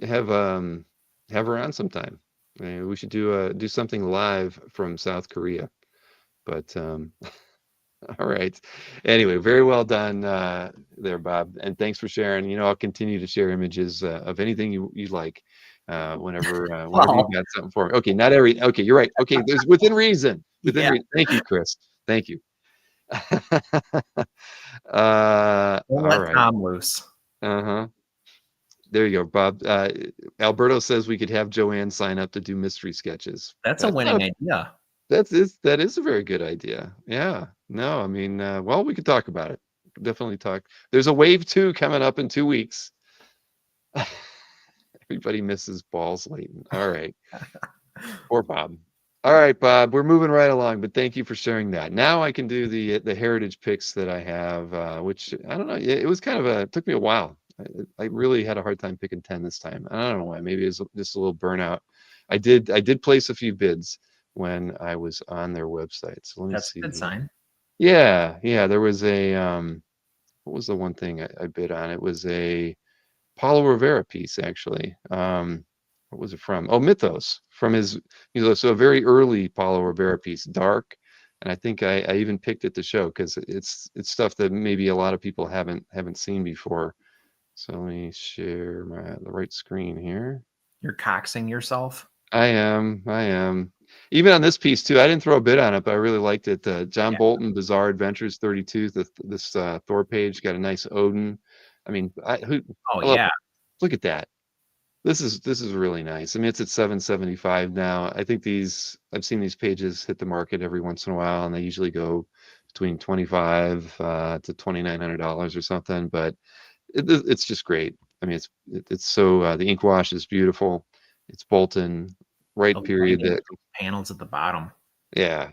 have her on sometime. We should do something live from South Korea. But all right. Anyway, very well done there, Bob, and thanks for sharing. I'll continue to share images of anything you like whenever you've got something for me. Okay, not every. Okay, you're right. Okay, there's within reason. Reason. Thank you, Chris. Thank you. Don't let right. Tom loose. There you go, Bob. Alberto says we could have Joanne sign up to do mystery sketches. That's a winning idea. That is a very good idea. Yeah. No, I mean, well, we could talk about it. Definitely talk. There's a wave 2 coming up in 2 weeks. Everybody misses Balls Layton. All right. Poor Bob. All right, Bob, we're moving right along, but thank you for sharing that. Now I can do the heritage picks that I have, which I don't know. It was kind of it took me a while. I really had a hard time picking 10 this time. I don't know why. Maybe it was just a little burnout. I did place a few bids when I was on their website. So let me That's see. a good sign. Yeah, there was a what was the one thing I bid on? It was a Paulo Rivera piece, actually. What was it from? Oh, Mythos, from his, so a very early Paulo Rivera piece, Dark. And I think I even picked it to show because it's stuff that maybe a lot of people haven't seen before. So let me share the right screen here. You're coxing yourself. I am. Even on this piece too, I didn't throw a bid on it, but I really liked it. John Yeah. Bolton, Bizarre Adventures 32. This Thor page got a nice Odin. I mean, Oh I love. yeah. Look at that. This is really nice. I mean, it's at 775 now. I think I've seen these pages hit the market every once in a while, and they usually go between 25 to $2,900 or something. But it's just great. I mean, it's so the ink wash is beautiful. It's Bolton, right The period. lighting, panels at the bottom. Yeah,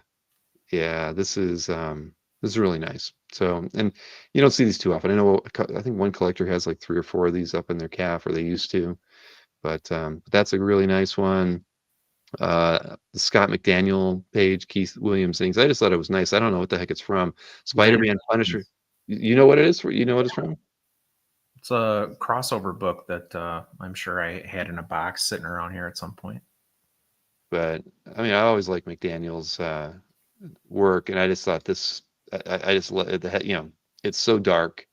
this is really nice. So, and you don't see these too often. I think one collector has like 3 or 4 of these up in their calf, or they used to. But that's a really nice one. The Scott McDaniel page, Keith Williams things. I just thought it was nice. I don't know what the heck it's from. Spider-Man, Punisher. You know what it is? You know what it's from? It's a crossover book that I'm sure I had in a box sitting around here at some point. But I mean, I always like McDaniel's work, and I just thought this. I just it's so dark,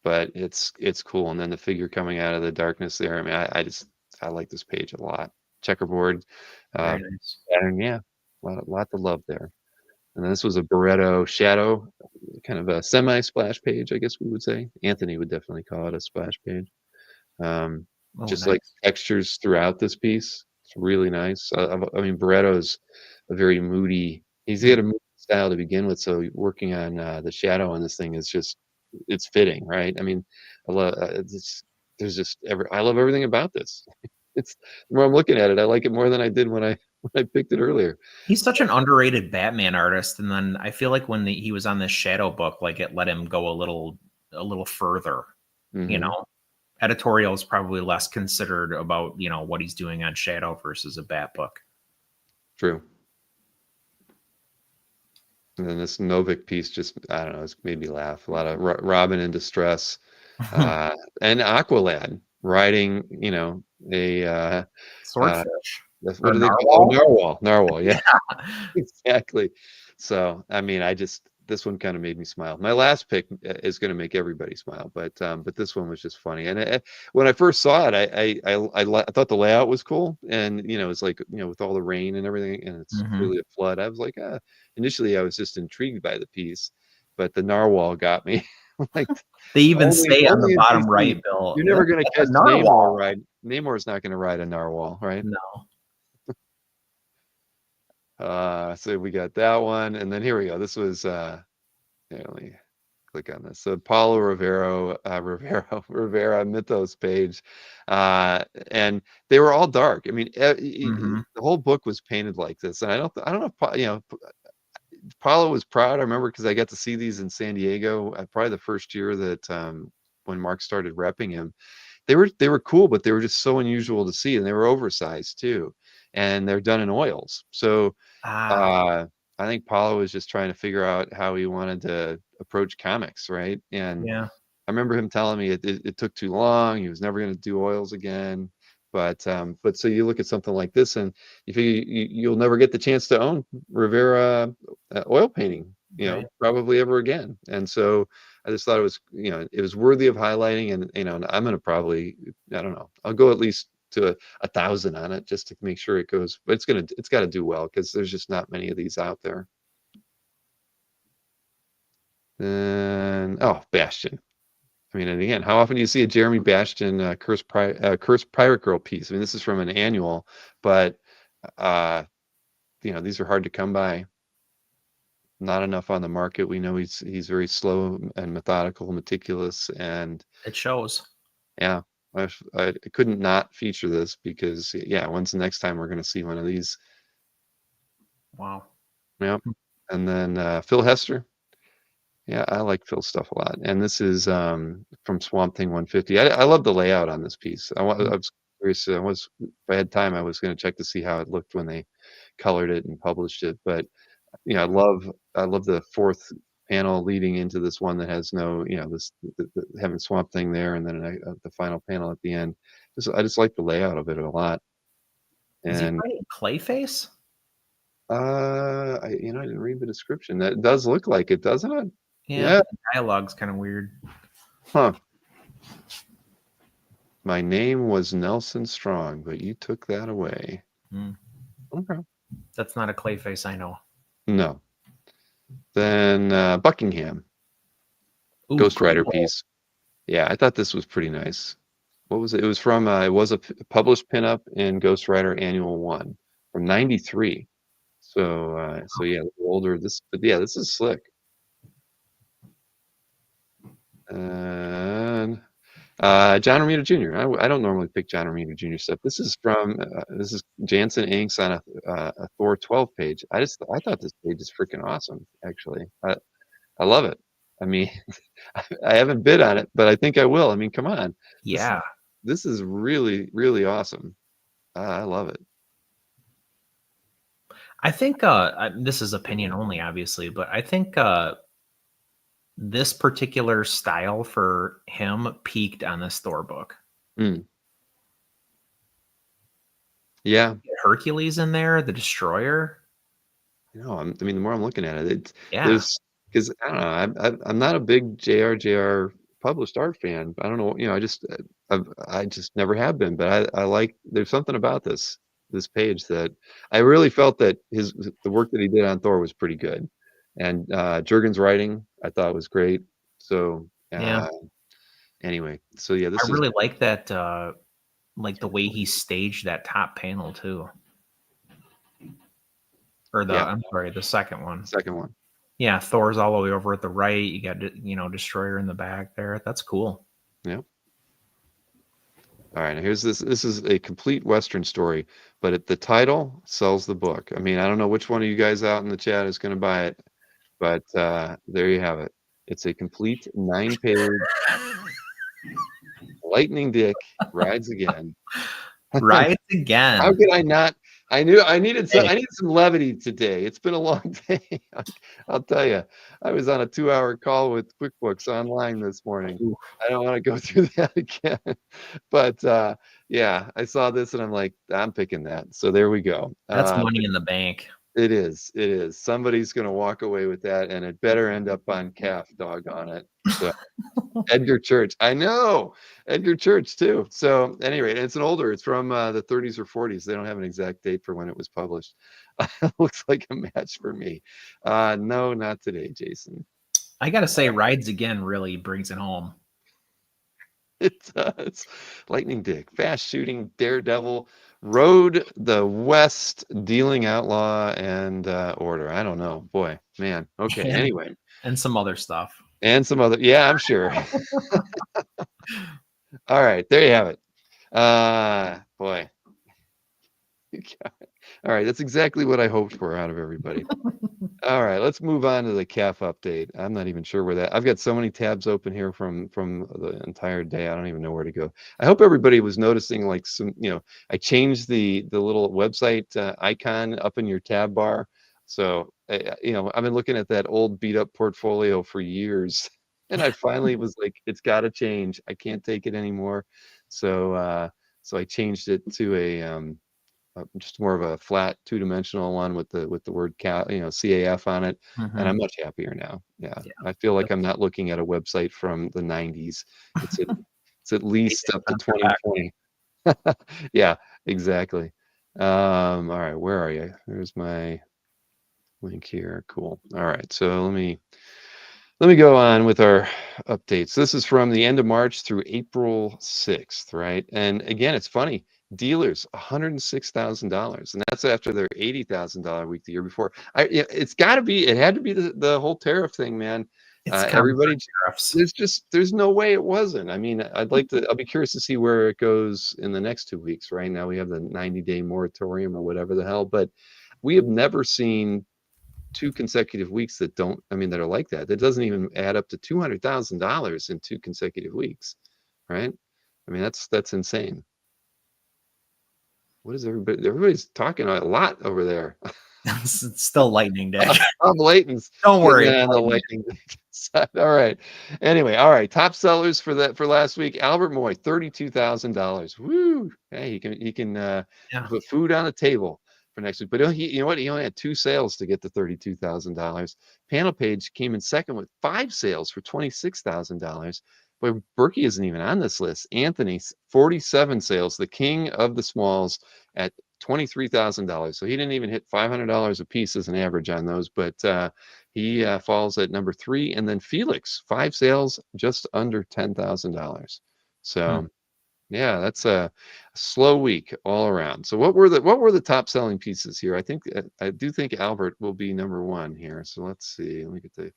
but it's cool. And then the figure coming out of the darkness there. I mean, I like this page a lot. Checkerboard Very nice. pattern, yeah, lot to love there. And then this was a Barretto Shadow, kind of a semi-splash page, I guess we would say. Anthony would definitely call it a splash page. Um, Oh, just nice. like textures throughout this piece. It's really nice. I mean, Barretto's a very moody. He's got a moody style to begin with, so working on the shadow on this thing is it's fitting, right? I mean, I love I love everything about this. It's the more I'm looking at it, I like it more than I did when I picked it earlier. He's such an underrated Batman artist, and then I feel like when he was on this Shadow book, like it let him go a little further. You know, editorial is probably less considered about what he's doing on Shadow versus a Bat book. True. And then this Novik piece just, I don't know, it's made me laugh. A lot of Robin in distress, and Aqualad riding, a Swordfish. what do they call it? Narwhal, yeah. Exactly. So, I mean, this one kind of made me smile. My last pick is going to make everybody smile, but this one was just funny. And when I first saw it, I thought the layout was cool, and it's like with all the rain and everything, and it's really a flood. I was like, initially I was just intrigued by the piece, but the narwhal got me. Like they even say on the in bottom DC, right, Bill, you're never going to catch narwhal. Namor ride. Namor's not going to ride a narwhal, right? No. So we got that one, and then here we go. This was here, let me click on this. So Paulo Rivera Mythos page, and they were all dark. I mean, the whole book was painted like this, and I don't know if Paulo was proud. I remember because I got to see these in San Diego, probably the first year that when Mark started repping him. They were cool, but they were just so unusual to see, and they were oversized too, and they're done in oils. So I think Paulo was just trying to figure out how he wanted to approach comics, right? And yeah, I remember him telling me it took too long. He was never going to do oils again. But so you look at something like this, and you figure you'll never get the chance to own Rivera oil painting, probably ever again. And so I just thought it was, it was worthy of highlighting. And I'm going to probably, I don't know, I'll go at least to 1,000 on it just to make sure it goes. But it's got to do well because there's just not many of these out there. Then Bastion. I mean, and again, how often do you see a Jeremy Bastion Cursed Pirate Girl piece? I mean, this is from an annual, but these are hard to come by. Not enough on the market. We know he's very slow and methodical, meticulous, and it shows. Yeah, I couldn't not feature this because yeah, when's the next time we're going to see one of these? Wow. Yep. And then Phil Hester. Yeah, I like Phil's stuff a lot. And this is from Swamp Thing 150. I love the layout on this piece. I was curious. If I had time, I was going to check to see how it looked when they colored it and published it. But you know, I love the fourth panel leading into this one that has no, you know, having Swamp Thing there, and then the final panel at the end. I just like the layout of it a lot. Is he And writing Clayface? I didn't read the description. That does look like it, doesn't it? Yeah. The dialogue's kind of weird. Huh. My name was Nelson Strong, but you took that away. Okay. That's not a Clayface I know. No. Then Buckingham. Ooh, Ghost Rider cool. piece. Yeah, I thought this was pretty nice. What was it? It was from it was a published pinup in Ghost Rider Annual 1 from '93. So yeah, a little older. But yeah, this is slick. And John Romita Jr. I don't normally pick John Romita Jr. stuff. This is Jansen Inks on a Thor 12 page. I thought this page is freaking awesome. Actually, I love it. I mean, I haven't bid on it, but I think I will. I mean, come on. Yeah. This is really, really awesome. I love it. I think this is opinion only, obviously, but I think this particular style for him peaked on this Thor book. Yeah. Hercules in there, the Destroyer. I mean, the more I'm looking at it, it's because I don't know, I'm not a big JR published art fan. I don't know, I just never have been. But I like. There's something about this page that I really felt that the work that he did on Thor was pretty good, and Jurgen's writing I thought was great. So anyway, so yeah, I really like that, like the way he staged that top panel too. Or I'm sorry, the second one. Second one. Yeah, Thor's all the way over at the right. You got, Destroyer in the back there. That's cool. Yep. All right, now here's this. This is a complete Western story, but the title sells the book. I mean, I don't know which one of you guys out in the chat is going to buy it, but there you have it. It's a complete 9-page Lightning Dick rides again. Rides again. How could I not? I knew I needed some levity today. It's been a long day. I'll tell you. I was on a 2-hour call with QuickBooks online this morning. Ooh. I don't want to go through that again. But yeah, I saw this and I'm like, I'm picking that. So there we go. That's money in the bank. It is. It is. Somebody's going to walk away with that, and it better end up on calf, doggone it. So Edgar Church. I know. Edgar Church, too. So anyway, it's it's from the 30s or 40s. They don't have an exact date for when it was published. Looks like a match for me. No, not today, Jason. I got to say, Rides Again really brings it home. It does. Lightning Dick, fast shooting daredevil, rode the West, dealing outlaw and order. I don't know. Boy, man. Okay. Anyway. And some other stuff. And some other. Yeah, I'm sure. All right. There you have it. Boy. All right. That's exactly what I hoped for out of everybody. All right, let's move on to the CAF update. I'm not even sure where that. I've got so many tabs open here from the entire day. I don't even know where to go. I hope everybody was noticing, like, some, I changed the little website icon up in your tab bar. So I've been looking at that old beat up portfolio for years, and I finally was like, it's got to change. I can't take it anymore. So I changed it to just more of a flat 2-dimensional one with the word CAF on it, and I'm much happier now. Yeah. I feel like I'm not looking at a website from the 90s. It's at least up to 2020. Yeah, exactly. All right, where are you? There's my link here. Cool. All right, so let me go on with our updates. This is from the end of March through April 6th, right? And again, it's funny. Dealers, $106,000, and that's after their $80,000 week the year before. It had to be the whole tariff thing, man. Everybody, tariffs. there's no way it wasn't. I mean, I'll be curious to see where it goes in the next 2 weeks. Right now, we have the 90-day moratorium or whatever the hell, but we have never seen 2 consecutive weeks that are like that. That doesn't even add up to $200,000 in 2 consecutive weeks, right? I mean, that's insane. What is everybody's talking a lot over there. It's still lightning, Dick. Bob Layton's Don't worry. getting on the lightning side. All right. Anyway, all right. Top sellers for last week. Albert Moy, $32,000. Woo! Hey, he can put food on the table for next week. But you know what? He only had 2 sales to get to $32,000. Panel Page came in second with 5 sales for $26,000. But Berkey isn't even on this list. Anthony, 47 sales, the king of the smalls at $23,000. So he didn't even hit $500 a piece as an average on those, but he falls at number 3. And then Felix, 5 sales, just under $10,000. So yeah, that's a slow week all around. So what were the top selling pieces here? I do think Albert will be number 1 here. So let's see. Let me get the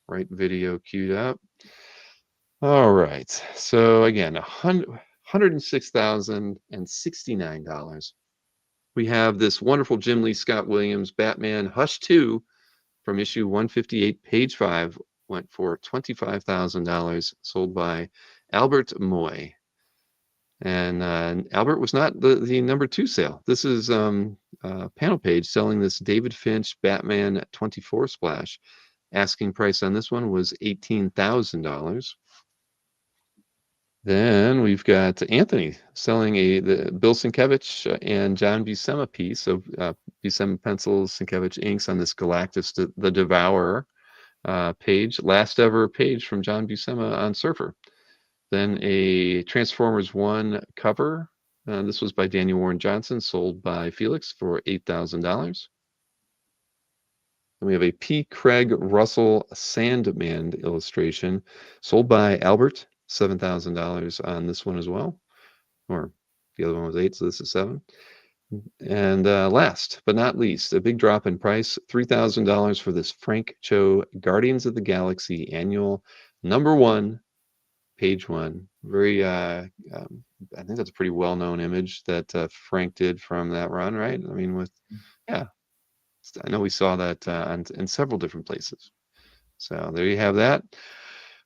right video queued up. All right. So again, $106,069. We have this wonderful Jim Lee Scott Williams Batman Hush 2 from issue 158, page 5, went for $25,000, sold by Albert Moy. And Albert was not the number 2 sale. This is Panel Page selling this David Finch Batman 24 splash. Asking price on this one was $18,000. Then we've got Anthony selling the Bill Sienkiewicz and John Buscema piece of Buscema pencils, Sienkiewicz inks on this Galactus the Devourer page, last ever page from John Buscema on Surfer. Then a Transformers 1 cover. This was by Daniel Warren Johnson, sold by Felix for $8,000. Then we have a P. Craig Russell Sandman illustration, sold by Albert. $7,000 on this one as well, or the other one was 8, so this is 7. And last but not least, a big drop in price, $3,000 for this Frank Cho Guardians of the Galaxy annual number 1, page 1. Very, I think that's a pretty well-known image that Frank did from that run, right? I mean, I know we saw that in several different places. So there you have that.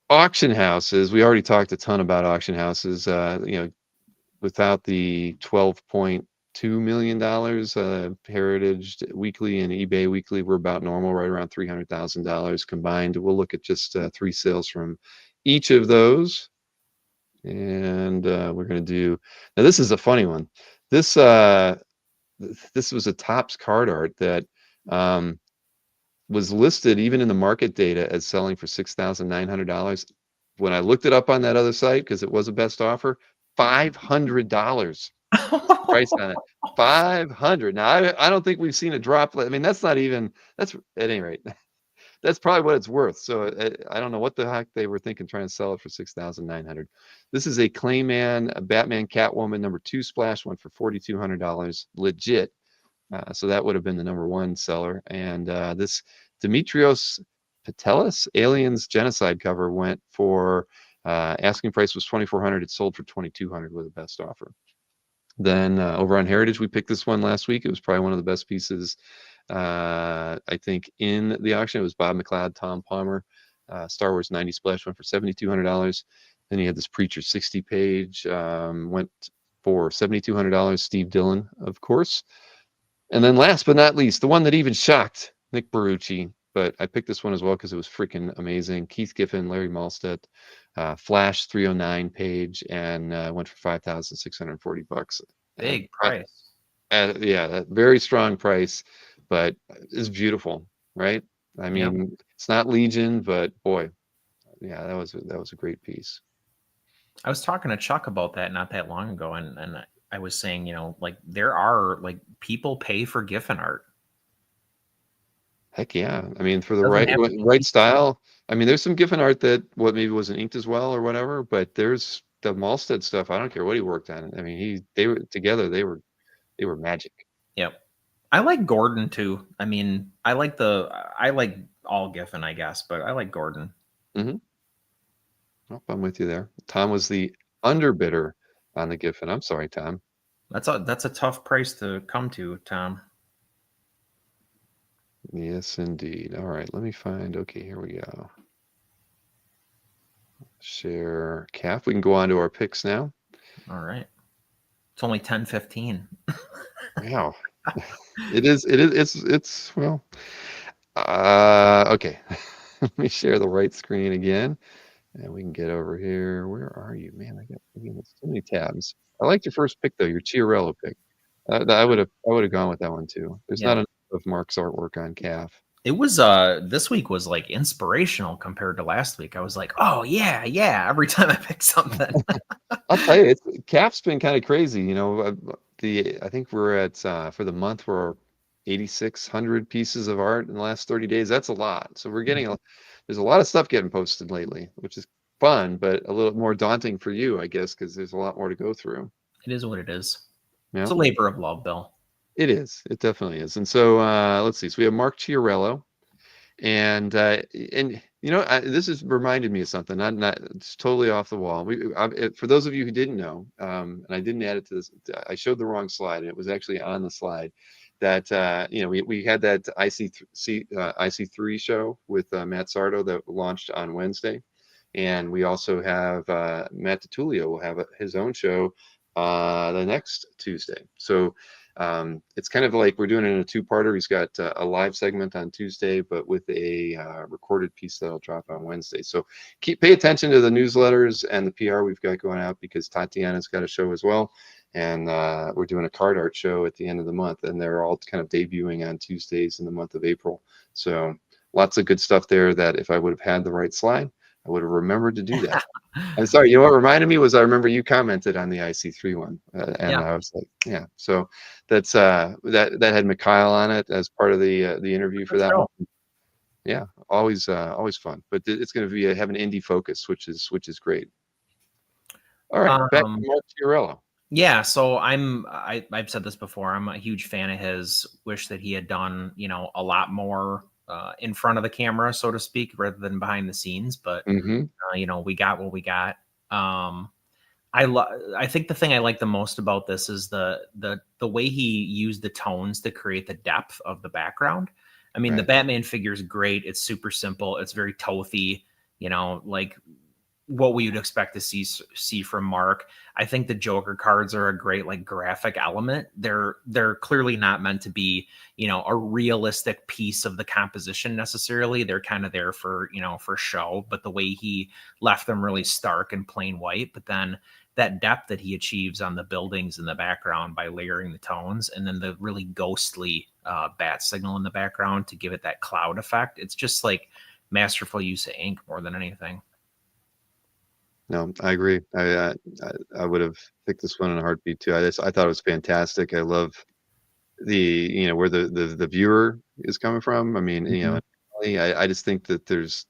Auction houses, we already talked a ton about auction houses. Without the $12.2 million Heritage Weekly and eBay Weekly, we're about normal, right around $300,000 combined. We'll look at just 3 sales from each of those. And we're going to do, now this is a funny one. This was a Topps card art that was listed even in the market data as selling for $6,900. When I looked it up on that other site, because it was a best offer, $500 price on it. $500. Now I don't think we've seen a drop. I mean, that's at any rate, that's probably what it's worth. So I don't know what the heck they were thinking trying to sell it for $6,900. This is a Clayman, a Batman Catwoman number 2 splash, went for $4,200 legit. So that would have been the number 1 seller. And this Demetrios Patelis Aliens Genocide cover went for asking price was $2,400. It sold for $2,200 with a best offer. Then over on Heritage, we picked this one last week. It was probably one of the best pieces, I think, in the auction. It was Bob McLeod, Tom Palmer, Star Wars 90 splash, went for $7,200. Then you had this Preacher 60 page, went for $7,200. Steve Dillon, of course. And then last but not least, the one that even shocked Nick Barucci, but I picked this one as well because it was freaking amazing. Keith Giffen, Larry Malstedt, Flash 309 page, and went for $5,640. Big price. Yeah, that very strong price, but it's beautiful, right? I mean, It's not Legion, but boy, yeah, that was a great piece. I was talking to Chuck about that not that long ago, and I was saying, there are people pay for Giffen art. Heck yeah. I mean, for the right style. I mean, there's some Giffen art that maybe wasn't inked as well or whatever, but there's the Malstead stuff. I don't care what he worked on. I mean, they were together. They were magic. Yep. I like Gordon too. I mean, I like all Giffen, I guess, but I like Gordon. Mm-hmm. Oh, I'm with you there. Tom was the underbidder on the Giffen. I'm sorry, Tom. That's a tough price to come to, Tom. Yes, indeed. All right, let me find. Okay, here we go. Share calf. We can go on to our picks now. All right. It's only 10:15. Wow. It is. It's well. Okay. Let me share the right screen again, and we can get over here. Where are you, man? There's so many tabs. I liked your first pick though, your Chiarello pick. I would have gone with that one too. There's Yeah. not enough of Mark's artwork on calf. It was this week was like inspirational compared to last week. I was like, oh yeah, every time I pick something. I'll tell you, calf's been kind of crazy. I think we're at for the month we're 8,600 pieces of art in the last 30 days. That's a lot. So there's a lot of stuff getting posted lately, which is fun, but a little more daunting for you, I guess, because there's a lot more to go through. It is what it is. Yeah, It's a labor of love, Bill. it is. It definitely is. And so let's see. So we have Mark Chiarello. And this has reminded me of something. Not it's totally off the wall. For those of you who didn't know, and I didn't add it to this, I showed the wrong slide, and it was actually on the slide. That we had that IC3 show with Matt Sardo that launched on Wednesday, and we also have Matt DiTullio will have his own show the next Tuesday. So it's kind of like we're doing it in a two-parter. He's got a live segment on Tuesday, but with a recorded piece that'll drop on Wednesday. So pay attention to the newsletters and the PR we've got going out, because Tatiana's got a show as well, and we're doing a card art show at the end of the month, and they're all kind of debuting on Tuesdays in the month of April. So lots of good stuff there that if I would have had the right slide, I would have remembered to do that. I'm sorry. You know what reminded me was I remember you commented on the IC3 one, and Yeah. I was like, yeah. So that's that had Mikhail on it as part of the interview for that one. Yeah, always fun. But it's going to have an indie focus, which is great. All right, back to Mark Chiarello. Yeah, so I've said this before. I'm a huge fan of his. Wish that he had done, a lot more in front of the camera, so to speak, rather than behind the scenes. But we got what we got. I think the thing I like the most about this is the way he used the tones to create the depth of the background. I mean, the Batman figure is great. It's super simple. It's very Tothy, like what we would expect to see from Mark. I think the Joker cards are a great like graphic element. They're clearly not meant to be, a realistic piece of the composition necessarily. They're kind of there for, for show, but the way he left them really stark and plain white, but then that depth that he achieves on the buildings in the background by layering the tones, and then the really ghostly bat signal in the background to give it that cloud effect. It's just like masterful use of ink more than anything. No, I agree. I would have picked this one in a heartbeat too. I thought it was fantastic. I love the where the viewer is coming from. I mean, I just think that it's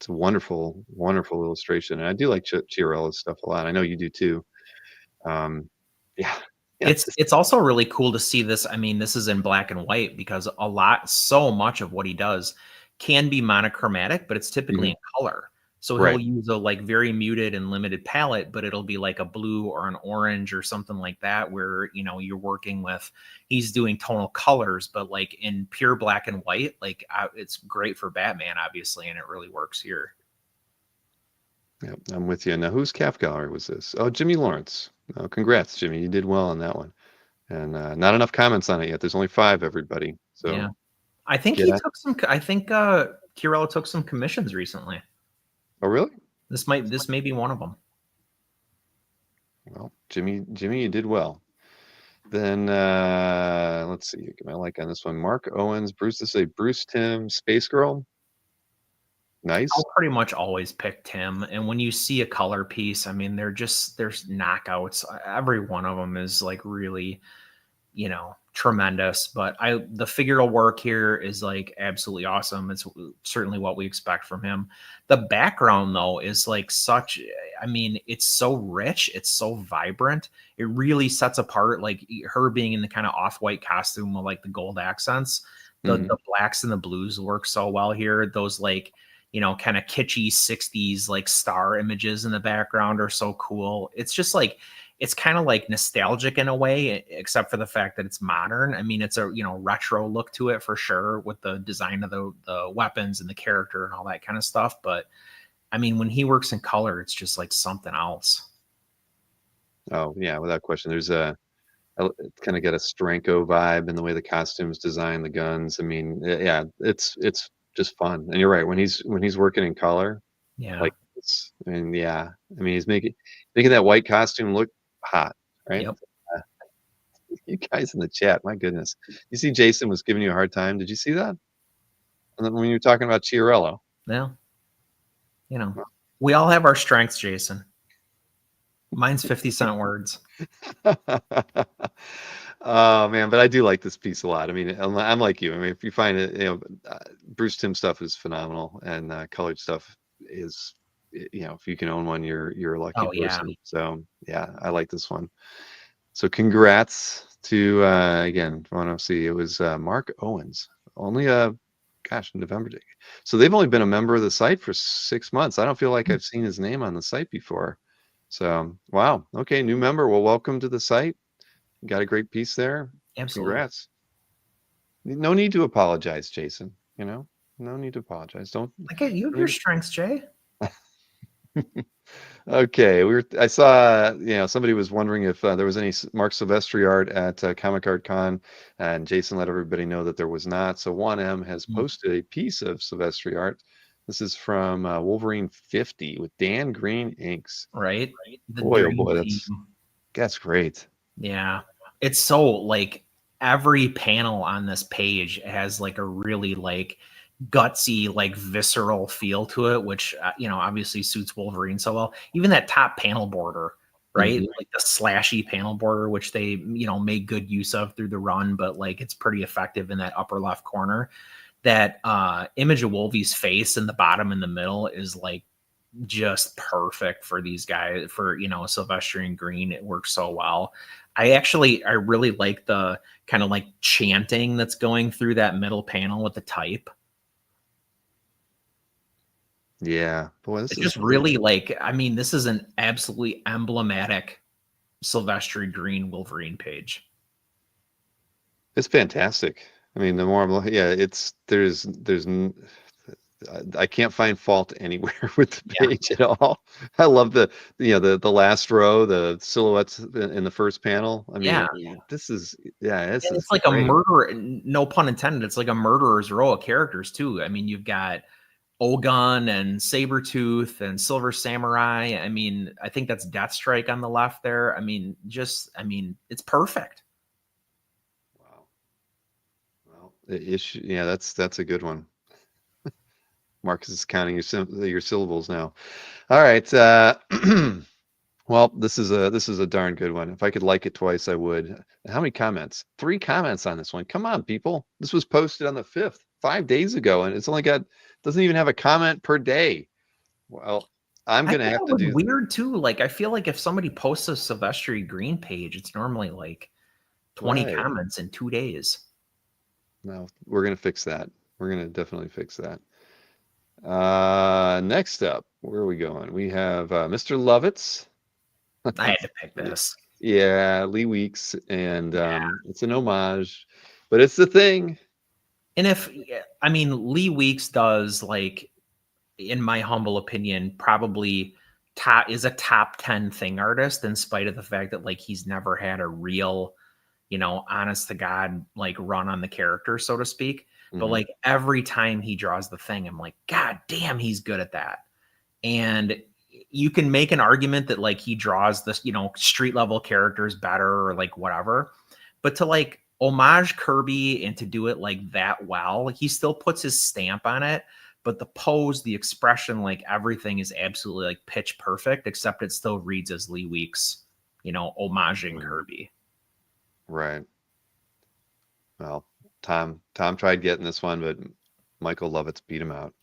a wonderful illustration, and I do like Chiarello's stuff a lot. I know you do too. Yeah. It's also really cool to see this. I mean, this is in black and white because so much of what he does can be monochromatic, but it's typically in color. So he'll use a like very muted and limited palette, but it'll be like a blue or an orange or something like that, where, you're working with, he's doing tonal colors, but like in pure black and white, like it's great for Batman, obviously. And it really works here. Yeah, I'm with you. Now, whose calf gallery was this? Oh, Jimmy Lawrence. Oh, congrats, Jimmy. You did well on that one. And not enough comments on it yet. There's only 5, everybody. So yeah, I think Chiarello took some commissions recently. Oh, really? This may be one of them. Well, Jimmy, you did well. Then let's see. Get my like on this one. Mark Owens, Bruce Timm, Space Girl. Nice. I'll pretty much always pick Tim. And when you see a color piece, I mean, there's knockouts. Every one of them is like really, tremendous. But the figural work here is like absolutely awesome. It's certainly what we expect from him. The background though is like it's so rich, it's so vibrant. It really sets apart like her being in the kind of off-white costume with like the gold accents. The blacks and the blues work so well here. Those like kind of kitschy 60s like star images in the background are so cool. It's just like, it's kind of like nostalgic in a way, except for the fact that it's modern. I mean, it's a, retro look to it for sure, with the design of the weapons and the character and all that kind of stuff. But I mean, when he works in color, it's just like something else. Oh yeah, without question. There's it's kind of got a Stranko vibe in the way the costumes design, the guns. I mean, yeah, it's just fun. And you're right, when he's working in color, Yeah. like it's, and yeah, I mean, he's making that white costume look hot, right? Yep. You guys in the chat, my goodness. You see, Jason was giving you a hard time. Did you see that? And then when you were talking about Chiarello. Well, we all have our strengths, Jason. Mine's 50-cent words. Oh man, but I do like this piece a lot. I mean, I'm like you. I mean, if you find it, Bruce Timm stuff is phenomenal, and colored stuff is, if you can own one, you're a lucky person. Yeah. So yeah, I like this one. So congrats to again, I want to see, it was Mark Owens. Only November day. So they've only been a member of the site for 6 months. I don't feel like I've seen his name on the site before. So wow, okay, new member. Well, welcome to the site. You got a great piece there. Absolutely. Congrats. No need to apologize, Jason. No need to apologize. Don't. You have your strengths, Jay. Okay, I saw, somebody was wondering if there was any Mark Silvestri art at Comic Art Con, and Jason let everybody know that there was not. So 1M has posted a piece of Silvestri art. This is from Wolverine 50 with Dan Green inks. Right. Boy, oh boy, that's great. Yeah, it's so like every panel on this page has like a really like gutsy, like visceral feel to it, which obviously suits Wolverine so well. Even that top panel border, right? Mm-hmm. Like the slashy panel border, which they made good use of through the run, but like it's pretty effective in that upper left corner. That image of Wolvie's face in the bottom and the middle is like just perfect for these guys, for Silvestrian green. It works so well. I really like the kind of like chanting that's going through that middle panel with the type. Yeah, boy, It's just really like, I mean, this is an absolutely emblematic Silvestri green Wolverine page. It's fantastic. I mean, the more I'm looking, yeah, there's I can't find fault anywhere with the page at all. I love the last row, the silhouettes in the first panel. I mean, this is it's like great. A murder, no pun intended. It's like a murderer's row of characters too. I mean, you've got Ogun and Sabretooth and Silver Samurai. I mean, I think that's Deathstrike on the left there. I mean, it's perfect. Wow. Well, that's a good one. Marcus is counting your syllables now. All right. Well, this is a darn good one. If I could like it twice, I would. How many comments? 3 comments on this one. Come on, people. This was posted on the 5th, 5 days ago, and it's only doesn't even have a comment per day. Well, I'm gonna have to do weird too. Like, I feel like if somebody posts a Silvestri green page, it's normally like 20 comments in 2 days. No, we're gonna fix that. We're gonna definitely fix that. Next up, where are we going? We have Mr. Lovitz. I had to pick this. Yeah, Lee Weeks, and it's an homage, but it's the thing. And Lee Weeks does, like, in my humble opinion, probably is a top 10 thing artist, in spite of the fact that like he's never had a real, honest to God, like run on the character, so to speak. But like every time he draws the thing, I'm like, God damn, he's good at that. And you can make an argument that like he draws this, street level characters better or like whatever. But to like homage Kirby and to do it like that well, he still puts his stamp on it. But the pose, the expression, like everything is absolutely like pitch perfect, except it still reads as Lee Weeks, homaging Kirby. Right. Well, Tom tried getting this one, but Michael Lovitz beat him out.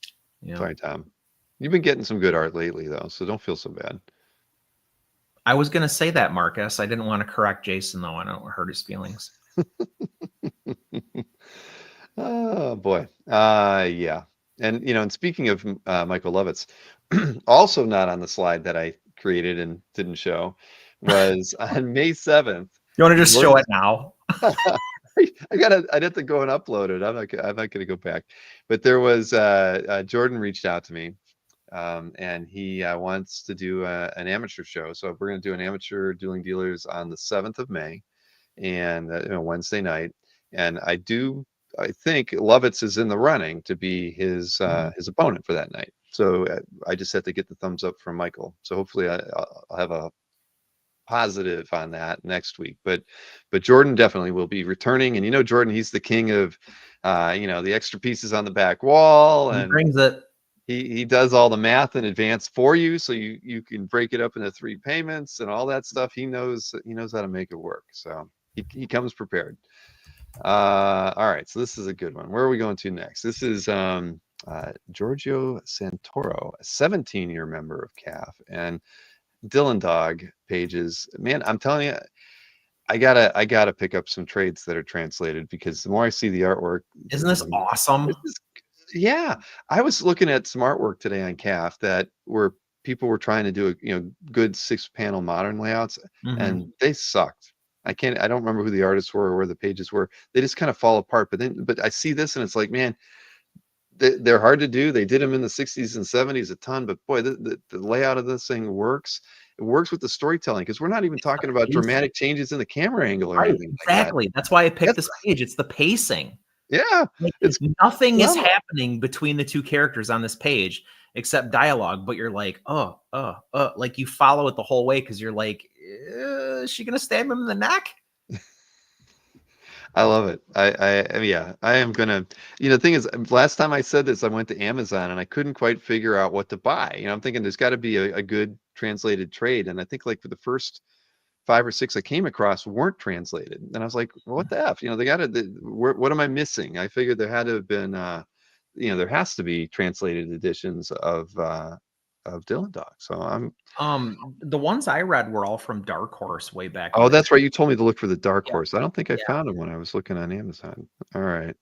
Yeah. Sorry, Tom. You've been getting some good art lately, though, so don't feel so bad. I was going to say that, Marcus. I didn't want to correct Jason, though. I don't hurt his feelings. Oh, boy. Yeah. And and speaking of Michael Lovitz, also not on the slide that I created and didn't show was on May 7th. You want to just show Jordan, it now? I'd have to go and upload it. I'm not gonna go back. But there was Jordan reached out to me, and he wants to do an amateur show. So we're gonna do an amateur dueling dealers on the 7th of May, and Wednesday night. And I think Lovitz is in the running to be his opponent for that night. So I just have to get the thumbs up from Michael. So hopefully I'll have a positive on that next week. But Jordan definitely will be returning. And Jordan, he's the king of the extra pieces on the back wall, He and brings it. he does all the math in advance for you, so you can break it up into 3 payments and all that stuff. He knows how to make it work. So he comes prepared. All right, so this is a good one. Where are we going to next? This is Giorgio Santoro, a 17-year member of CAF, and Dylan Dog pages. Man, I'm telling you, I gotta pick up some trades that are translated, because the more I see the artwork, Isn't this awesome? this is, yeah. I was looking at some artwork today on CAF that were people were trying to do good 6-panel modern layouts, and they sucked. I don't remember who the artists were or where the pages were. They just kind of fall apart. But I see this and it's like, man, they're hard to do. They did them in the 60s and 70s a ton, but boy, the layout of this thing works. It works with the storytelling, because we're not even talking about dramatic changes in the camera angle or Right, anything like that. exactly. That's why I picked this page. It's the pacing. Yeah, Like, it's nothing is phenomenal. happening between the two characters on this page except dialogue, but you're like, like you follow it the whole way, because you're like, is she gonna stab him in the neck? I love it. Yeah, I am gonna. The thing is, last time I said this, I went to Amazon and I couldn't quite figure out what to buy. I'm thinking there's got to be a good translated trade, and I think like for the first 5 or 6 I came across weren't translated, and I was like, well, what the f? They got to. What am I missing? I figured there had to have been. There has to be translated editions of Dylan Dog. So I'm. The ones I read were all from Dark Horse way back. Oh, that's right. You told me to look for the Dark Yeah. Horse. I don't think I Yeah. found them when I was looking on Amazon. All right.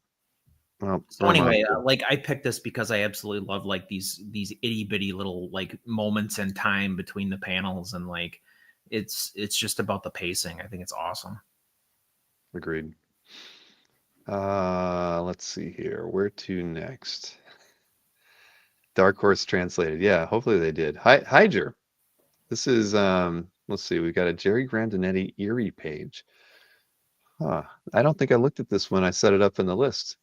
Well, So anyway, like I picked this because I absolutely love like these itty bitty little like moments in time between the panels, and like it's just about the pacing. I think it's awesome. Agreed. Let's see here. Where to next? Dark Horse translated. Yeah, hopefully they did. Hyger. This is let's see, we've got a Jerry Grandinetti Erie page. Huh. I don't think I looked at this when I set it up in the list.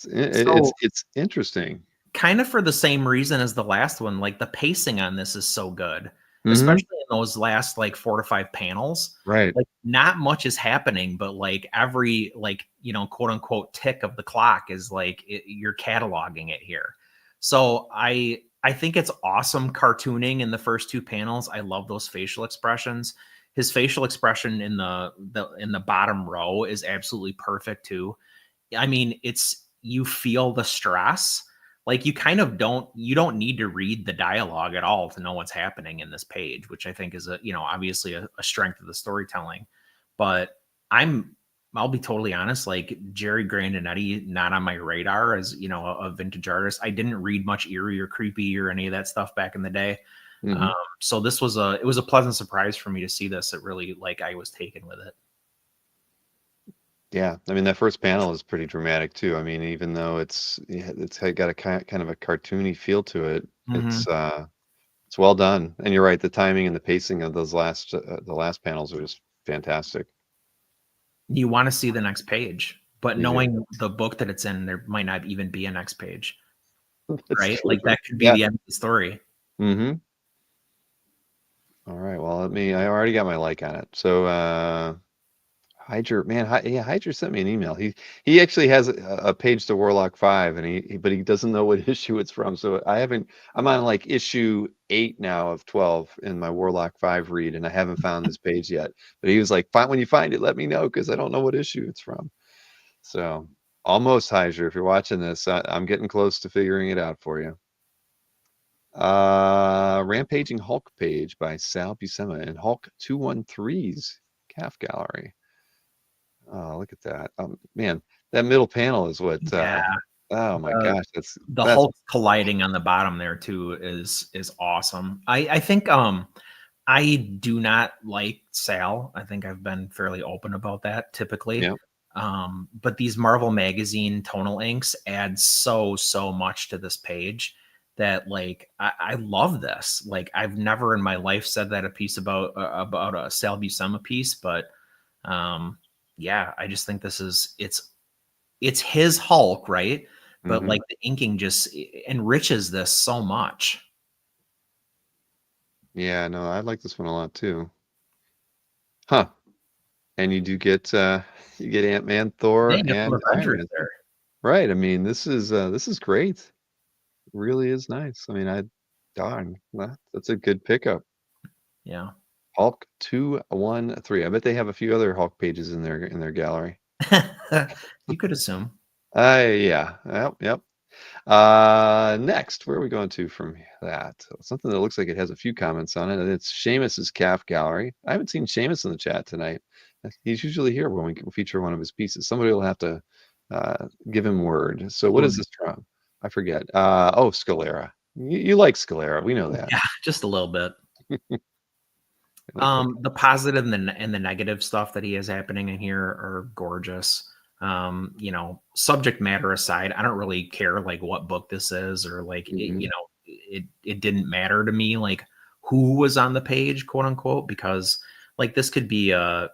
It's interesting. Kind of for the same reason as the last one, like the pacing on this is so good, Mhm. especially in those last like 4 to 5 panels. Right. Like not much is happening, but like every like quote unquote tick of the clock is like you're cataloging it here. So I think it's awesome cartooning in the first 2 panels. I love those facial expressions. His facial expression in the bottom row is absolutely perfect too. I mean, you feel the stress. Like you kind of don't need to read the dialogue at all to know what's happening in this page, which I think is obviously a strength of the storytelling. But I'll be totally honest, like Jerry Grandinetti, not on my radar as, a vintage artist. I didn't read much Eerie or Creepy or any of that stuff back in the day. So this was it was a pleasant surprise for me to see this. It really, like, I was taken with it. Yeah, I mean that first panel is pretty dramatic too. I mean, even though it's got a kind of a cartoony feel to it, it's well done. And you're right, the timing and the pacing of those the last panels are just fantastic. You want to see the next page, but You knowing the book that it's in, there might not even be a next page, right? true. Like that could be the end of the story. Mm-hmm. All right. Well, I already got my like on it. So Hyger, man, Hyger sent me an email. He actually has a page to Warlock 5, and but he doesn't know what issue it's from. So I'm on like issue 8 now of 12 in my Warlock 5 read, and I haven't found this page yet. But he was like, when you find it, let me know, because I don't know what issue it's from. So almost, Hyger, if you're watching this, I'm getting close to figuring it out for you. Rampaging Hulk page by Sal Buscema and Hulk 213's CAF gallery. Oh, look at that. Man, that middle panel is what Yeah. Oh my gosh, that's The that's Hulk colliding on the bottom there too is awesome. I think I do not like Sal. I think I've been fairly open about that typically. yeah. But these Marvel Magazine tonal inks add so much to this page that like I love this. Like I've never in my life said that a piece about a Sal Buscema piece, but yeah, I just think this is it's his Hulk, right? But Hmm. like the inking just enriches this so much. Yeah, no, I like this one a lot too. Huh. And you do get you get Ant-Man, Yeah, Thor, you got some and Iron Avengers Man too. there. Right. I mean, this is great. It really is nice. I mean, darn, that's a good pickup. Yeah. Hulk 213. I bet they have a few other Hulk pages in their gallery. You could assume. Yeah. Yep, yep. Next, where are we going to from that? Something that looks like it has a few comments on it, and it's Seamus's calf gallery. I haven't seen Seamus in the chat tonight. He's usually here when we feature one of his pieces. Somebody will have to give him word. So what is this from? I forget. Oh, Scalera. You like Scalera. We know that. Yeah, just a little bit. Like that. The positive and the negative stuff that he has happening in here are gorgeous. You know, subject matter aside, I don't really care like what book this is or like Mhm. you know, it didn't matter to me like who was on the page, quote unquote, because like this could be a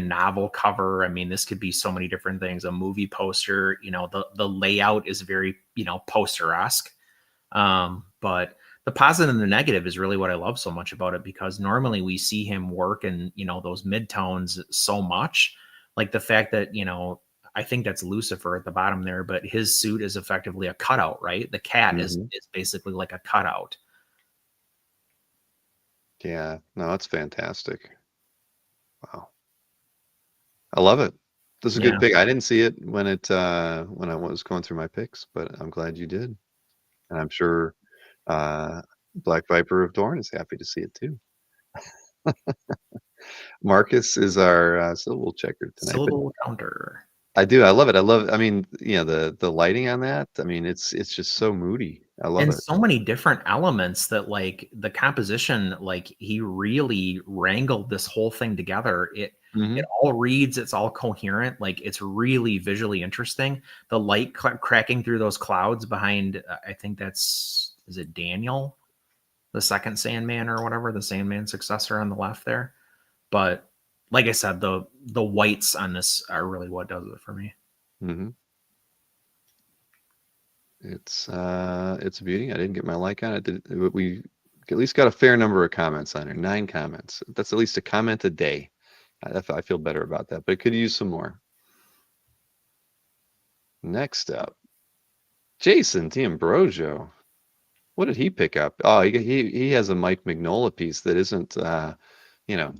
novel cover. I mean, this could be so many different things, a movie poster, you know, the layout is very, you know, poster-esque. But the positive and the negative is really what I love so much about it, because normally we see him work in, you know, those midtones so much. Like the fact that, you know, I think that's Lucifer at the bottom there, but his suit is effectively a cutout, right? The cat Mhm. is basically like a cutout. Yeah, no, it's fantastic. Wow. I love it. This is a good Yeah. pick. I didn't see it when I was going through my picks, but I'm glad you did. And I'm sure Black Viper of Dorn is happy to see it too. Marcus is our syllable checker tonight, but Syllable counter. I do. I love it. I love. I mean, you know, the lighting on that. I mean, it's just so moody. I love And it. so many different elements that like the composition, like he really wrangled this whole thing together. It Hmm. all reads, it's all coherent, like it's really visually interesting. The light cracking through those clouds behind, I think is it Daniel, the second Sandman or whatever, the Sandman successor on the left there. But like I said, the whites on this are really what does it for me. Hmm. It's a beauty. I didn't get my like on it. We at least got a fair number of comments on it. 9 comments. That's at least a comment a day. I feel better about that, but it could use some more. Next up, Jason D'Ambrosio. What did he pick up? Oh, he has a Mike Mignola piece that isn't you know,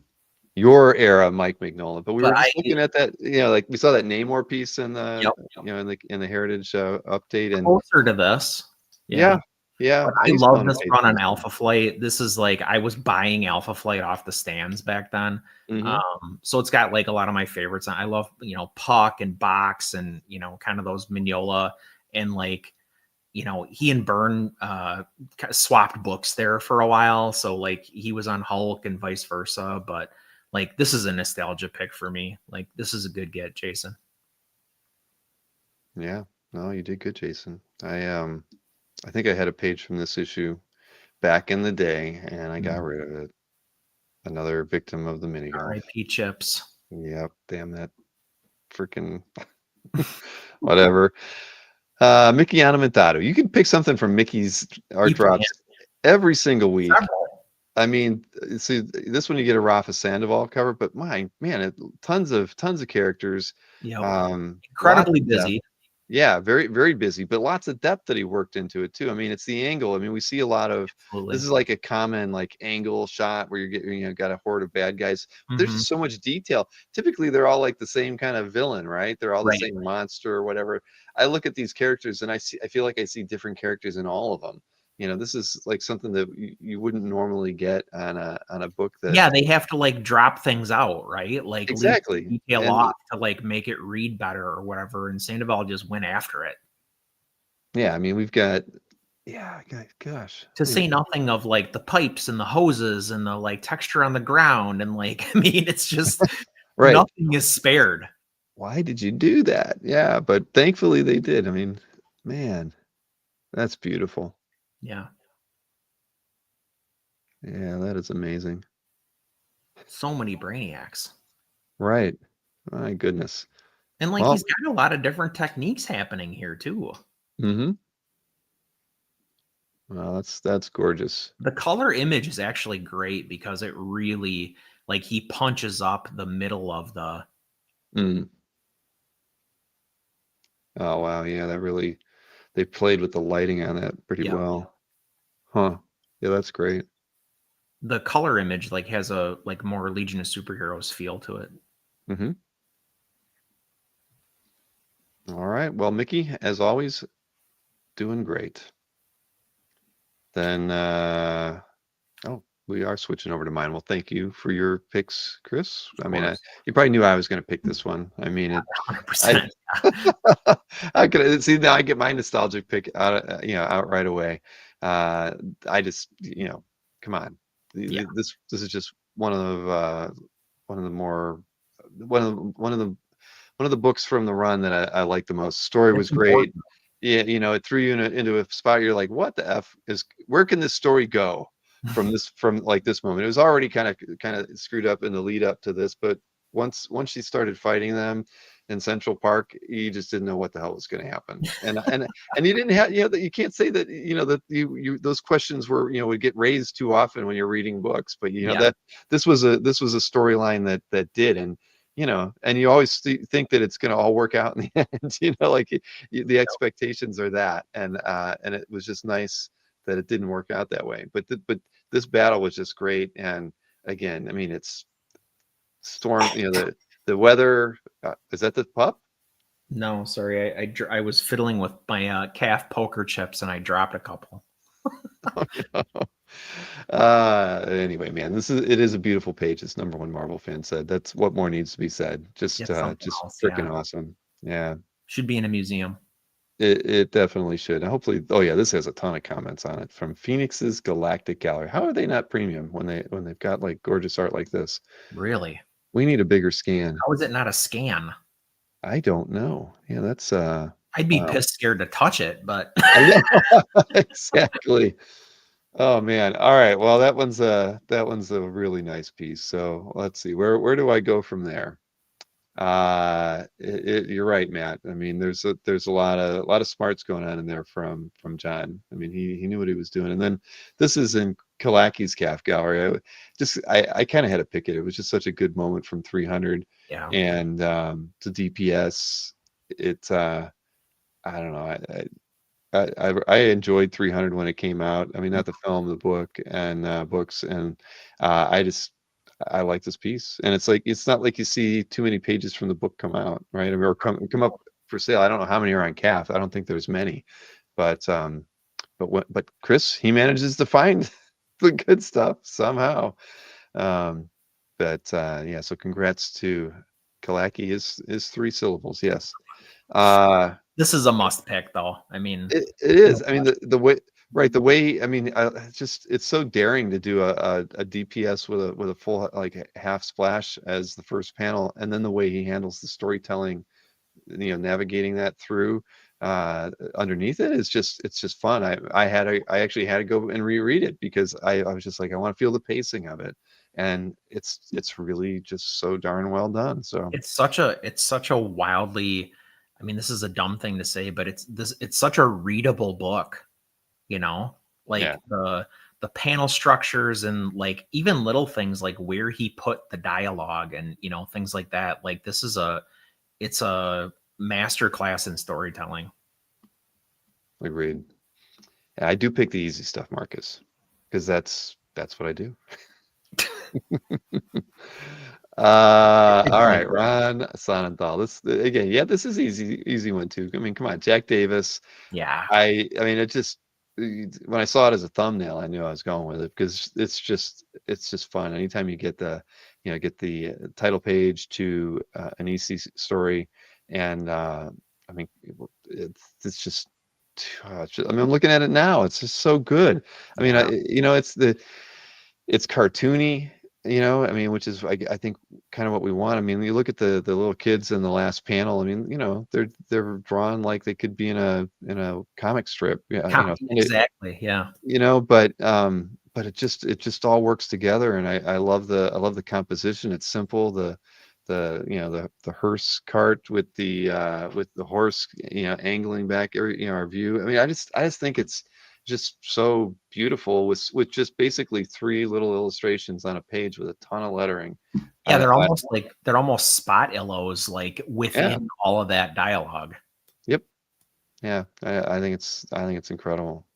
your era Mike Mignola. But we But were just looking at that, you know, like we saw that Namor piece in the yep, you know in the Heritage update, and closer to this. Yeah. yeah, yeah, But I I used to love own a this page run from on this one. Alpha Flight. This is like I was buying Alpha Flight off the stands back then. Hmm. So it's got like a lot of my favorites. I love, you know, Puck and Box and, you know, kind of those Mignola and like, you know, he and Byrne kind of swapped books there for a while. So like he was on Hulk and vice versa. But like this is a nostalgia pick for me. Like this is a good get, Jason. Yeah, no, you did good, Jason. I think I had a page from this issue back in the day, and I got rid of it. Another victim of the mini golf. R.I.P. Chips. Yep, damn that freaking whatever. Mickey Animatado. You can pick something from Mickey's art You can drops every single week. several. I mean, see, this one you get a Rafa Sandoval cover, but my man, tons of characters. You know, Lots incredibly of depth. busy. Yeah, very, very busy, but lots of depth that he worked into it too. I mean, it's the angle. I mean, we see a lot of Absolutely. this is like a common like angle shot where you're getting, you know, got a horde of bad guys. But there's just so much detail. Typically, they're all like the same kind of villain, right? They're all the Right. same monster or whatever. I look at these characters and I feel like I see different characters in all of them. You know, this is like something that you wouldn't normally get on a book that Yeah, they have to like drop things out, right? Like leave exactly. detail And off to like make it read better or whatever. And Sandoval just went after it. Yeah, I mean, we've got, gosh. To say nothing of like the pipes and the hoses and the like texture on the ground and like I mean it's just Right. nothing is spared. Why did you do that? Yeah, but thankfully they did. I mean, man, that's beautiful. Yeah. Yeah, that is amazing. So many brainiacs. Right. My goodness. And like Well, he's got a lot of different techniques happening here too. mm-hmm. Well, that's gorgeous. The color image is actually great because it really like he punches up the middle of the Mm. Oh wow, yeah, that really they played with the lighting on that pretty yeah. well. Huh. Yeah, that's great. The color image like has a like more Legion of Superheroes feel to it. Mm-hmm. All right. Well, Mickey, as always, doing great. Then oh, we are switching over to mine. Well, thank you for your picks, Chris. I mean, you probably knew I was going to pick this one. I mean, I 100%. I could see now I get my nostalgic pick out, out right away. I just, come on. Yeah. This is just one of the more one of the books from the run that I like the most. Story was It's great. important. Yeah, it threw you into a spot. You're like, what the F is, where can this story go from like this moment? It was already kind of screwed up in the lead up to this, but once she started fighting them in Central Park, you just didn't know what the hell was going to happen. And you didn't have, that you can't say that, that you those questions were, would get raised too often when you're reading books, but Yeah. that this was a storyline that did. And and you always think that it's going to all work out in the end, like the expectations are that, and it was just nice that it didn't work out that way. But this battle was just great. And again, I mean, it's storm, the weather. Is that the pup? No, sorry. I was fiddling with my calf poker chips and I dropped a couple. Anyway, man, it is a beautiful page, as number one Marvel fan said. That's what more needs to be said. Just It's something else, freaking yeah. awesome. Yeah, Should be in a museum. it definitely should. And hopefully, oh yeah, this has a ton of comments on it from Phoenix's Galactic Gallery. How are they not premium when they've got like gorgeous art like this? Really? We need a bigger scan. How is it not a scan? I don't know. Yeah, that's I'd be pissed scared to touch it, but I know. Exactly. Oh man. All right. Well, that one's a really nice piece. So let's see. Where do I go from there? You're right, Matt. I mean, there's a lot of smarts going on in there from John. I mean, he knew what he was doing. And then this is in Kalaki's calf gallery. I kind of had to pick it. It was just such a good moment from 300. yeah. And to DPS. I don't know. I enjoyed 300 when it came out. I mean, not the film, the book and books, and I like this piece. And it's like it's not like you see too many pages from the book come out, right? I mean, or come up for sale. I don't know how many are on calf. I don't think there's many, but Chris, he manages to find the good stuff somehow. Yeah, so congrats to Kalaki is 3 syllables. Yes. This is a must pick, though. I mean, it is. I mean, the way, right? The way. I mean, it's so daring to do a DPS with a full like half splash as the first panel, and then the way he handles the storytelling, navigating that through underneath it is it's just fun. I actually had to go and reread it because I was just like, I want to feel the pacing of it, and it's really just so darn well done. So it's such a wildly, I mean, this is a dumb thing to say, but it's such a readable book, like Yeah. the panel structures and like even little things like where he put the dialogue and things like that. Like it's a master class in storytelling. Agreed. Yeah, I do pick the easy stuff, Marcus, because that's what I do. All right, Ron Sonnenthal. This again, yeah, this is easy one too. I mean, come on, Jack Davis. Yeah. I mean, it just when I saw it as a thumbnail, I knew I was going with it because it's just fun. Anytime you get the title page to an EC story, and I mean, it's just I mean, I'm looking at it now. It's just so good. I mean, Yeah. it's cartoony, I mean, which is I think kind of what we want. I mean, you look at the little kids in the last panel. I mean, they're drawn like they could be in a comic strip. Yeah, Exactly. Yeah. but it just all works together, and I love the composition. It's simple. The hearse cart with the horse, angling back our view. I mean, I just think it's just so beautiful with just basically three little illustrations on a page with a ton of lettering. Yeah, I they're almost spot illos like Yeah, within all of that dialogue. yep, yeah. I think it's incredible.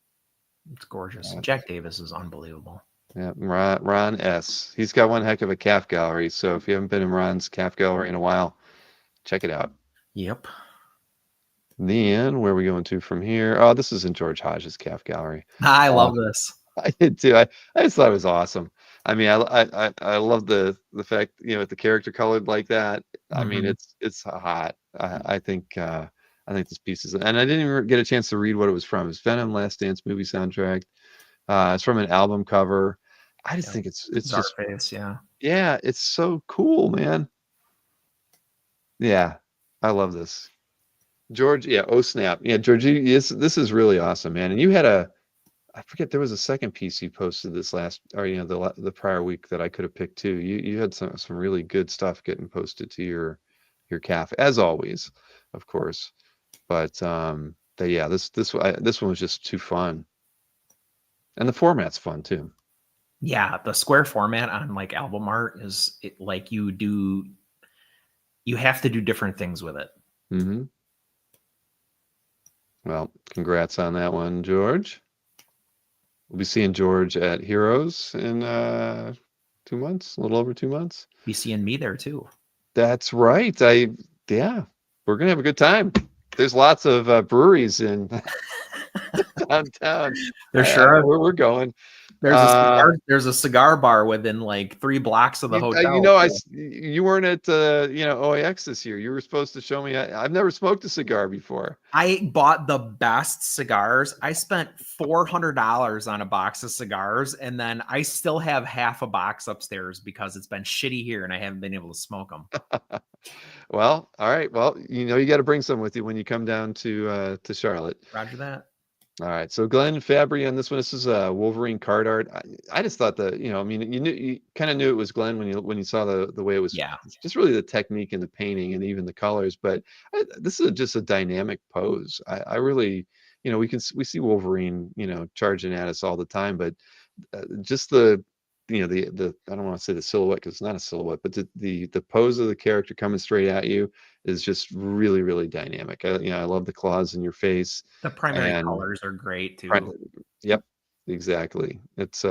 It's gorgeous. Uh, Jack Davis is unbelievable. yeah, Ron S. He's got one heck of a calf gallery. So if you haven't been in Ron's calf gallery in a while, check it out. Yep. Then where are we going to from here? Oh, this is in George Hodge's calf gallery. I Uh, love this. I did too. I just thought it was awesome. I mean, I love the fact, with the character colored like that. I mean, Mhm. it's hot. I think this piece is, and I didn't even get a chance to read what it was from. It's Venom Last Dance movie soundtrack. It's from an album cover. I just Yeah. think it's just, Zarface, yeah. yeah, it's so cool, man. Yeah, I love this. George, yeah, oh snap. Yeah, George, this is really awesome, man. And you had I forget, there was a second piece you posted this last, or the prior week that I could have picked too. You had some really good stuff getting posted to your calf, as always, of course. But yeah, this one was just too fun, and the format's fun too. Yeah, the square format on like album art like you have to do different things with it. Hmm. Well, congrats on that one, George. We'll be seeing George at Heroes in 2 months, a little over 2 months. Be seeing me there too. That's right. Yeah, we're gonna have a good time. There's lots of breweries in downtown. There I sure know are. where we're going. There's a cigar bar within like 3 blocks of the hotel. You weren't at OAX this year. You were supposed to show me. I've never smoked a cigar before. I bought the best cigars. I spent $400 on a box of cigars, and then I still have half a box upstairs because it's been shitty here and I haven't been able to smoke them. Well, all right. Well, you got to bring some with you when you come down to Charlotte. Roger that. All right. So Glenn Fabry on this one. This is Wolverine card art. I just thought that, I mean, you kind of knew it was Glenn when you saw the way it was. Yeah. Just really the technique and the painting and even the colors. But this is just a dynamic pose. I really, we see Wolverine, charging at us all the time, but just the I don't want to say the silhouette because it's not a silhouette, but the pose of the character coming straight at you is just really, really dynamic. I love the claws in your face. The primary And colors are great right, too. yep, exactly. It's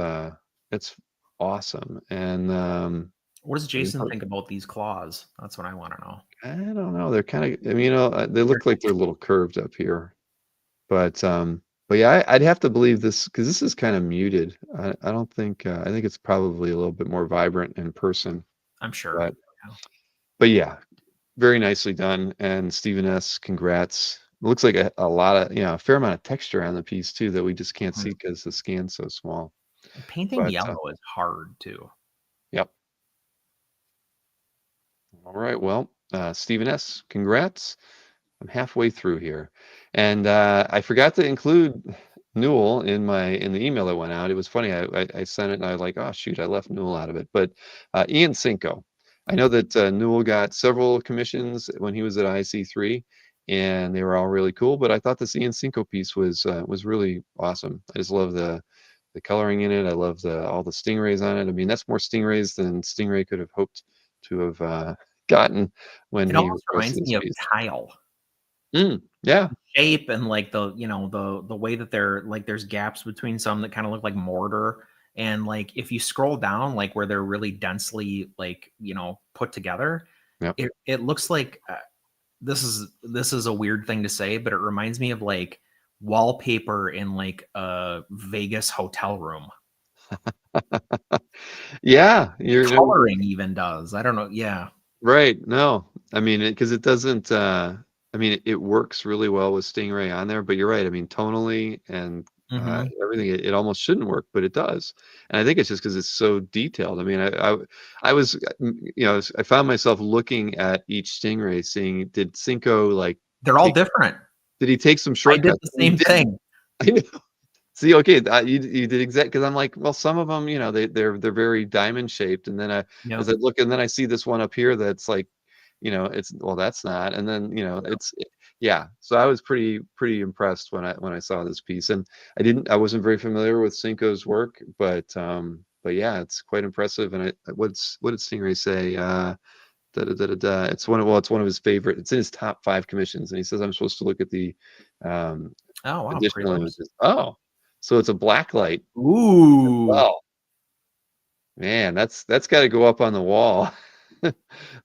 awesome. And What does Jason think about these claws? That's what I want to know. I don't know. They're kind of, I mean, they look like they're a little curved up here, but yeah, I'd have to believe this because this is kind of muted. I don't think. I think it's probably a little bit more vibrant in person. I'm sure. But yeah, very nicely done. And Stephen S., congrats. It looks like a lot of, a fair amount of texture on the piece too that we just can't see because the scan's so small. Painting yellow is hard too. Yep. All right. Well, Stephen S., congrats. I'm halfway through here. And I forgot to include Newell in the email that went out. It was funny. I sent it and I was like, oh, shoot, I left Newell out of it. But Ian Cinco. I know that Newell got several commissions when he was at IC3, and they were all really cool. But I thought this Ian Cinco piece was really awesome. I just love the coloring in it. I love all the stingrays on it. I mean, that's more stingrays than Stingray could have hoped to have gotten when It he almost requested reminds this me of piece. tile. Yeah. Shape and like the way that they're like there's gaps between some that kind of look like mortar, and like if you scroll down like where they're really densely like put together, Yep. it looks like this is a weird thing to say, but it reminds me of like wallpaper in like a Vegas hotel room. Yeah, Coloring even does. I don't know. Yeah. right. No, I mean, because it doesn't. I mean, it works really well with Stingray on there, but you're right. I mean, tonally and everything, it almost shouldn't work, but it does. And I think it's just because it's so detailed. I mean, I was, I found myself looking at each Stingray, seeing did Cinco like They're all take, different. did he take some I did shortcuts? the And he same did. thing. I know. See, okay, you did exactly because I'm like, well, some of them, they're very diamond shaped, and then Yep. as I look, and then I see this one up here that's like, it's well, that's not, and then yeah. So I was pretty impressed when I saw this piece, and I wasn't very familiar with Cinco's work, but yeah, it's quite impressive. And what did Stingray say? Da, da, da, da, da. It's one of his favorite. It's in his top 5 commissions, and he says I'm supposed to look at the um, Oh wow, additional prelims. images. Oh, so it's a black light. Ooh. Wow, man, that's got to go up on the wall.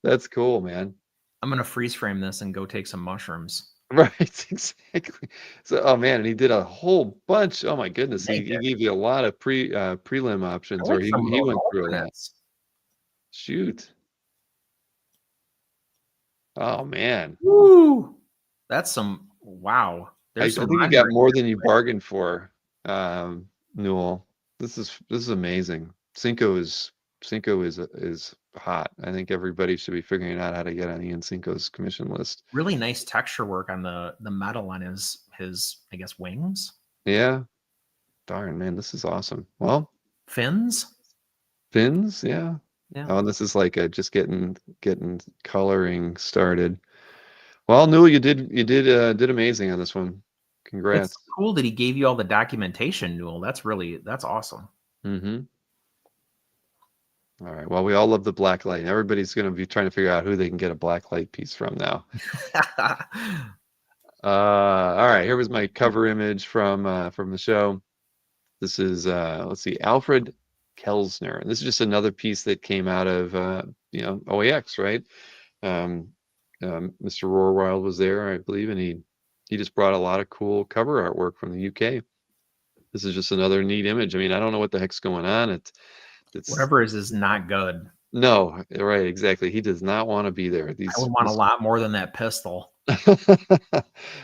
That's cool, man. I'm gonna freeze frame this and go take some mushrooms. Right, exactly. So, oh man, and he did a whole bunch. Oh my goodness, They he did. gave you a lot of prelim I options, or like some of he those went through a lot. alternates. Shoot. Oh man, Woo! That's some wow. I There's some think you got rendering. more than you bargained for, Newell. This is amazing. Cinco is hot. I think everybody should be figuring out how to get on Ian Cinco's commission list. Really nice texture work on the metal on his I guess wings. Yeah. Darn, man, this is awesome. Well, Fins. fins, yeah. Yeah. Oh, and this is like just getting coloring started. Well, Newell, you did amazing on this one. Congrats. It's cool that he gave you all the documentation, Newell. That's awesome. Mm-hmm. All right. Well, we all love the black light. Everybody's going to be trying to figure out who they can get a black light piece from now. All right. Here was my cover image from the show. This is let's see, Alfred Kelsner. And this is just another piece that came out of OAX, right? Mr. Roarwild was there, I believe, and he just brought a lot of cool cover artwork from the UK. This is just another neat image. I mean, I don't know what the heck's going on. It's Whatever is not good. No, right, exactly. He does not want to be there. I would want a lot more than that pistol.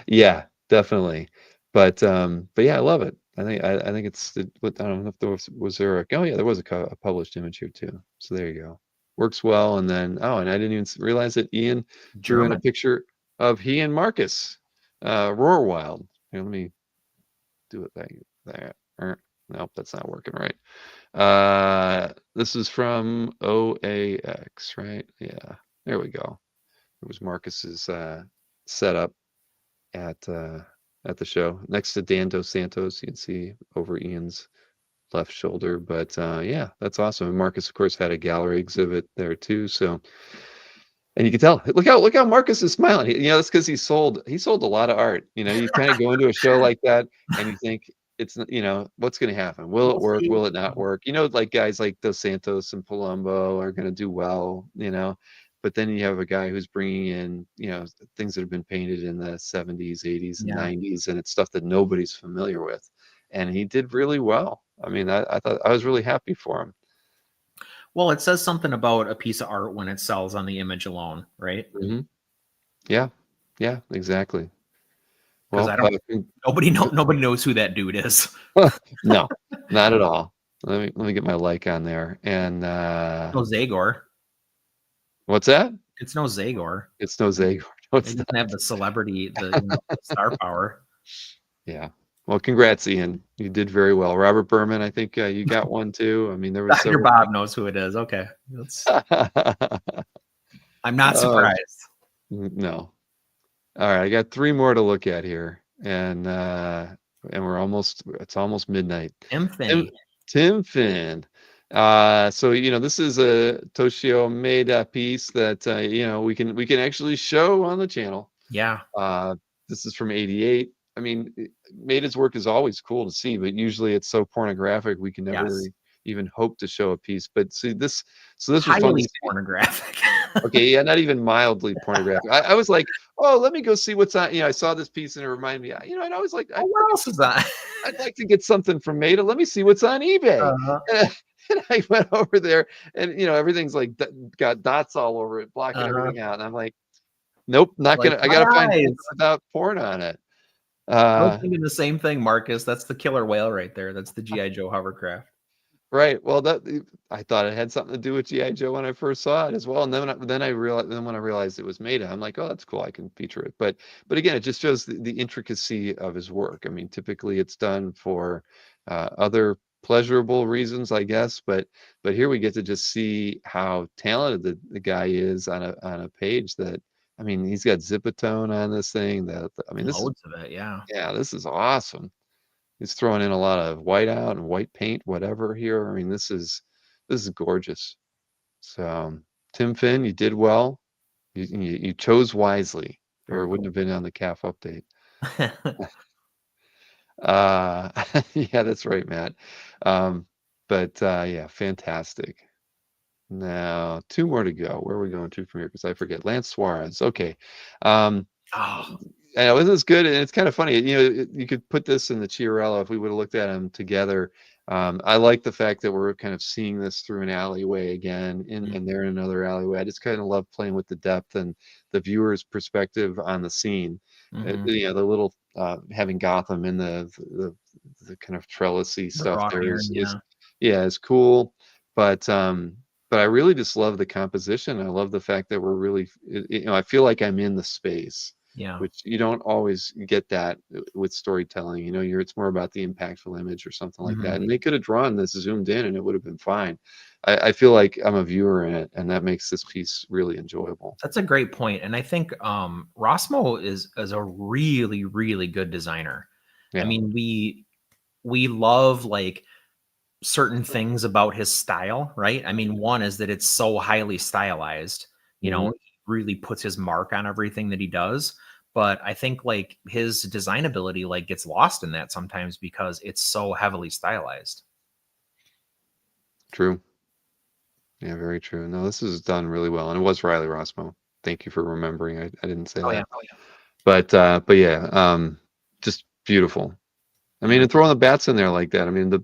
Yeah, definitely. But yeah, I love it. I think it's I don't know if there was there there was a published image here too. So there you go. Works well. And then and I didn't even realize that Ian drew in a picture of he and Marcus Roarwild. Here, let me do it there. Nope, that's not working right. This is from OAX, right? Yeah, there we go. It was Marcus's setup at the show next to Dan Dos Santos. You can see over Ian's left shoulder. But yeah, that's awesome. And Marcus, of course, had a gallery exhibit there too. So, and you can tell. Look how Marcus is smiling. That's because he sold a lot of art. You kind of go into a show like that and you think it's what's going to happen. Will it work? Will it not work? Like guys like Dos Santos and Palumbo are going to do well. But then you have a guy who's bringing in, things that have been painted in the 70s, 80s, and 90s, and it's stuff that nobody's familiar with. And he did really well. I mean, I thought I was really happy for him. Well, it says something about a piece of art when it sells on the image alone, right? Mm-hmm. Yeah, exactly. Well, nobody knows who that dude is. No, not at all. Let me get my like on there. And no Zagor. What's that? It's no Zagor. It's no Zagor. No, it doesn't have the celebrity, the star power. Yeah. Well, congrats, Ian. You did very well. Robert Berman, I think you got one too. I mean, there was Dr. Bob knows who it is. Okay. I'm not surprised. No. All right, I got 3 more to look at here, and it's almost midnight. Tim Finn. So this is a Toshio Maeda piece that we can actually show on the channel. Yeah. This is from '88. I mean, Maeda's work is always cool to see, but usually it's so pornographic we can never even hope to show a piece. But see this, so this was highly pornographic. Okay, yeah, not even mildly pornographic. I was like, oh, let me go see what's on. I saw this piece and it reminded me. And I was like, what else is on? I'd like to get something from Maeda. Let me see what's on eBay. And I went over there, and everything's like got dots all over it, blocking everything out. And I'm like, Nope, not Like, gonna. I my gotta find eyes. something without porn on it. I was thinking the same thing, Marcus. That's the killer whale right there. That's the GI Joe hovercraft. Right. Well, I thought it had something to do with GI Joe when I first saw it as well, and then I realized when I realized it was Maida, I'm like, oh, that's cool. I can feature it. But again, it just shows the intricacy of his work. I mean, typically it's done for other pleasurable reasons, I guess. But here we get to just see how talented the guy is on a page that. I mean, he's got Zipatone on this thing. I mean, Loads of it, yeah. this is awesome. He's throwing in a lot of white out and white paint, whatever here. I mean, this is gorgeous. So Tim Finn, you did well. You chose wisely, or Very it wouldn't cool. have been on the calf update. Yeah, that's right, Matt. But yeah, fantastic. Now, two more to go. Where are we going to from here? Because I forget. Lance Suarez. Okay. Um, Oh, I know, isn't this good? And it's kind of funny. You know, you could put this in the Chiarella if we would have looked at them together. I like the fact that we're kind of seeing this through an alleyway again, and they're in another alleyway. I just kind of love playing with the depth and the viewer's perspective on the scene. You know, the little having Gotham in the kind of trellisy the stuff wrought there iron, is yeah. yeah, is cool. But I really just love the composition. I love the fact that we're really, you know, I feel like I'm in the space, Yeah. which you don't always get that with storytelling. You know, it's more about the impactful image or something like that. And they could have drawn this zoomed in and it would have been fine. I feel like I'm a viewer in it, and that makes this piece really enjoyable. That's a great point. And I think Rossmo is a really, really good designer. Yeah. I mean, we love like certain things about his style, right? I mean, one is that it's so highly stylized, you know, he really puts his mark on everything that he does. But I think like his design ability like gets lost in that sometimes because it's so heavily stylized. True. Yeah, very true. No, this is done really well. And it was Riley Rossmo. Thank you for remembering. I didn't say Oh that. yeah. Oh yeah. But yeah, just beautiful. I mean, Yeah. and throwing the bats in there like that. I mean, the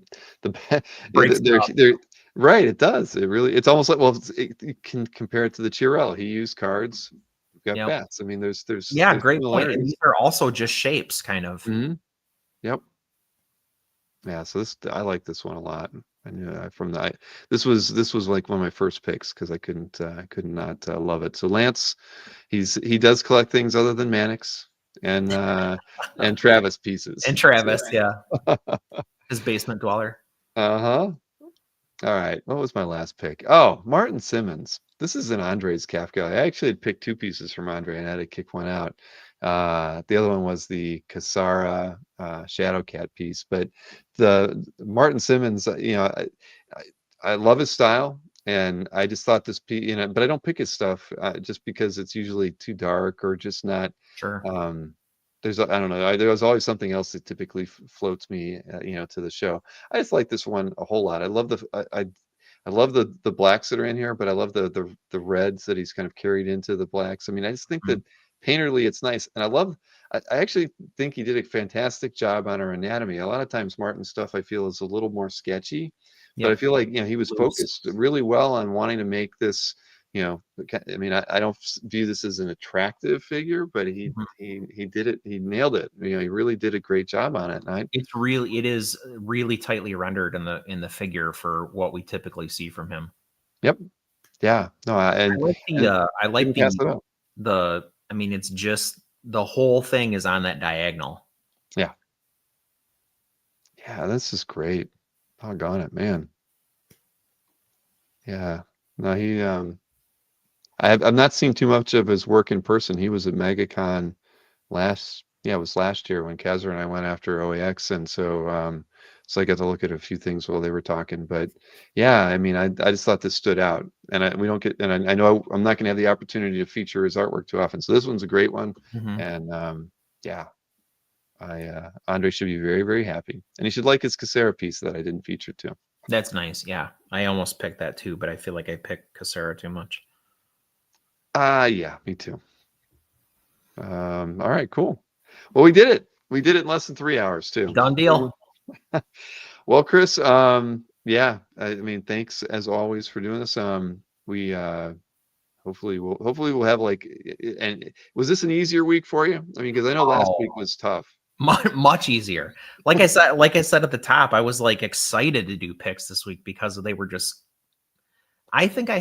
Breaks it up. they're right. It does. It really. It's almost like, well, you can compare it to the Chiarella. He used cards. We've got Yep. bats. I mean, there's Yeah, great point. And similarities. these are also just shapes, kind of. Yep. Yeah. So I like this one a lot. I knew this was like one of my first picks because I could not love it. So Lance, he does collect things other than Mannix and Travis pieces. And Travis, yeah. His basement dweller. Uh-huh. All right. What was my last pick? Oh, Martin Simmons. This is an Andre's Kafka. I actually had picked two pieces from Andre and I had to kick one out. The other one was the Kasara Shadowcat piece. But the Martin Simmons, you know, I love his style. And I just thought this piece, you know, but I don't pick his stuff just because it's usually too dark or just not. Sure. I don't know. There's always something else that typically floats me, you know, to the show. I just like this one a whole lot. I love I love the blacks that are in here, but I love the reds that he's kind of carried into the blacks. I mean, I just think that painterly it's nice, and I actually think he did a fantastic job on our anatomy. A lot of times Martin's stuff I feel is a little more sketchy, but I feel like, you know, he was focused really well on wanting to make this. You know, I mean, I don't view this as an attractive figure, but he did it. He nailed it. You know, he really did a great job on it. And it is really tightly rendered in the figure for what we typically see from him. Yep. Yeah. No. I like didn't pass it up. I mean, it's just the whole thing is on that diagonal. Yeah. Yeah. This is great. Doggone it, man. Yeah. No, I've not seen too much of his work in person. He was at MegaCon it was last year when Kazar and I went after OAX, and so I got to look at a few things while they were talking. But yeah, I mean, I just thought this stood out, and we don't get, and I know I'm not going to have the opportunity to feature his artwork too often. So this one's a great one, and yeah, Andre should be very, very happy, and he should like his Casera piece that I didn't feature too. That's nice. Yeah, I almost picked that too, but I feel like I picked Casera too much. Yeah, me too. All right, cool. Well, we did it. We did it in less than 3 hours too. Done deal. Well, Chris, yeah, I mean, thanks as always for doing this. We hopefully we'll have like. And was this an easier week for you? I mean, because I know last week was tough. Much easier. Like I said at the top, I was like excited to do picks this week because they were just. I think I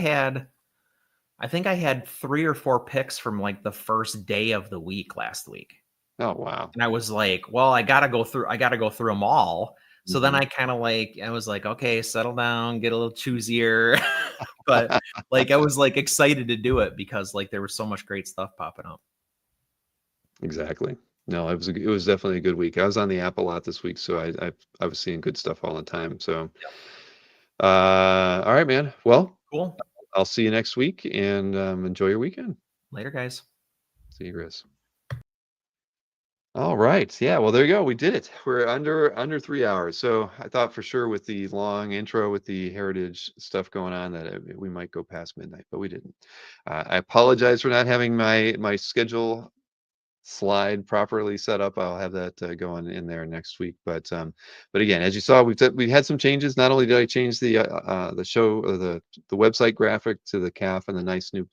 had 3 or 4 picks from like the first day of the week last week. Oh wow! And I was like, well, I gotta go through them all. So then Mhm. I was like, okay, settle down, get a little choosier. But like I was like excited to do it because like there was so much great stuff popping up. Exactly. No, it was definitely a good week. I was on the app a lot this week, so I was seeing good stuff all the time. So, all right, man. Well, Cool. I'll see you next week, and enjoy your weekend. Later, guys. See you, Chris. All right. Yeah. Well, there you go. We did it. We're under 3 hours. So I thought for sure with the long intro with the heritage stuff going on that we might go past midnight, but we didn't. I apologize for not having my schedule slide properly set up. I'll have that going in there next week. But again, as you saw, we had some changes. Not only did I change the show or the website graphic to the calf and the nice new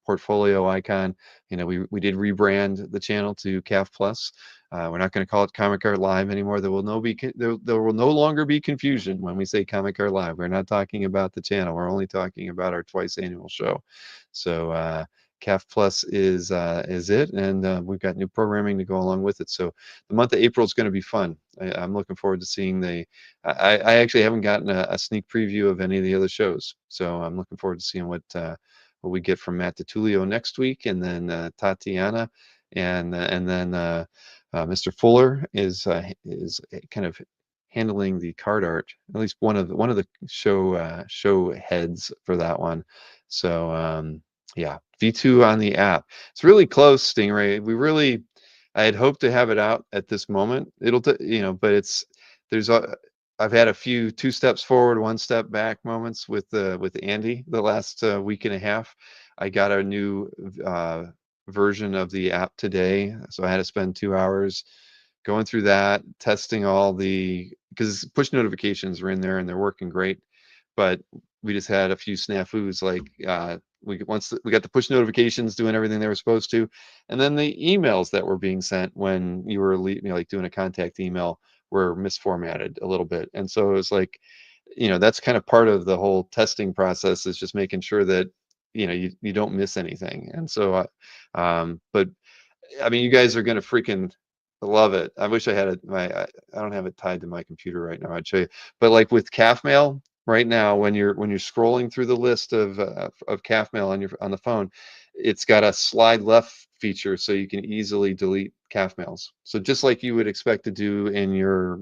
portfolio icon. You know, we did rebrand the channel to Calf Plus. We're not going to call it Comic Art Live anymore. There will no longer be confusion when we say Comic Art Live. We're not talking about the channel. We're only talking about our twice annual show. So Calf Plus is it, and we've got new programming to go along with it. So the month of April is going to be fun. I'm looking forward to seeing I actually haven't gotten a sneak preview of any of the other shows, so I'm looking forward to seeing what we get from Matt DiTullio next week, and then Tatiana, and then Mr. Fuller is kind of handling the card art, at least one of the show heads for that one. So yeah, V2 on the app. It's really close, Stingray. I had hoped to have it out at this moment. But I've had a few 2 steps forward, 1 step back moments with Andy the last week and a half. I got a new version of the app today, so I had to spend 2 hours going through that, testing because push notifications are in there and they're working great, but we just had a few snafus. Like once we got the push notifications doing everything they were supposed to, and then the emails that were being sent when you were like doing a contact email were misformatted a little bit, and so it was like, that's kind of part of the whole testing process, is just making sure that you don't miss anything. And so but I mean, you guys are gonna freaking love it. I wish I had I don't have it tied to my computer right now. I'd show you. But like with calf mail right now, when you're scrolling through the list of calf mail on the phone, it's got a slide left feature, so you can easily delete calf mails. So just like you would expect to do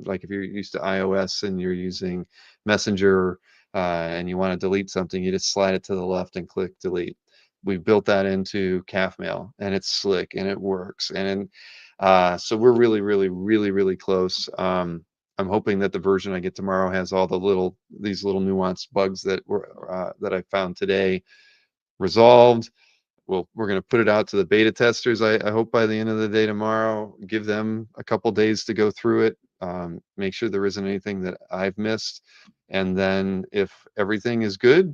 like if you're used to iOS and you're using Messenger and you want to delete something, you just slide it to the left and click delete. We built that into calf mail, and it's slick and it works. And so we're really, really, really, really close. I'm hoping that the version I get tomorrow has all these little nuanced bugs that I found today resolved. We're going to put it out to the beta testers. I hope by the end of the day tomorrow, give them a couple days to go through it, make sure there isn't anything that I've missed, and then if everything is good,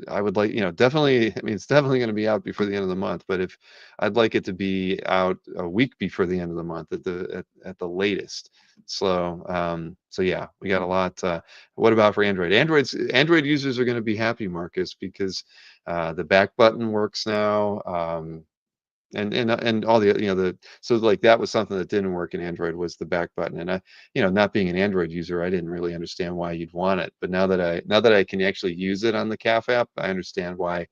I would like, definitely, I mean, it's definitely going to be out before the end of the month, but if I'd like it to be out a week before the end of the month at the latest. So yeah, we got a lot. What about for Android? Android users are going to be happy, Marcus, because the back button works now. And all so like that was something that didn't work in Android, was the back button. And not being an Android user, I didn't really understand why you'd want it, but now that I can actually use it on the CAF app, I understand why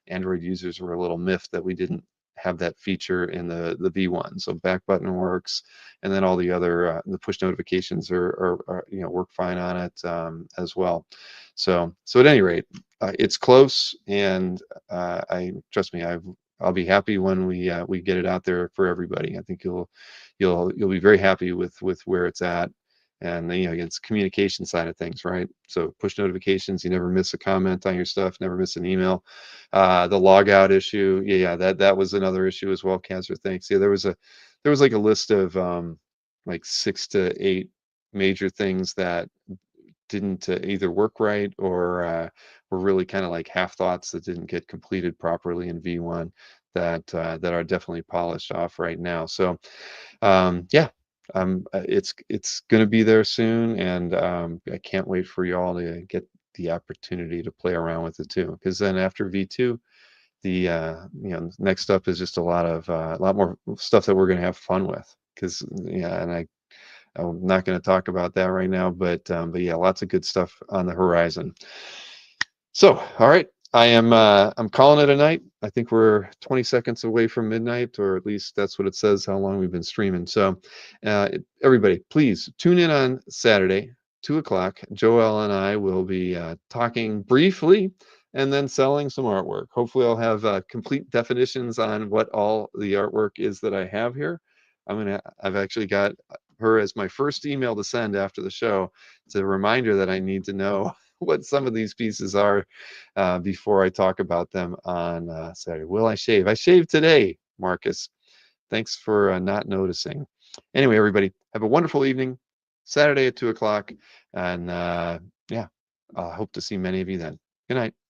Android users were a little miffed that we didn't have that feature in the V1. So back button works, and then all the other the push notifications are work fine on it as well. So at any rate, it's close, and I trust me, I'll be happy when we get it out there for everybody. I think you'll be very happy with where it's at. And it's communication side of things, right? So push notifications, you never miss a comment on your stuff, never miss an email. The logout issue, that was another issue as well. Cancer, thanks. Yeah, there was like a list of like 6 to 8 major things that didn't either work right or were really kind of like half thoughts that didn't get completed properly in V1 that are definitely polished off right now. So yeah, it's going to be there soon, and I can't wait for y'all to get the opportunity to play around with it too. Because then after V2, the next up is just a lot more stuff that we're going to have fun with. Because yeah, and I'm not going to talk about that right now, but yeah, lots of good stuff on the horizon. So, all right, I'm calling it a night. I think we're 20 seconds away from midnight, or at least that's what it says, how long we've been streaming. So, everybody, please tune in on Saturday, 2 o'clock. Joel and I will be talking briefly and then selling some artwork. Hopefully, I'll have complete definitions on what all the artwork is that I have here. I've actually got her as my first email to send after the show. It's a reminder that I need to know what some of these pieces are before I talk about them on Saturday. Will I shave? I shaved today, Marcus. Thanks for not noticing. Anyway, everybody, have a wonderful evening. Saturday at 2 o'clock. And yeah, I hope to see many of you then. Good night.